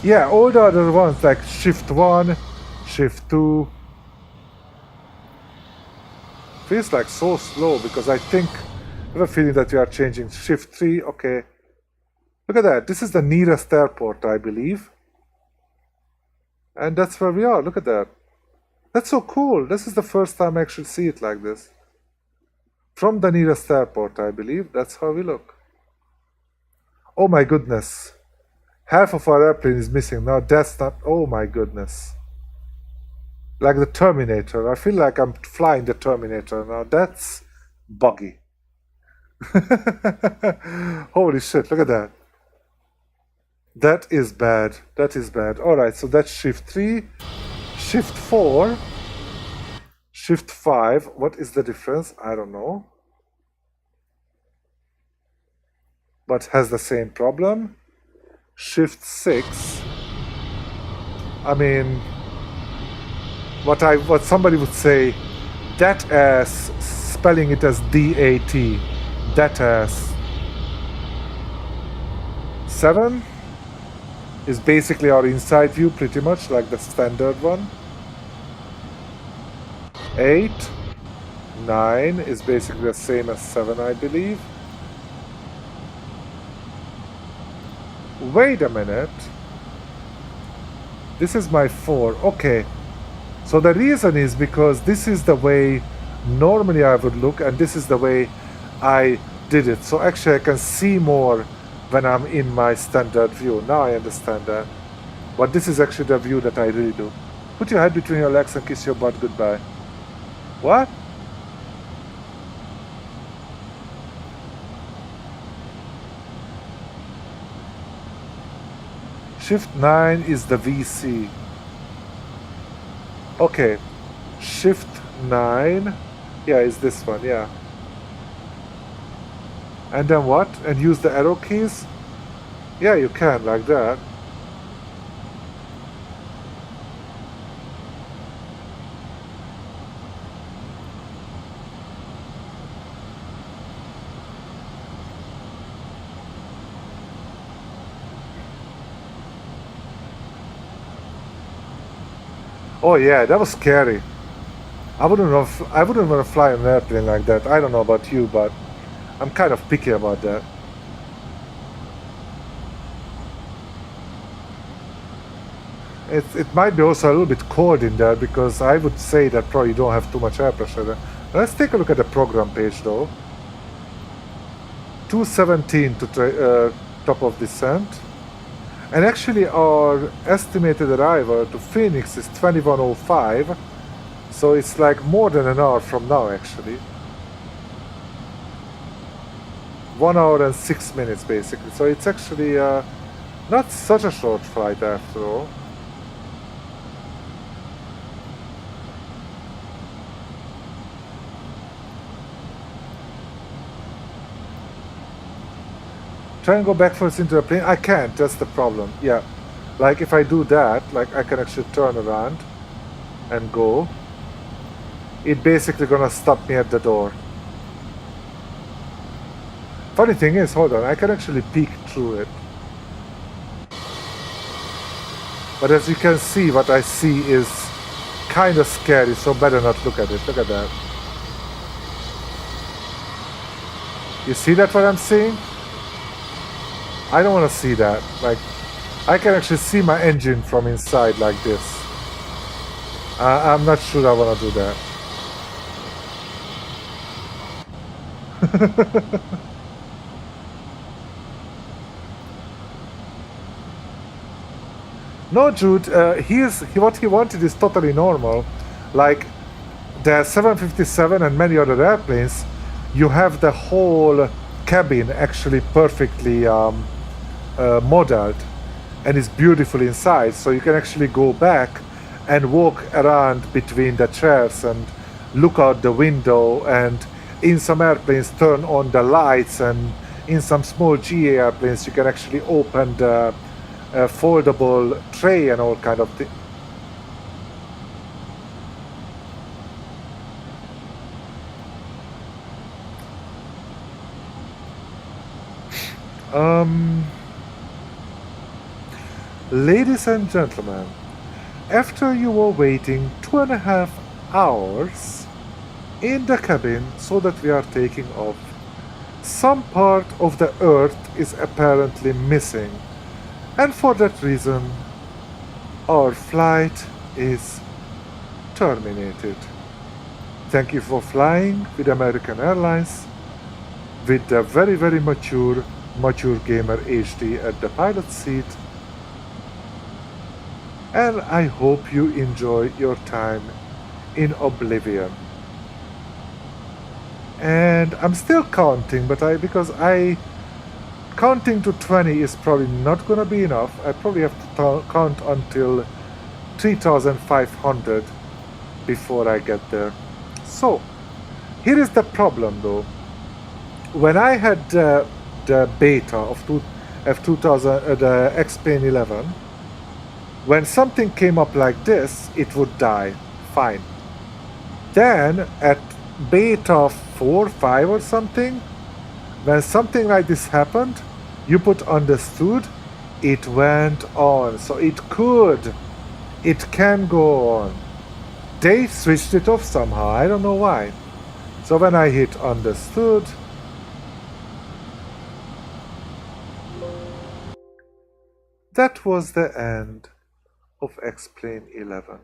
Yeah, all the other ones like shift 1, shift 2. Feels like so slow because I have a feeling that we are changing shift 3. Okay. Look at that. This is the nearest airport, I believe. And that's where we are. Look at that. That's so cool. This is the first time I actually see it like this. From the nearest airport, I believe. That's how we look. Oh my goodness. Half of our airplane is missing. Now that's not... Oh my goodness. Like the Terminator. I feel like I'm flying the Terminator now. That's buggy. Holy shit, look at that. That is bad. That is bad. Alright, so that's shift 3. Shift 4. Shift 5. What is the difference? I don't know. But has the same problem. Shift 6. I mean, what somebody would say, that ass, spelling it as D-A-T. That ass. 7 is basically our inside view, pretty much like the standard one. 8, 9 is basically the same as 7, I believe. Wait a minute. This is my 4. Okay. So the reason is because this is the way normally I would look, and this is the way I did it. So actually I can see more when I'm in my standard view. Now I understand that. But this is actually the view that I really do. Put your head between your legs and kiss your butt goodbye. What? Shift 9 is the VC. Okay. Shift 9. Yeah, is this one, yeah. And then what? And use the arrow keys? Yeah, you can, like that. Oh yeah, that was scary. I wouldn't want to fly an airplane like that. I don't know about you, but I'm kind of picky about that. It might be also a little bit cold in there because I would say that probably you don't have too much air pressure there. Let's take a look at the program page though. 217 to top of descent. And actually our estimated arrival to Phoenix is 21:05. So it's like more than an hour from now actually. 1 hour and 6 minutes basically. So it's actually not such a short flight after all. Try and go backwards into the plane. I can't, that's the problem. Yeah. Like if I do that, like I can actually turn around and go. It basically gonna stop me at the door. Funny thing is, hold on, I can actually peek through it. But as you can see, what I see is kind of scary, so better not look at it. Look at that. You see that what I'm seeing? I don't want to see that. Like, I can actually see my engine from inside like this. I'm not sure I want to do that. No, Jude, what he wanted is totally normal. Like, the 757 and many other airplanes, you have the whole cabin actually perfectly modeled, and it's beautiful inside, so you can actually go back and walk around between the chairs and look out the window, and in some airplanes turn on the lights, and in some small GA airplanes you can actually open the foldable tray and all kind of things. Ladies and gentlemen, after you were waiting 2.5 hours in the cabin so that we are taking off, some part of the Earth is apparently missing, and for that reason, our flight is terminated. Thank you for flying with American Airlines with the very, very mature gamer HD at the pilot seat. And I hope you enjoy your time in oblivion. And I'm still counting, but because counting to 20 is probably not gonna be enough. I probably have to count until 3,500 before I get there. So, here is the problem though. When I had the beta of the X-Plane 11, when something came up like this, it would die. Fine. Then at beta 4, 5 or something, when something like this happened, you put understood, it went on. So it can go on. They switched it off somehow, I don't know why. So when I hit understood, that was the end of X-Plane 11.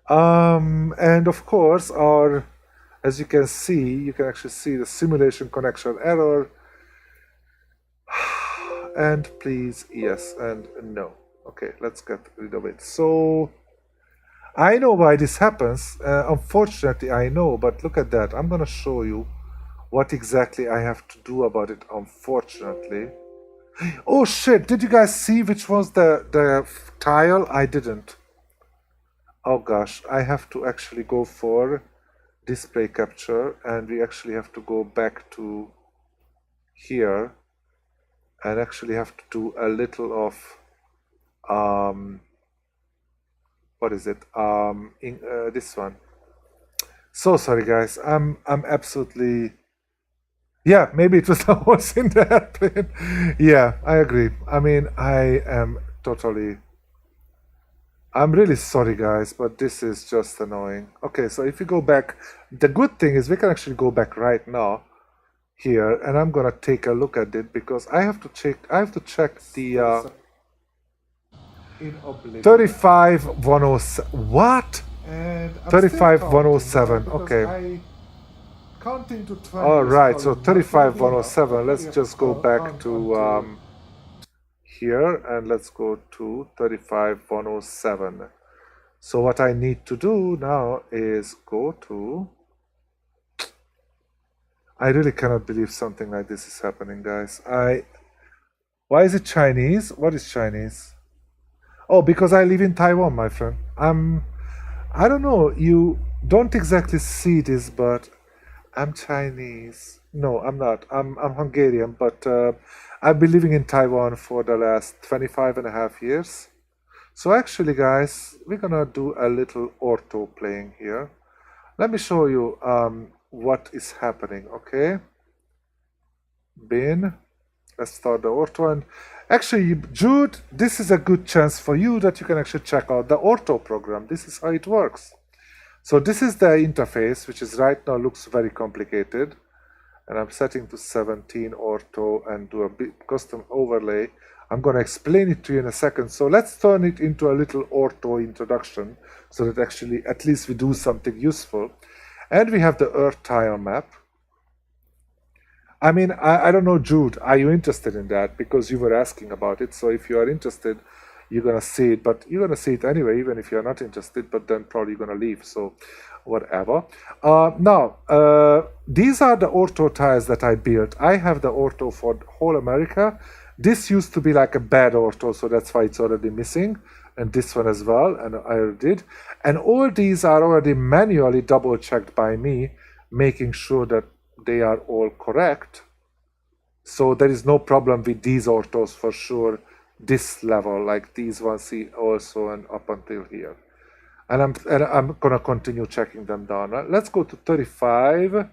And of course, as you can see, you can actually see the simulation connection error. And please, yes and no. Okay, let's get rid of it. So, I know why this happens. Unfortunately, I know, but look at that. I'm gonna show you what exactly I have to do about it, unfortunately. Oh shit, did you guys see which was the tile? I didn't. Oh gosh, I have to actually go for display capture, and we actually have to go back to here and actually have to do a little of what is it? This one. So sorry guys, I'm absolutely, yeah, maybe it was the horse in the airplane. Yeah, I agree. I mean, I'm really sorry guys, but this is just annoying. Okay, so if you go back, the good thing is we can actually go back right now here, and I'm gonna take a look at it because I have to check the 35107. What? 35107. Okay. Counting to 20. All right, so 35107. Let's just go back to here and let's go to 35107. So what I need to do now is go to. I really cannot believe something like this is happening, guys. Why is it Chinese? What is Chinese? Oh, because I live in Taiwan, my friend. I don't know, you don't exactly see this, but I'm Chinese. No, I'm not. I'm Hungarian, but I've been living in Taiwan for the last 25.5 years. So actually, guys, we're gonna do a little ortho playing here. Let me show you what is happening, okay? Let's start the ortho, and actually, Jude, this is a good chance for you that you can actually check out the ortho program. This is how it works. So this is the interface, which is right now looks very complicated, and I'm setting to 17 ortho and do a bit custom overlay. I'm going to explain it to you in a second. So let's turn it into a little ortho introduction so that actually at least we do something useful. And we have the Earth tile map. I mean, I don't know, Jude, are you interested in that? Because you were asking about it. So if you are interested, you're going to see it. But you're going to see it anyway, even if you're not interested. But then probably you're going to leave. So whatever. Now, these are the ortho tiles that I built. I have the ortho for whole America. This used to be like a bad ortho, so that's why it's already missing. And this one as well, and I already did. And all these are already manually double checked by me, making sure that they are all correct. So there is no problem with these orthos for sure. This level, like these ones, see also, and up until here. and I'm gonna continue checking them down. Right? Let's go to 35,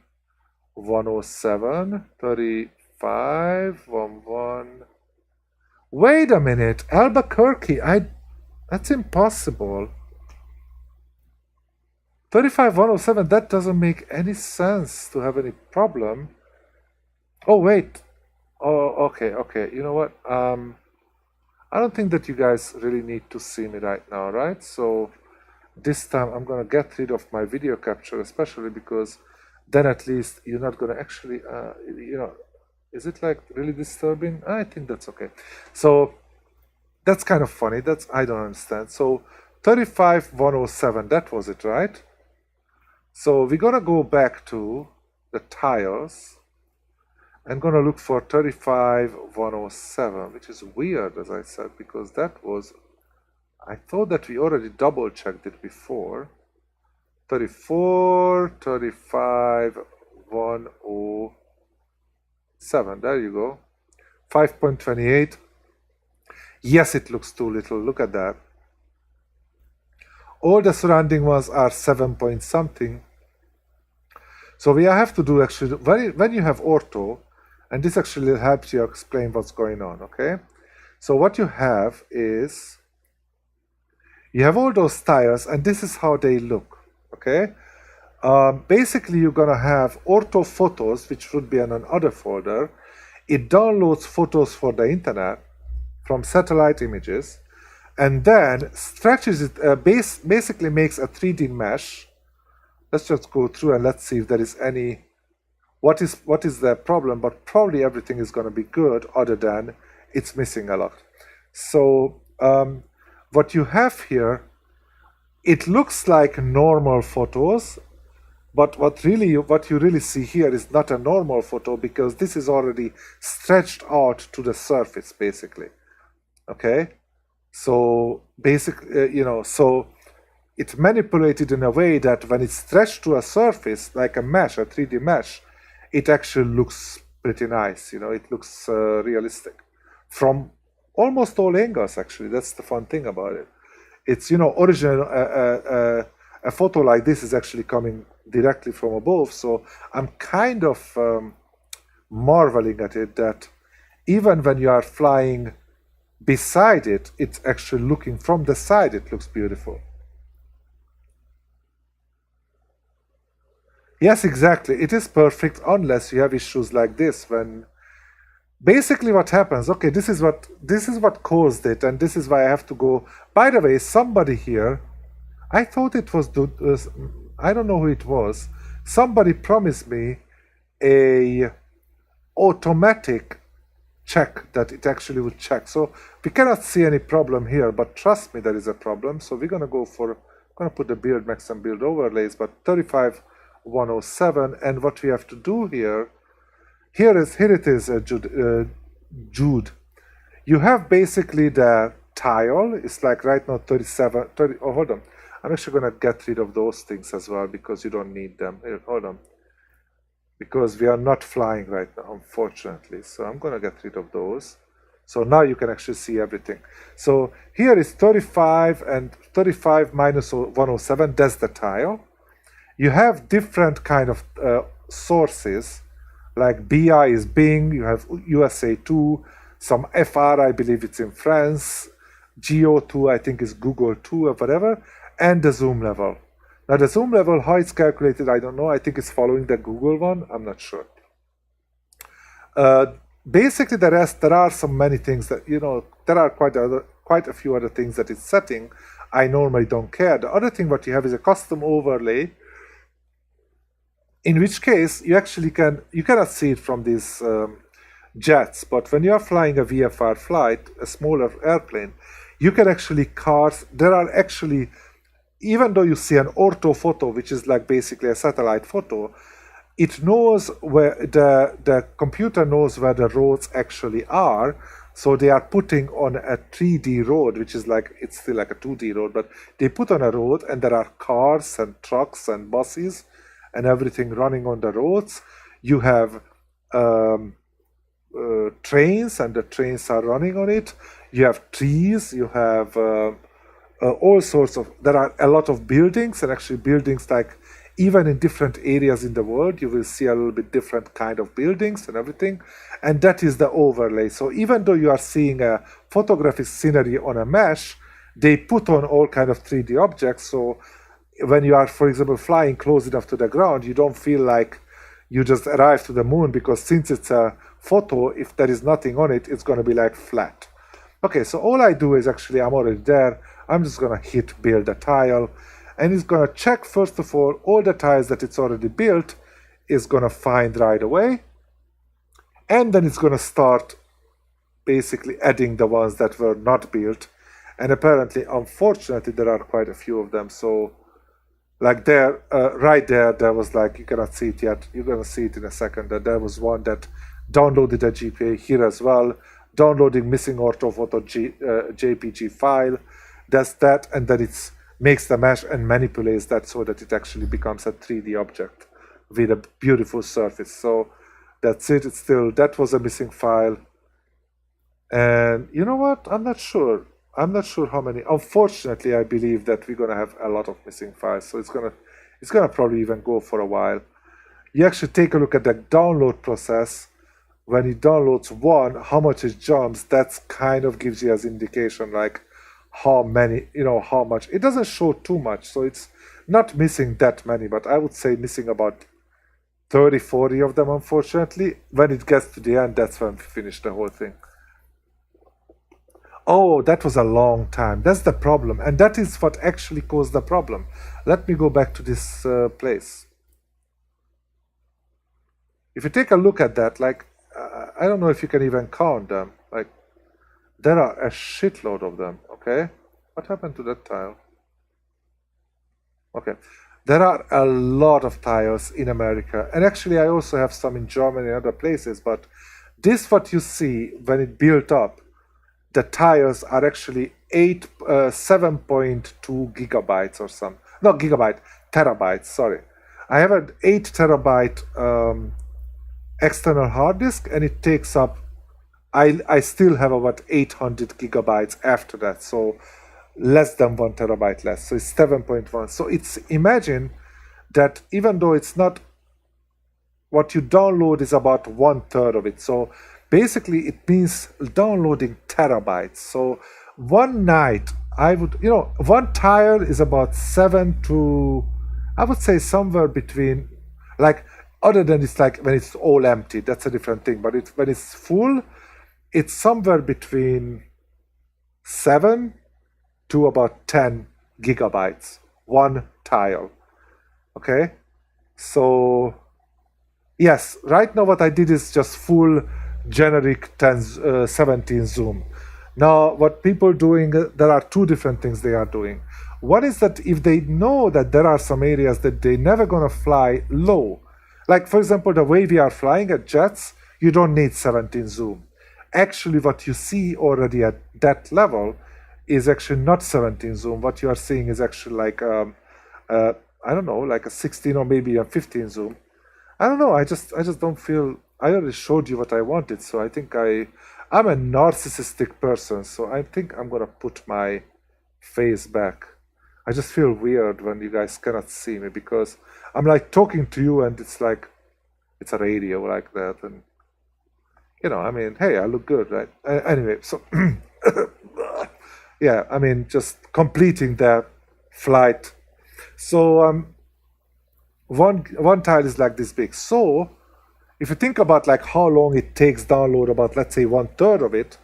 107, 35, 11. Wait a minute, Albuquerque. That's impossible. 35, 107. That doesn't make any sense to have any problem. Oh wait. Oh, okay. You know what? I don't think that you guys really need to see me right now, right? So this time I'm gonna get rid of my video capture, especially because then at least you're not gonna actually, is it like really disturbing? I think that's okay. So that's kind of funny. I don't understand. So 35, 107, that was it, right? So we're gonna go back to the tiles. I'm gonna look for 35, 107, which is weird, as I said, because that was, I thought that we already double checked it before. 34, 35, 107, there you go. 5.28. Yes, it looks too little, look at that. All the surrounding ones are 7 point something. So we have to do actually, when you have ortho, and this actually helps you explain what's going on, okay? So what you have is, you have all those tiles, and this is how they look, okay? Basically, you're gonna have ortho photos, which would be in another folder. It downloads photos for the internet from satellite images, and then stretches it, basically makes a 3D mesh. Let's just go through and let's see if there is any, what is the problem, but probably everything is going to be good other than it's missing a lot. So what you have here, it looks like normal photos, but what you really see here is not a normal photo, because this is already stretched out to the surface, basically. Okay, so basically, so it's manipulated in a way that when it's stretched to a surface, like a mesh, a 3D mesh, it actually looks pretty nice. It looks realistic from almost all angles. Actually, that's the fun thing about it. It's original. A photo like this is actually coming directly from above, so I'm kind of marveling at it that even when you are flying beside it, it's actually looking from the side. It looks beautiful. Yes, exactly. It is perfect unless you have issues like this, when basically what happens, okay, this is what caused it, and this is why I have to go. By the way, somebody here, I thought it was, I don't know who it was, somebody promised me a automatic check that it actually would check. So we cannot see any problem here, but trust me, there is a problem. So we're gonna put the beard max and build overlays, but 35, 107, and what we have to do here it is, Jude. You have basically the tile. It's like right now 37, 30. Oh, hold on. I'm actually gonna get rid of those things as well, because you don't need them. Here, hold on. Because we are not flying right now, unfortunately. So I'm gonna get rid of those. So now you can actually see everything. So here is 35 and 35 minus 107. That's the tile. You have different kind of sources, like BI is Bing, you have USA2, some FR, I believe it's in France, Geo2, I think is Google2 or whatever, and the zoom level. Now the zoom level, how it's calculated, I don't know. I think it's following the Google one, I'm not sure. Basically the rest, there are many things that, there are quite a few other things that it's setting. I normally don't care. The other thing what you have is a custom overlay, in which case you cannot see it from these jets, but when you are flying a VFR flight, a smaller airplane, you can actually there are actually, even though you see an ortho photo, which is like basically a satellite photo, it knows where the computer knows where the roads actually are. So they are putting on a 3D road, which is like, it's still like a 2D road, but they put on a road and there are cars and trucks and buses and everything running on the roads. You have trains, and the trains are running on it. You have trees, you have all sorts of, there are a lot of buildings, and actually buildings like even in different areas in the world, you will see a little bit different kind of buildings and everything. And that is the overlay. So even though you are seeing a photographic scenery on a mesh, they put on all kind of 3D objects. So when you are, for example, flying close enough to the ground, you don't feel like you just arrived to the moon, because since it's a photo, if there is nothing on it, it's going to be like flat. Okay, so all I do is actually, I'm already there. I'm just going to hit build a tile, and it's going to check, first of all the tiles that it's already built is going to find right away. And then it's going to start basically adding the ones that were not built. And apparently, unfortunately, there are quite a few of them. So like there, right there, there was like, you cannot see it yet. You're going to see it in a second. That there was one that downloaded a GPA here as well. Downloading missing orthophoto JPG file. Does that, and then it makes the mesh and manipulates that so that it actually becomes a 3D object with a beautiful surface. So that's it. It's still, that was a missing file. And you know what? I'm not sure how many. Unfortunately, I believe that we're gonna have a lot of missing files. So it's gonna probably even go for a while. You actually take a look at the download process. When it downloads one, how much it jumps, that's kind of gives you as indication like how many, how much. It doesn't show too much, so it's not missing that many, but I would say missing about 30, 40 of them, unfortunately. When it gets to the end, that's when we finish the whole thing. Oh, that was a long time. That's the problem, and that is what actually caused the problem. Let me go back to this place. If you take a look at that, like, I don't know if you can even count them. Like, there are a shitload of them, okay? What happened to that tile? Okay. There are a lot of tiles in America. And actually, I also have some in Germany and other places. But this, what you see when it built up, the tiles are actually 7.2 gigabytes or something. Not gigabyte, terabytes, sorry. I have an 8 terabyte external hard disk, and it takes up, I still have about 800 gigabytes after that, so less than 1 terabyte less, so it's 7.1. So it's, imagine that even though it's not, what you download is about 1/3 of it, so basically it means downloading terabytes. So one night, I would, one tile is about 7 to, I would say somewhere between, like, other than it's like when it's all empty, that's a different thing. But when it's full, it's somewhere between 7 to about 10 gigabytes, one tile. Okay? So, yes, right now what I did is just full generic 17 zoom. Now, what people are doing, there are two different things they are doing. One is that if they know that there are some areas that they're never going to fly low, like, for example, the way we are flying at jets, you don't need 17 zoom. Actually, what you see already at that level is actually not 17 zoom. What you are seeing is actually like, I don't know, like a 16 or maybe a 15 zoom. I don't know. I just don't feel, I already showed you what I wanted. So I think I'm a narcissistic person. So I think I'm going to put my face back. I just feel weird when you guys cannot see me, because I'm like talking to you and it's like, it's a radio like that. And, I mean, hey, I look good, right? Anyway, so, yeah, I mean, just completing the flight. So, one tile is like this big. So, if you think about like how long it takes download, about, let's say 1/3 of it,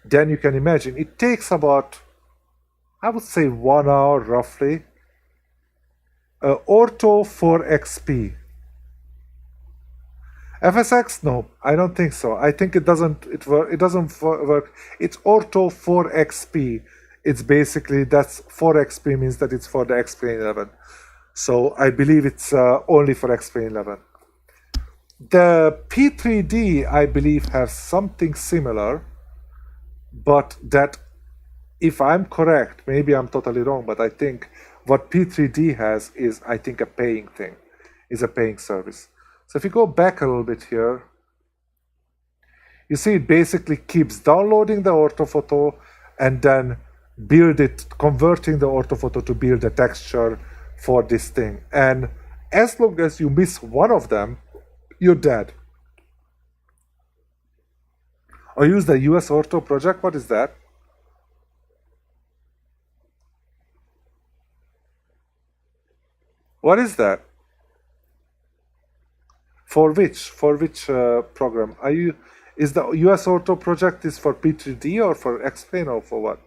then you can imagine it takes about, I would say 1 hour roughly. Ortho 4XP. FSX? No, I don't think so. I think it doesn't work. It's Ortho 4XP. It's basically, that's 4XP means that it's for the X-Plane 11. So I believe it's only for X-Plane 11. The P3D, I believe, has something similar, but that, if I'm correct, maybe I'm totally wrong, but I think what P3D has is, I think, a paying thing, is a paying service. So if you go back a little bit here, you see it basically keeps downloading the orthophoto, and then build it, converting the orthophoto to build a texture for this thing. And as long as you miss one of them, you're dead. Or use the US Ortho project. What is that? What is that? For which program are you? Is the US Ortho project is for P3D or for Explain or for what?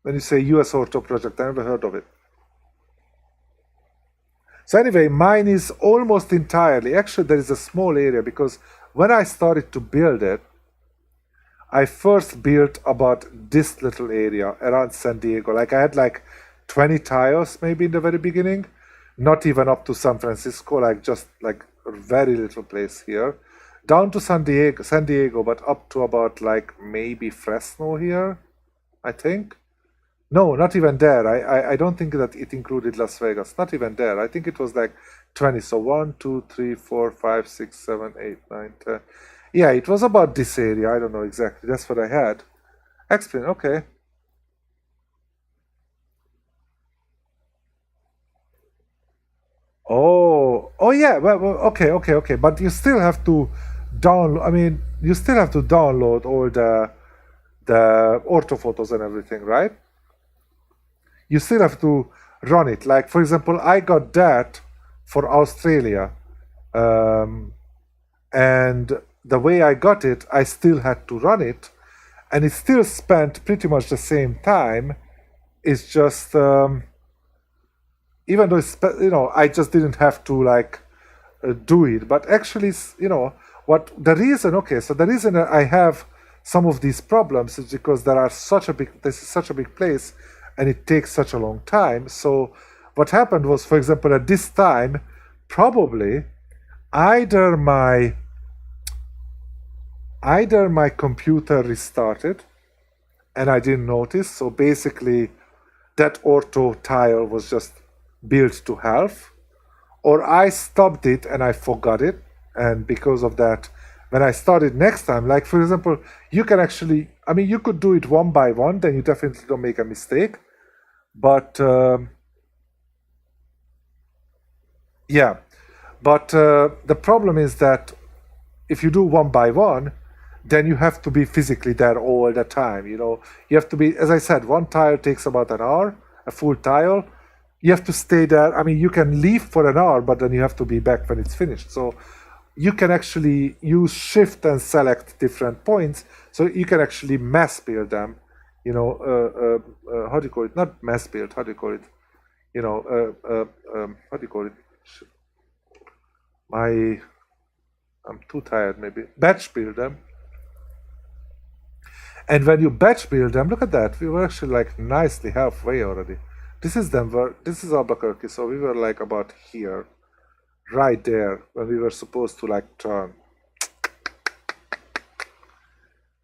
When you say US Ortho project, I never heard of it. So anyway, mine is almost entirely, actually there is a small area, because when I started to build it, I first built about this little area around San Diego. Like I had like 20 tiles maybe in the very beginning, not even up to San Francisco, like just like a very little place here. Down to San Diego, but up to about like maybe Fresno here, I think. No, not even there. I don't think that it included Las Vegas. Not even there. I think it was like 20. So 1, 2, 3, 4, 5, 6, 7, 8, 9, 10. Yeah, it was about this area. I don't know exactly. That's what I had. Explain. Okay. Oh yeah. Well, okay. But you still have to download. I mean, you still have to download all the orthophotos and everything, right? You still have to run it. Like, for example, I got that for Australia. And the way I got it, I still had to run it. And it still spent pretty much the same time. It's just, even though it's, I just didn't have to like do it. But actually, the reason I have some of these problems is because this is such a big place, and it takes such a long time. So what happened was, for example, at this time, probably either my computer restarted and I didn't notice. So basically that ortho tile was just built to half, or I stopped it and I forgot it. And because of that, when I started next time, like for example, you can actually, you could do it one by one, then you definitely don't make a mistake. But the problem is that if you do one by one, then you have to be physically there all the time. You have to be, as I said, one tile takes about an hour, a full tile. You have to stay there. You can leave for an hour, but then you have to be back when it's finished. So you can actually use shift and select different points, so you can actually mass build them. How do you call it? Not mass build. How do you call it? How do you call it? I'm too tired. Maybe batch build them. And when you batch build them, look at that. We were actually like nicely halfway already. This is Denver. This is Albuquerque. So we were like about here. Right there, when we were supposed to like turn.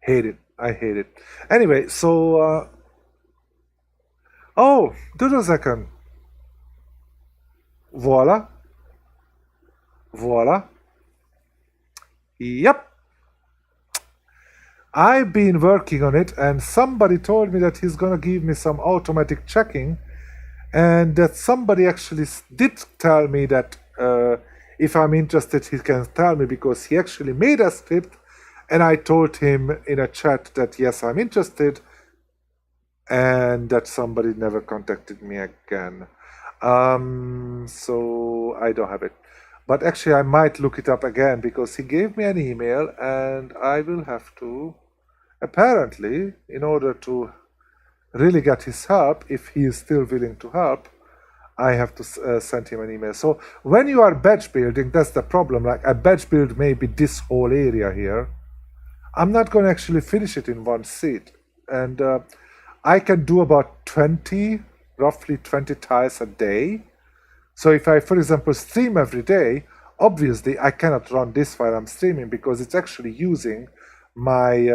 Hate it. I hate it. Anyway, so do a second. Voila. Yep. I've been working on it, and somebody told me that he's gonna give me some automatic checking, and that somebody actually did tell me that if I'm interested, he can tell me, because he actually made a script, and I told him in a chat that yes, I'm interested, and that somebody never contacted me again. So I don't have it. But actually, I might look it up again, because he gave me an email, and I will have to, apparently, in order to really get his help, if he is still willing to help, I have to send him an email. So when you are batch building, that's the problem. Like a batch build maybe this whole area here. I'm not going to actually finish it in one seat. And I can do about roughly 20 tiles a day. So if I, for example, stream every day, obviously I cannot run this while I'm streaming, because it's actually using my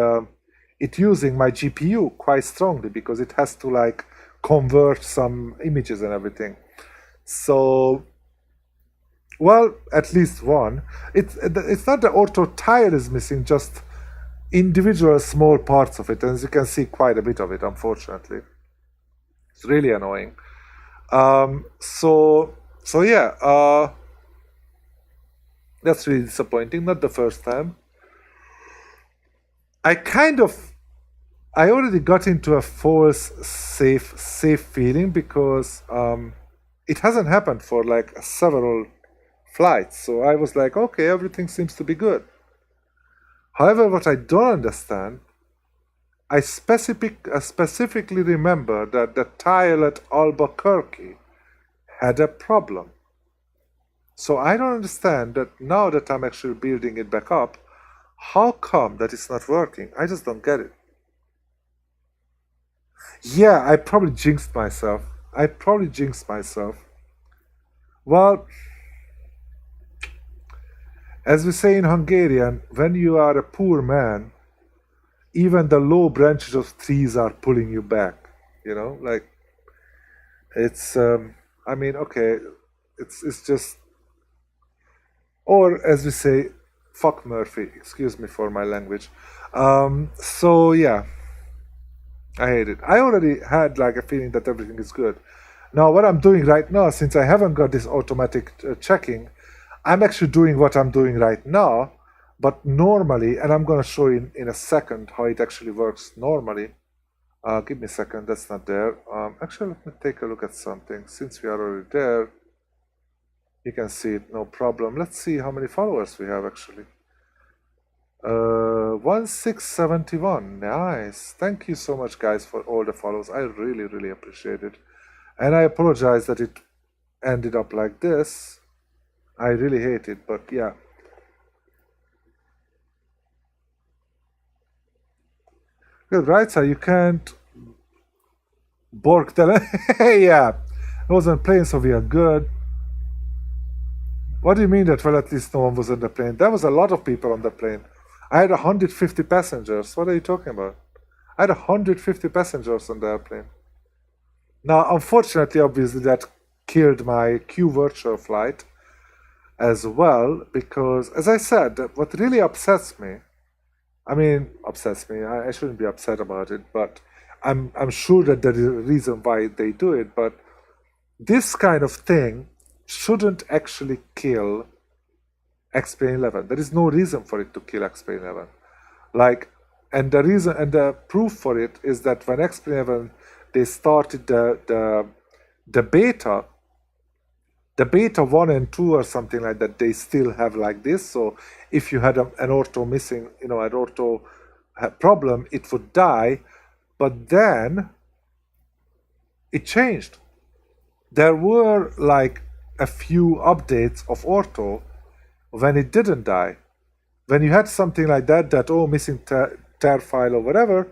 GPU quite strongly, because it has to like convert some images and everything. So, well, at least one. It's not the ortho tile is missing, just individual small parts of it, and as you can see, quite a bit of it, unfortunately. It's really annoying. So yeah, that's really disappointing. Not the first time. I already got into a false safe feeling because it hasn't happened for like several flights. So I was like, okay, everything seems to be good. However, what I don't understand, I specifically remember that the tile at Albuquerque had a problem. So I don't understand that now that I'm actually building it back up, how come that it's not working? I just don't get it. Yeah, I probably jinxed myself. Well, as we say in Hungarian, when you are a poor man, even the low branches of trees are pulling you back. You know, like it's. I mean, okay, it's just. Or as we say, fuck Murphy. Excuse me for my language. So yeah, I hate it. I already had like a feeling that everything is good. Now what I'm doing right now, since I haven't got this automatic checking, I'm actually doing what I'm doing right now, but normally, and I'm going to show you in a second how it actually works normally. Give me a second, that's not there. Actually, let me take a look at something. Since we are already there, you can see it, no problem. Let's see how many followers we have actually. 1671, nice. Thank you so much guys for all the follows. I really appreciate it. And I apologize that it ended up like this. I really hate it, but yeah. Good, right? So you can't bork the yeah. I wasn't playing, so we are good. What do you mean that, well, at least no one was on the plane? There was a lot of people on the plane. I had 150 passengers. What are you talking about? I had 150 passengers on the airplane. Now, unfortunately, obviously, that killed my qVirtual flight as well, because, as I said, what really upsets me, I shouldn't be upset about it, but I'm sure that there is a reason why they do it, but this kind of thing shouldn't actually kill X-Plane 11. There is no reason for it to kill X-Plane 11. Like, and the reason and the proof for it is that when X-Plane 11 they started the beta 1 and 2 or something like that, they still have like this. So if you had an ortho missing, an ortho problem, it would die. But then it changed. There were like a few updates of ortho when it didn't die. When you had something like that, missing tear file or whatever,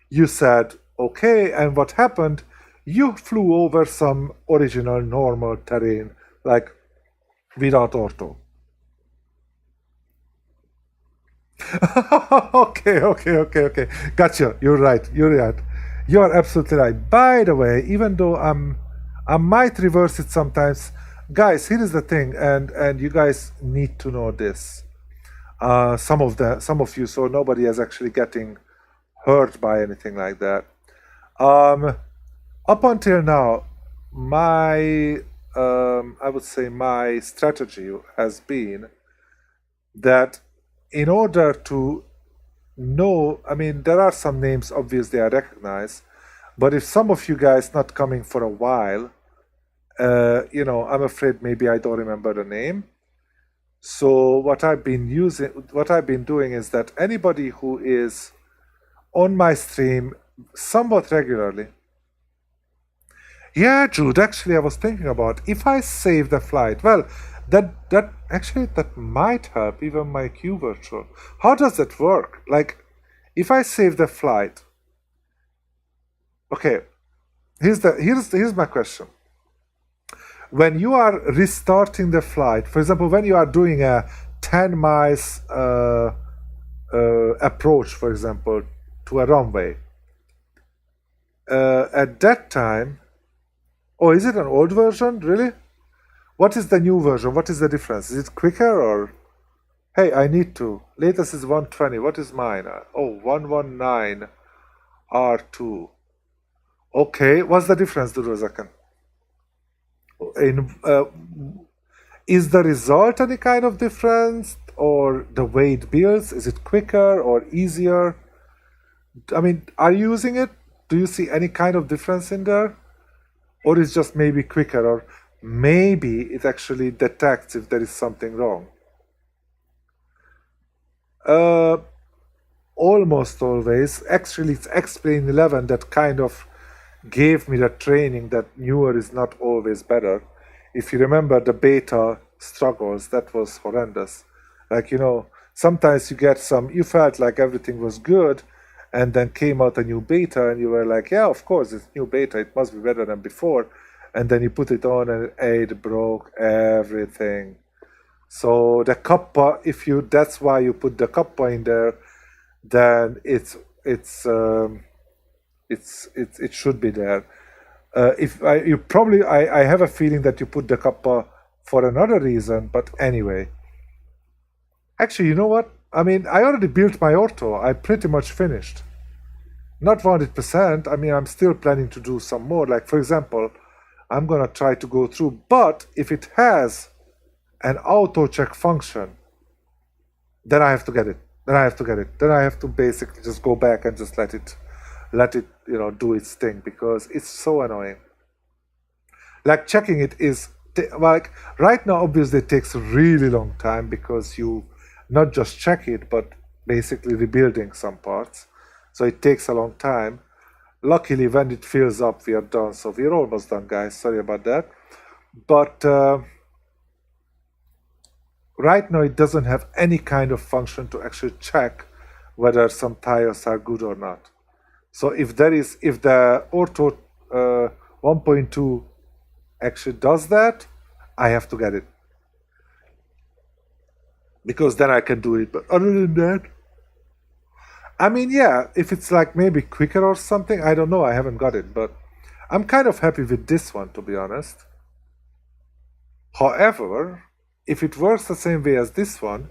you said, okay, and what happened? You flew over some original normal terrain, like without ortho. Okay. Gotcha. You're right. You're absolutely right. By the way, even though I might reverse it sometimes, guys, here is the thing, and you guys need to know this. Some of you, so nobody is actually getting hurt by anything like that. Up until now, my I would say my strategy has been that in order to know, there are some names obviously I recognize, but if some of you guys not coming for a while, I'm afraid maybe I don't remember the name. So what I've been doing is that anybody who is on my stream somewhat regularly. Yeah, Jude, actually I was thinking about if I save the flight, well, that might help even my qVirtual. How does that work? Like, if I save the flight, okay, here's my question. When you are restarting the flight, for example, when you are doing a 10 miles approach, for example, to a runway, at that time, is it an old version, really? What is the new version? What is the difference? Is it quicker or Hey, I need to. Latest is 120. What is mine? Oh, 119 R2. Okay, what's the difference, Durozakan? Is the result any kind of difference, or the way it builds? Is it quicker or easier? I mean, are you using it? Do you see any kind of difference in there? Or is just maybe quicker, or maybe it actually detects if there is something wrong? Almost always. Actually, it's Explain 11 that kind of gave me the training that newer is not always better. If you remember the beta struggles, that was horrendous. Like, sometimes you felt like everything was good, and then came out a new beta, and you were like, yeah, of course, it's new beta, it must be better than before. And then you put it on, and it broke everything. So the kappa, that's why you put the kappa in there, then it should be there. I have a feeling that you put the kappa for another reason, but anyway. Actually, you know what? I mean, I already built my ortho. I pretty much finished. Not 100%. I mean, I'm still planning to do some more. Like, for example, I'm gonna try to go through, but if it has an auto check function, then I have to get it. Then I have to basically just go back and just let it do its thing, because it's so annoying. Like, checking it is like right now, obviously it takes a really long time, because you not just check it, but basically rebuilding some parts. So it takes a long time. Luckily, when it fills up, we are done. So we're almost done, guys. Sorry about that. But right now, it doesn't have any kind of function to actually check whether some tires are good or not. So if the Ortho 1.2 actually does that, I have to get it, because then I can do it. But other than that, I mean, yeah, if it's like maybe quicker or something, I don't know. I haven't got it, but I'm kind of happy with this one, to be honest. However, if it works the same way as this one,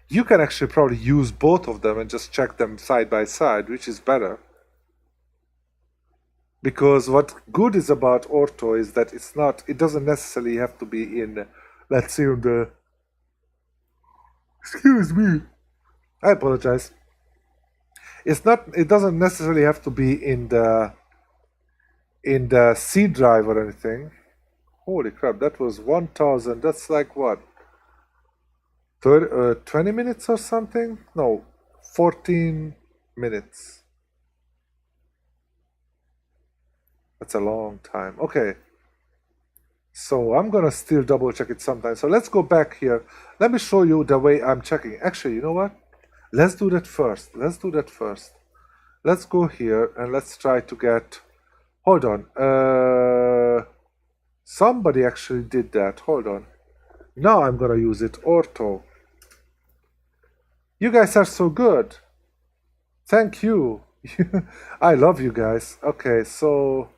you can actually probably use both of them and just check them side by side, which is better. Because what good is about ortho is that it doesn't necessarily have to be in, let's say, excuse me, I apologize. It doesn't necessarily have to be in the C drive or anything. Holy crap, that was 1000. That's like what? 20 minutes or something? No, 14 minutes. That's a long time. Okay. So I'm gonna still double check it sometime. So let's go back here. Let me show you the way I'm checking. Actually, you know what? Let's do that first. Let's go here and let's try to get... Hold on. Somebody actually did that. Hold on. Now I'm gonna use it. Ortho. You guys are so good. Thank you. I love you guys. Okay, so...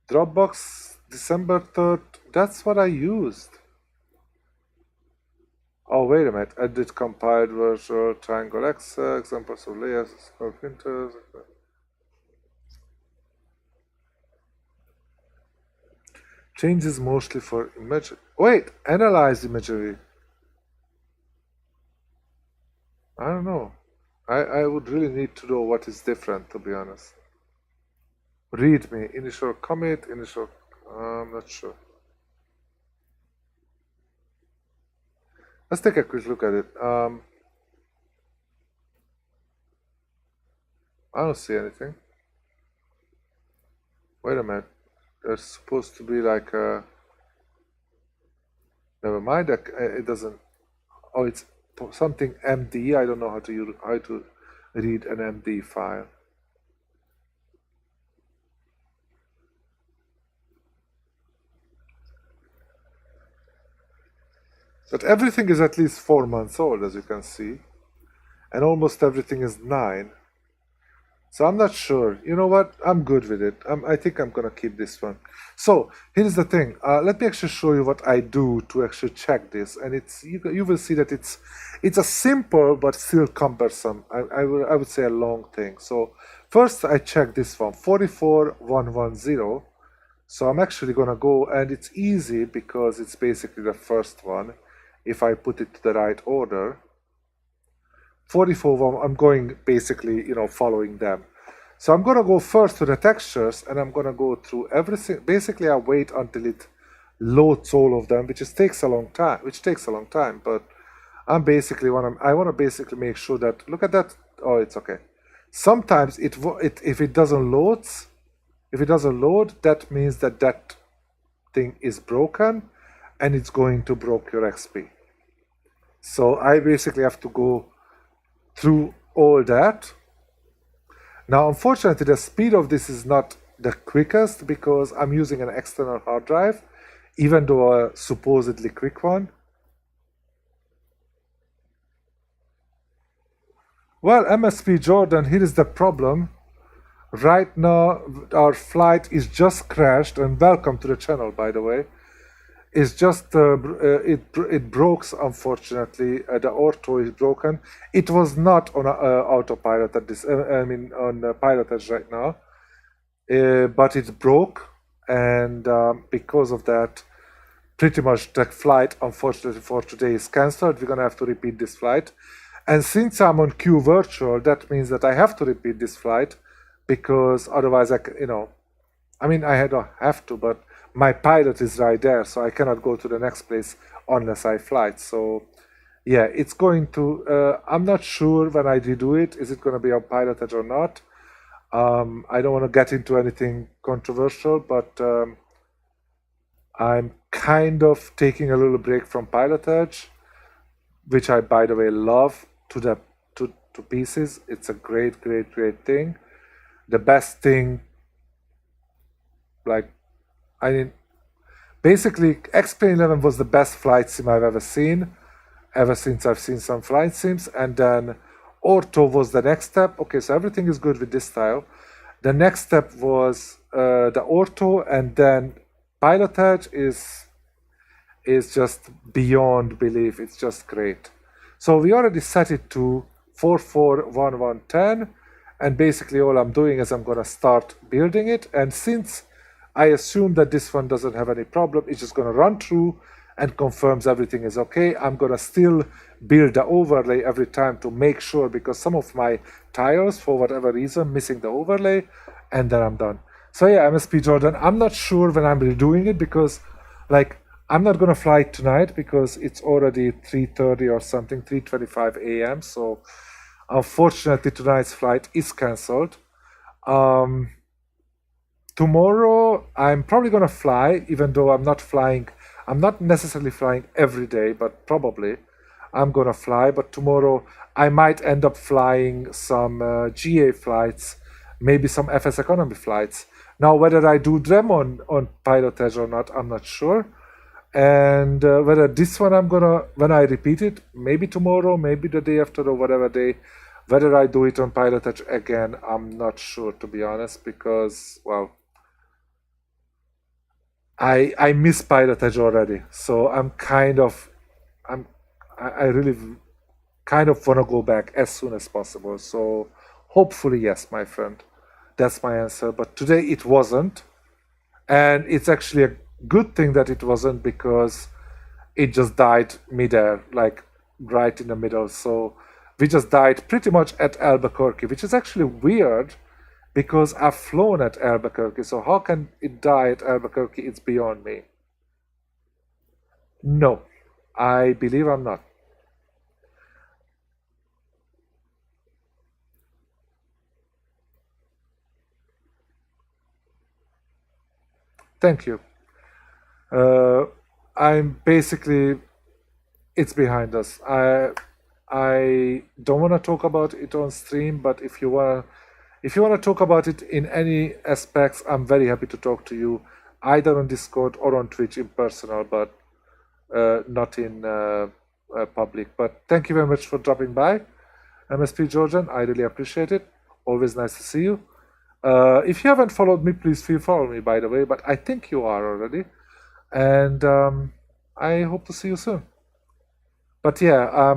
Dropbox, December 3rd. That's what I used. Oh, wait a minute. Edit compiled virtual triangle X, examples of layers, printers. Changes mostly for image. Wait, analyze imagery. I don't know. I would really need to know what is different, to be honest. Read me. Initial commit, I'm not sure. Let's take a quick look at it. I don't see anything. Wait a minute. There's supposed to be like a... Never mind. It doesn't... Oh, it's something MD. I don't know how to read an MD file. But everything is at least 4 months old, as you can see. And almost everything is 9. So I'm not sure. You know what? I'm good with it. I think I'm gonna keep this one. So here's the thing. Let me actually show you what I do to actually check this, and you will see that it's a simple but still cumbersome. I would say a long thing. So first I check this one 44110. So I'm actually gonna go, and it's easy because it's basically the first one. If I put it to the right order. 44, I'm going basically, following them. So I'm going to go first to the textures, and I'm going to go through everything. Basically, I wait until it loads all of them, which takes a long time. But I want to basically make sure that, look at that. Oh, it's okay. Sometimes if it doesn't load, that means that thing is broken, and it's going to broke your XP. So I basically have to go through all that. Now, unfortunately, the speed of this is not the quickest because I'm using an external hard drive, even though a supposedly quick one. Well, MSP Jordan, here is the problem. Right now, our flight is just crashed, and welcome to the channel, by the way. It's just it broke, unfortunately. The Ortho is broken. It was not on autopilot at this. On pilotage right now, but it broke, and because of that, pretty much the flight, unfortunately for today, is cancelled. We're gonna have to repeat this flight, and since I'm on qVirtual, that means that I have to repeat this flight because otherwise, I don't have to, but my pilot is right there, so I cannot go to the next place unless I fly. So yeah, it's going to, I'm not sure when I redo it, is it going to be on pilotage or not? I don't want to get into anything controversial, but I'm kind of taking a little break from pilotage, which I, by the way, love to pieces. It's a great thing. The best thing, basically, XP11 was the best flight sim I've ever seen, ever since I've seen some flight sims, and then Ortho was the next step. Okay, so everything is good with this style. The next step was the Ortho, and then pilotage is just beyond belief. It's just great. So we already set it to 441110, and basically all I'm doing is I'm going to start building it, and since I assume that this one doesn't have any problem, it's just going to run through and confirms everything is okay. I'm going to still build the overlay every time to make sure, because some of my tiles, for whatever reason, missing the overlay, and then I'm done. So yeah, MSP Jordan, I'm not sure when I'm redoing it because, I'm not going to fly tonight because it's already 3:30 or something, 3:25 a.m. So unfortunately, tonight's flight is cancelled. Tomorrow, I'm probably going to fly, even though I'm not necessarily flying every day, but probably I'm going to fly. But tomorrow, I might end up flying some GA flights, maybe some FS economy flights. Now, whether I do them on pilotage or not, I'm not sure. And whether this one when I repeat it, maybe tomorrow, maybe the day after, or whatever day, whether I do it on pilotage again, I'm not sure, to be honest, because, well, I miss pilotage already, so I really kind of want to go back as soon as possible. So hopefully, yes, my friend, that's my answer. But today it wasn't, and it's actually a good thing that it wasn't because it just died midair, right in the middle. So we just died pretty much at Albuquerque, which is actually weird, because I've flown at Albuquerque, so how can it die at Albuquerque? It's beyond me. No, I believe I'm not. Thank you. I'm basically, it's behind us. I don't want to talk about it on stream, but if you want to talk about it in any aspects, I'm very happy to talk to you, either on Discord or on Twitch in personal, but not in public. But thank you very much for dropping by, MSP Georgian. I really appreciate it. Always nice to see you. If you haven't followed me, please feel follow me, by the way, but I think you are already. And I hope to see you soon. But yeah,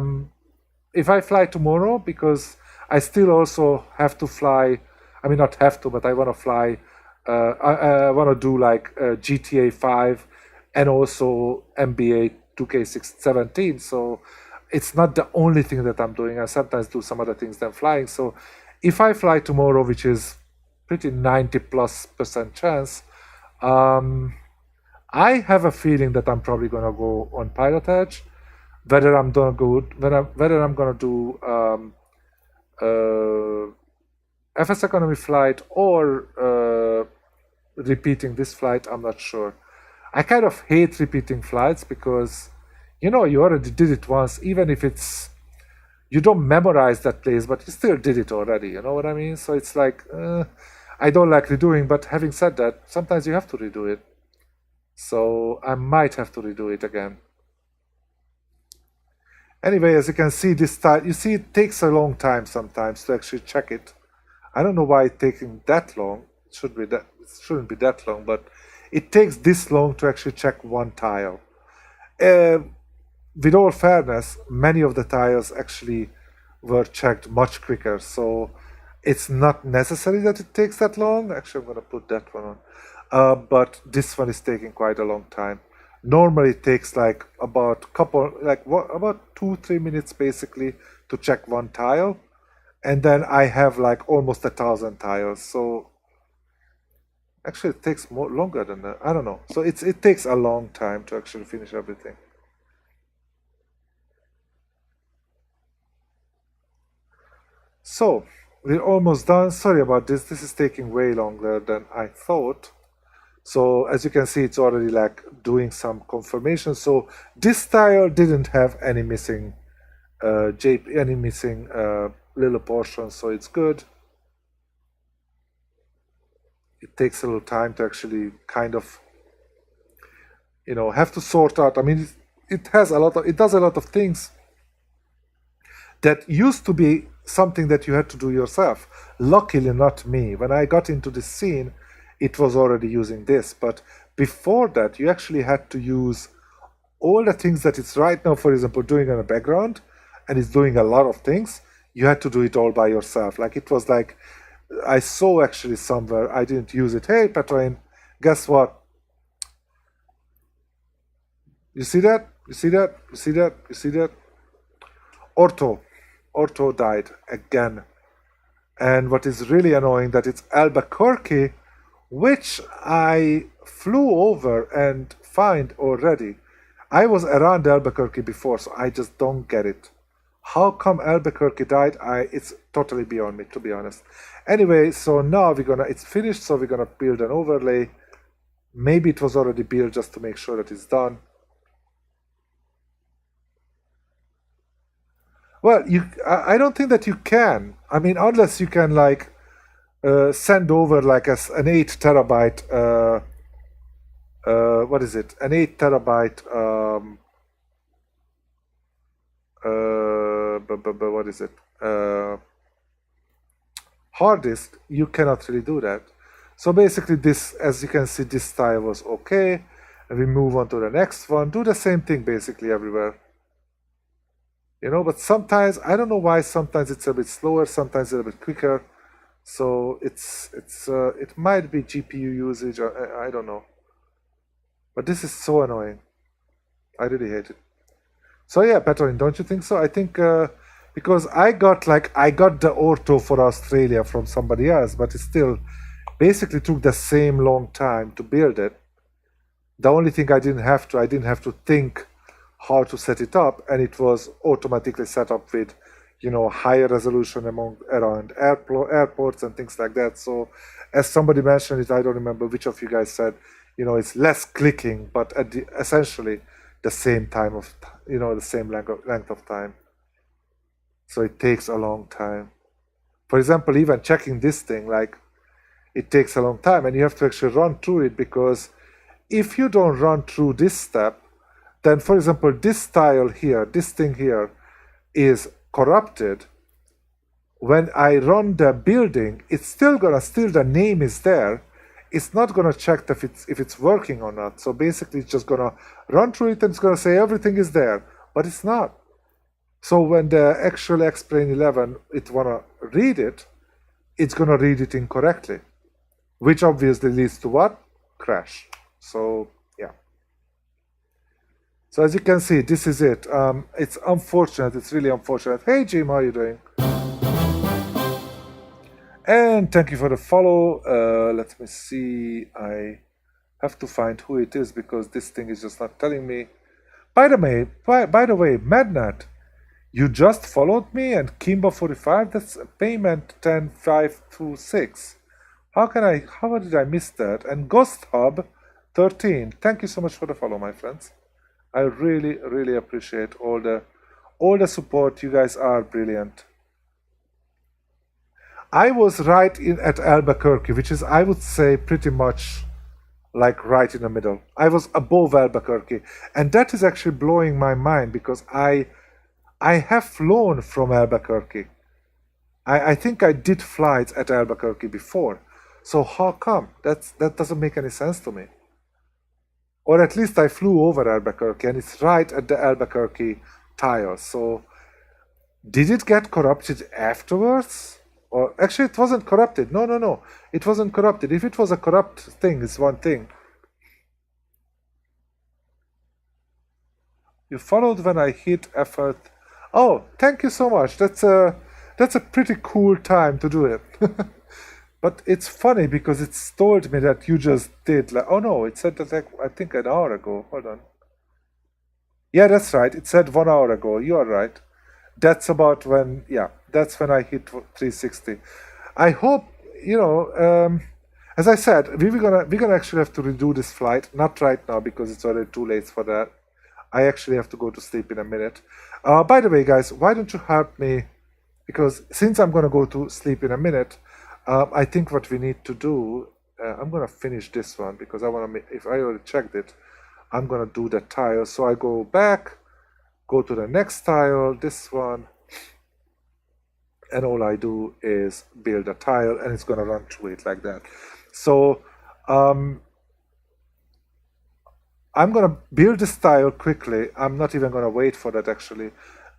if I fly tomorrow, because I still also have to fly, I mean, not have to, but I want to fly, I want to do like GTA 5 and also NBA 2K17. So it's not the only thing that I'm doing. I sometimes do some other things than flying. So if I fly tomorrow, which is pretty 90+% chance, I have a feeling that I'm probably gonna go on Pilot Edge. Whether I'm gonna go, whether I'm gonna do FS economy flight or repeating this flight, I'm not sure. I kind of hate repeating flights because, you know, you already did it once, even if it's, you don't memorize that place, but you still did it already, you know what I mean? So it's like, I don't like redoing, but having said that, sometimes you have to redo it. So I might have to redo it again. Anyway, as you can see, this time, you see, it takes a long time sometimes to actually check it. I don't know why it's taking that long. It shouldn't be that long, but it takes this long to actually check one tile. With all fairness, many of the tiles actually were checked much quicker, so it's not necessary that it takes that long. Actually, I'm going to put that one on. But this one is taking quite a long time. Normally it takes like about 2-3 minutes basically to check one tile, and then I have like almost 1,000 tiles. So actually it takes longer than that. I don't know. So it takes a long time to actually finish everything. So we're almost done. Sorry about this. This is taking way longer than I thought. So as you can see, it's already like doing some confirmation. So this tile didn't have any missing little portions, so it's good. It takes a little time to actually kind of, you know, have to sort out. I mean, it does a lot of things that used to be something that you had to do yourself. Luckily not me. When I got into this scene, it was already using this, but before that you actually had to use all the things that it's right now, for example, doing in the background, and it's doing a lot of things. You had to do it all by yourself. Like, it was like, I saw actually somewhere, I didn't use it. Hey Petrain, guess what? You see that? You see that? You see that? You see that? Ortho died again. And what is really annoying, that it's Albuquerque, which I flew over and find already. I was around Albuquerque before, so I just don't get it. How come Albuquerque died? It's totally beyond me, to be honest. Anyway, so now it's finished, so we're gonna build an overlay. Maybe it was already built just to make sure that it's done. Well, I don't think that you can. I mean, unless you can like send over like an 8 terabyte what is it, an 8 terabyte what is it, hard disk. You cannot really do that. So basically this, as you can see, this tile was okay, and we move on to the next one. Do the same thing basically everywhere, you know. But sometimes, I don't know why, sometimes it's a bit slower, sometimes it's a bit quicker. So it might be GPU usage, or I don't know. But this is so annoying. I really hate it. So yeah, Petrin, don't you think so? I think because I got the Ortho for Australia from somebody else, but it still basically took the same long time to build it. The only thing I didn't have to think how to set it up, and it was automatically set up with, you know, higher resolution around airports and things like that. So as somebody mentioned it, I don't remember which of you guys said, you know, it's less clicking, but essentially the same time of, you know, the same length of time. So it takes a long time. For example, even checking this thing, like, it takes a long time, and you have to actually run through it, because if you don't run through this step, then, for example, this tile here, this thing here is corrupted, when I run the building, it's still the name is there. It's not gonna check if it's working or not. So basically, it's just gonna run through it and it's gonna say everything is there, but it's not. So when the actual X-Plane 11 it wanna read it, it's gonna read it incorrectly, which obviously leads to what? Crash. So yeah. So as you can see, this is it. It's unfortunate. It's really unfortunate. Hey Jim, how are you doing? And thank you for the follow. Let me see. I have to find who it is because this thing is just not telling me. By the way, Madnat, you just followed me, and Kimba45, that's payment 10526. How did I miss that? And Ghost Hub 13, thank you so much for the follow, my friends. I really, really appreciate all the support. You guys are brilliant. I was right at Albuquerque, which is, I would say, pretty much like right in the middle. I was above Albuquerque, and that is actually blowing my mind because I have flown from Albuquerque. I think I did flights at Albuquerque before. So how come? That doesn't make any sense to me. Or at least I flew over Albuquerque, and it's right at the Albuquerque tile. So did it get corrupted afterwards? Or actually, it wasn't corrupted. No. It wasn't corrupted. If it was a corrupt thing, it's one thing. You followed when I hit effort. Oh, thank you so much. That's a pretty cool time to do it. But it's funny because it's told me that you just did like, oh no, it said that like, I think an hour ago. Hold on. Yeah, that's right. It said 1 hour ago. You are right. That's about when, yeah, that's when I hit 360. I hope, as I said, we're gonna actually have to redo this flight. Not right now because it's already too late for that. I actually have to go to sleep in a minute. By the way, guys, why don't you help me? Because since I'm gonna go to sleep in a minute, I think what we need to do, I'm gonna finish this one because I wanna if I already checked it, I'm gonna do the tile. So I go back, go to the next tile, this one, and all I do is build a tile, and it's gonna run through it like that. So I'm gonna build this tile quickly. I'm not even gonna wait for that actually,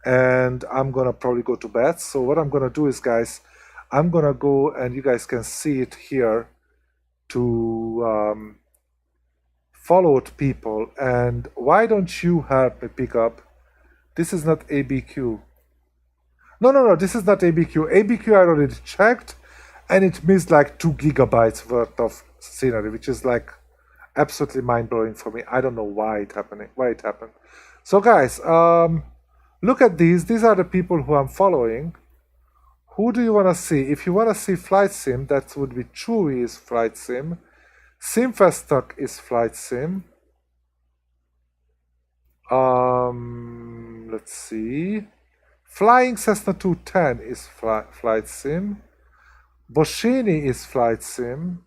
and I'm gonna probably go to bed. So what I'm gonna do is, guys, I'm gonna go, and you guys can see it here, to followed people. And why don't you help me pick up? This is not ABQ. No, this is not ABQ. ABQ I already checked, and it missed like 2 gigabytes worth of scenery, which is like absolutely mind-blowing for me. I don't know why it happened. So guys, look at these. These are the people who I'm following. Who do you want to see? If you want to see Flight Sim, that would be Chewy's Flight Sim. Simfestock is Flight Sim. Let's see. Flying Cessna 210 is Flight Sim. Boschini is Flight Sim.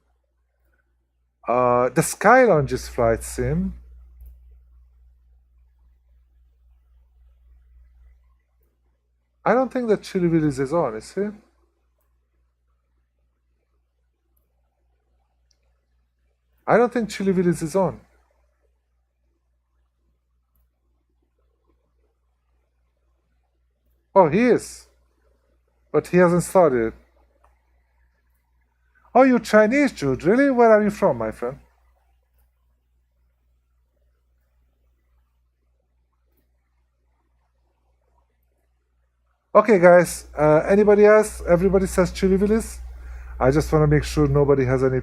The Sky Lounge is Flight Sim. I don't think that Chili Willis is on, is he? I don't think Chili Willis is on. Oh, he is. But he hasn't started. Oh, you're Chinese, Jude. Really? Where are you from, my friend? Okay, guys. Anybody else? Everybody says Chili Willis? I just want to make sure nobody has any...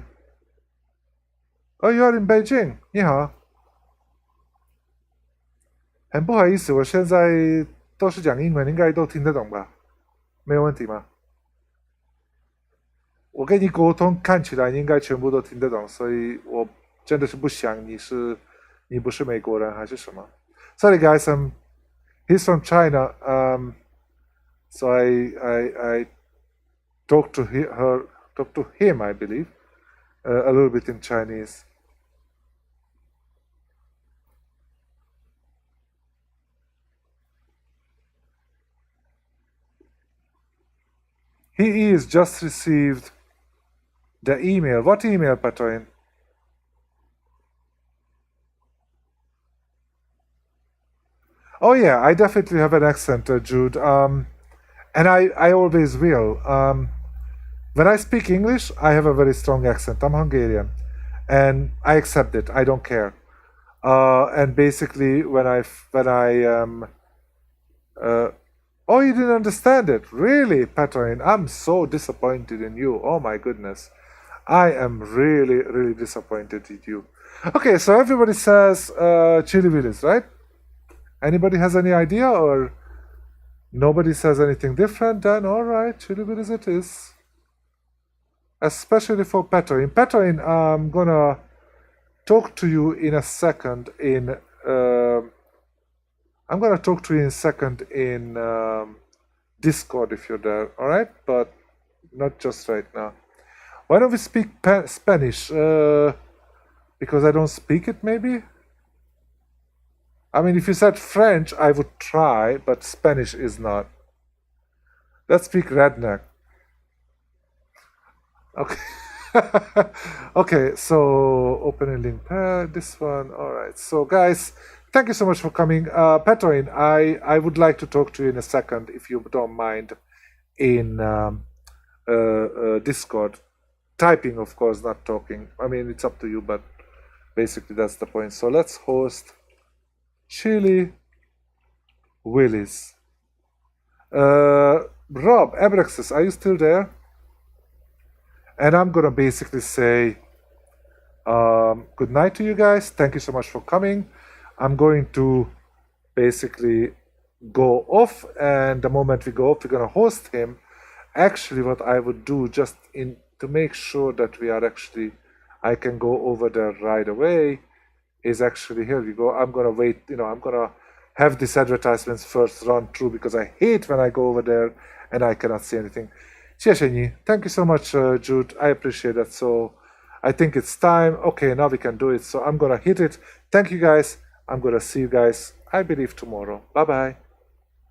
Oh, you are in Beijing. 你好。很不好意思，我现在都是讲英文，应该都听得懂吧？没有问题吗？我跟你沟通，看起来应该全部都听得懂，所以我真的是不想你不是美国人还是什么。Sorry guys, he's from China. So I talked to him, I believe, a little bit in Chinese. Willis just received the email. What email, Patoin? Oh yeah, I definitely have an accent, Jude. And I always will. When I speak English, I have a very strong accent. I'm Hungarian, and I accept it. I don't care. And basically, when I oh, you didn't understand it, really, Patoin? I'm so disappointed in you. Oh my goodness, I am really, really disappointed in you. Okay, so everybody says Chili Willis, right? Anybody has any idea, or nobody says anything different? Then all right, Chili Willis it is. Especially for Patoin. Patoin, I'm gonna talk to you in a second in I'm gonna talk to you in a second in Discord if you're there, all right? But not just right now. Why don't we speak Spanish? Because I don't speak it, maybe? I mean, if you said French, I would try, but Spanish is not. Let's speak redneck. Okay. Okay, so opening link pad, this one. All right. So guys, thank you so much for coming. Patoin, I would like to talk to you in a second, if you don't mind, in Discord. Typing, of course, not talking. I mean, it's up to you, but basically that's the point. So let's host Chili Willis. Rob, Abraxas, are you still there? And I'm gonna basically say good night to you guys. Thank you so much for coming. I'm going to basically go off, and the moment we go off, we're gonna host him. Actually, what I would do, just to make sure that we are actually, I can go over there right away, is actually, here we go. I'm gonna wait, I'm gonna have these advertisements first run through, because I hate when I go over there and I cannot see anything. Thank you so much, Jude. I appreciate that. So I think it's time. Okay, now we can do it. So I'm gonna hit it. Thank you guys. I'm gonna see you guys, I believe, tomorrow. Bye bye.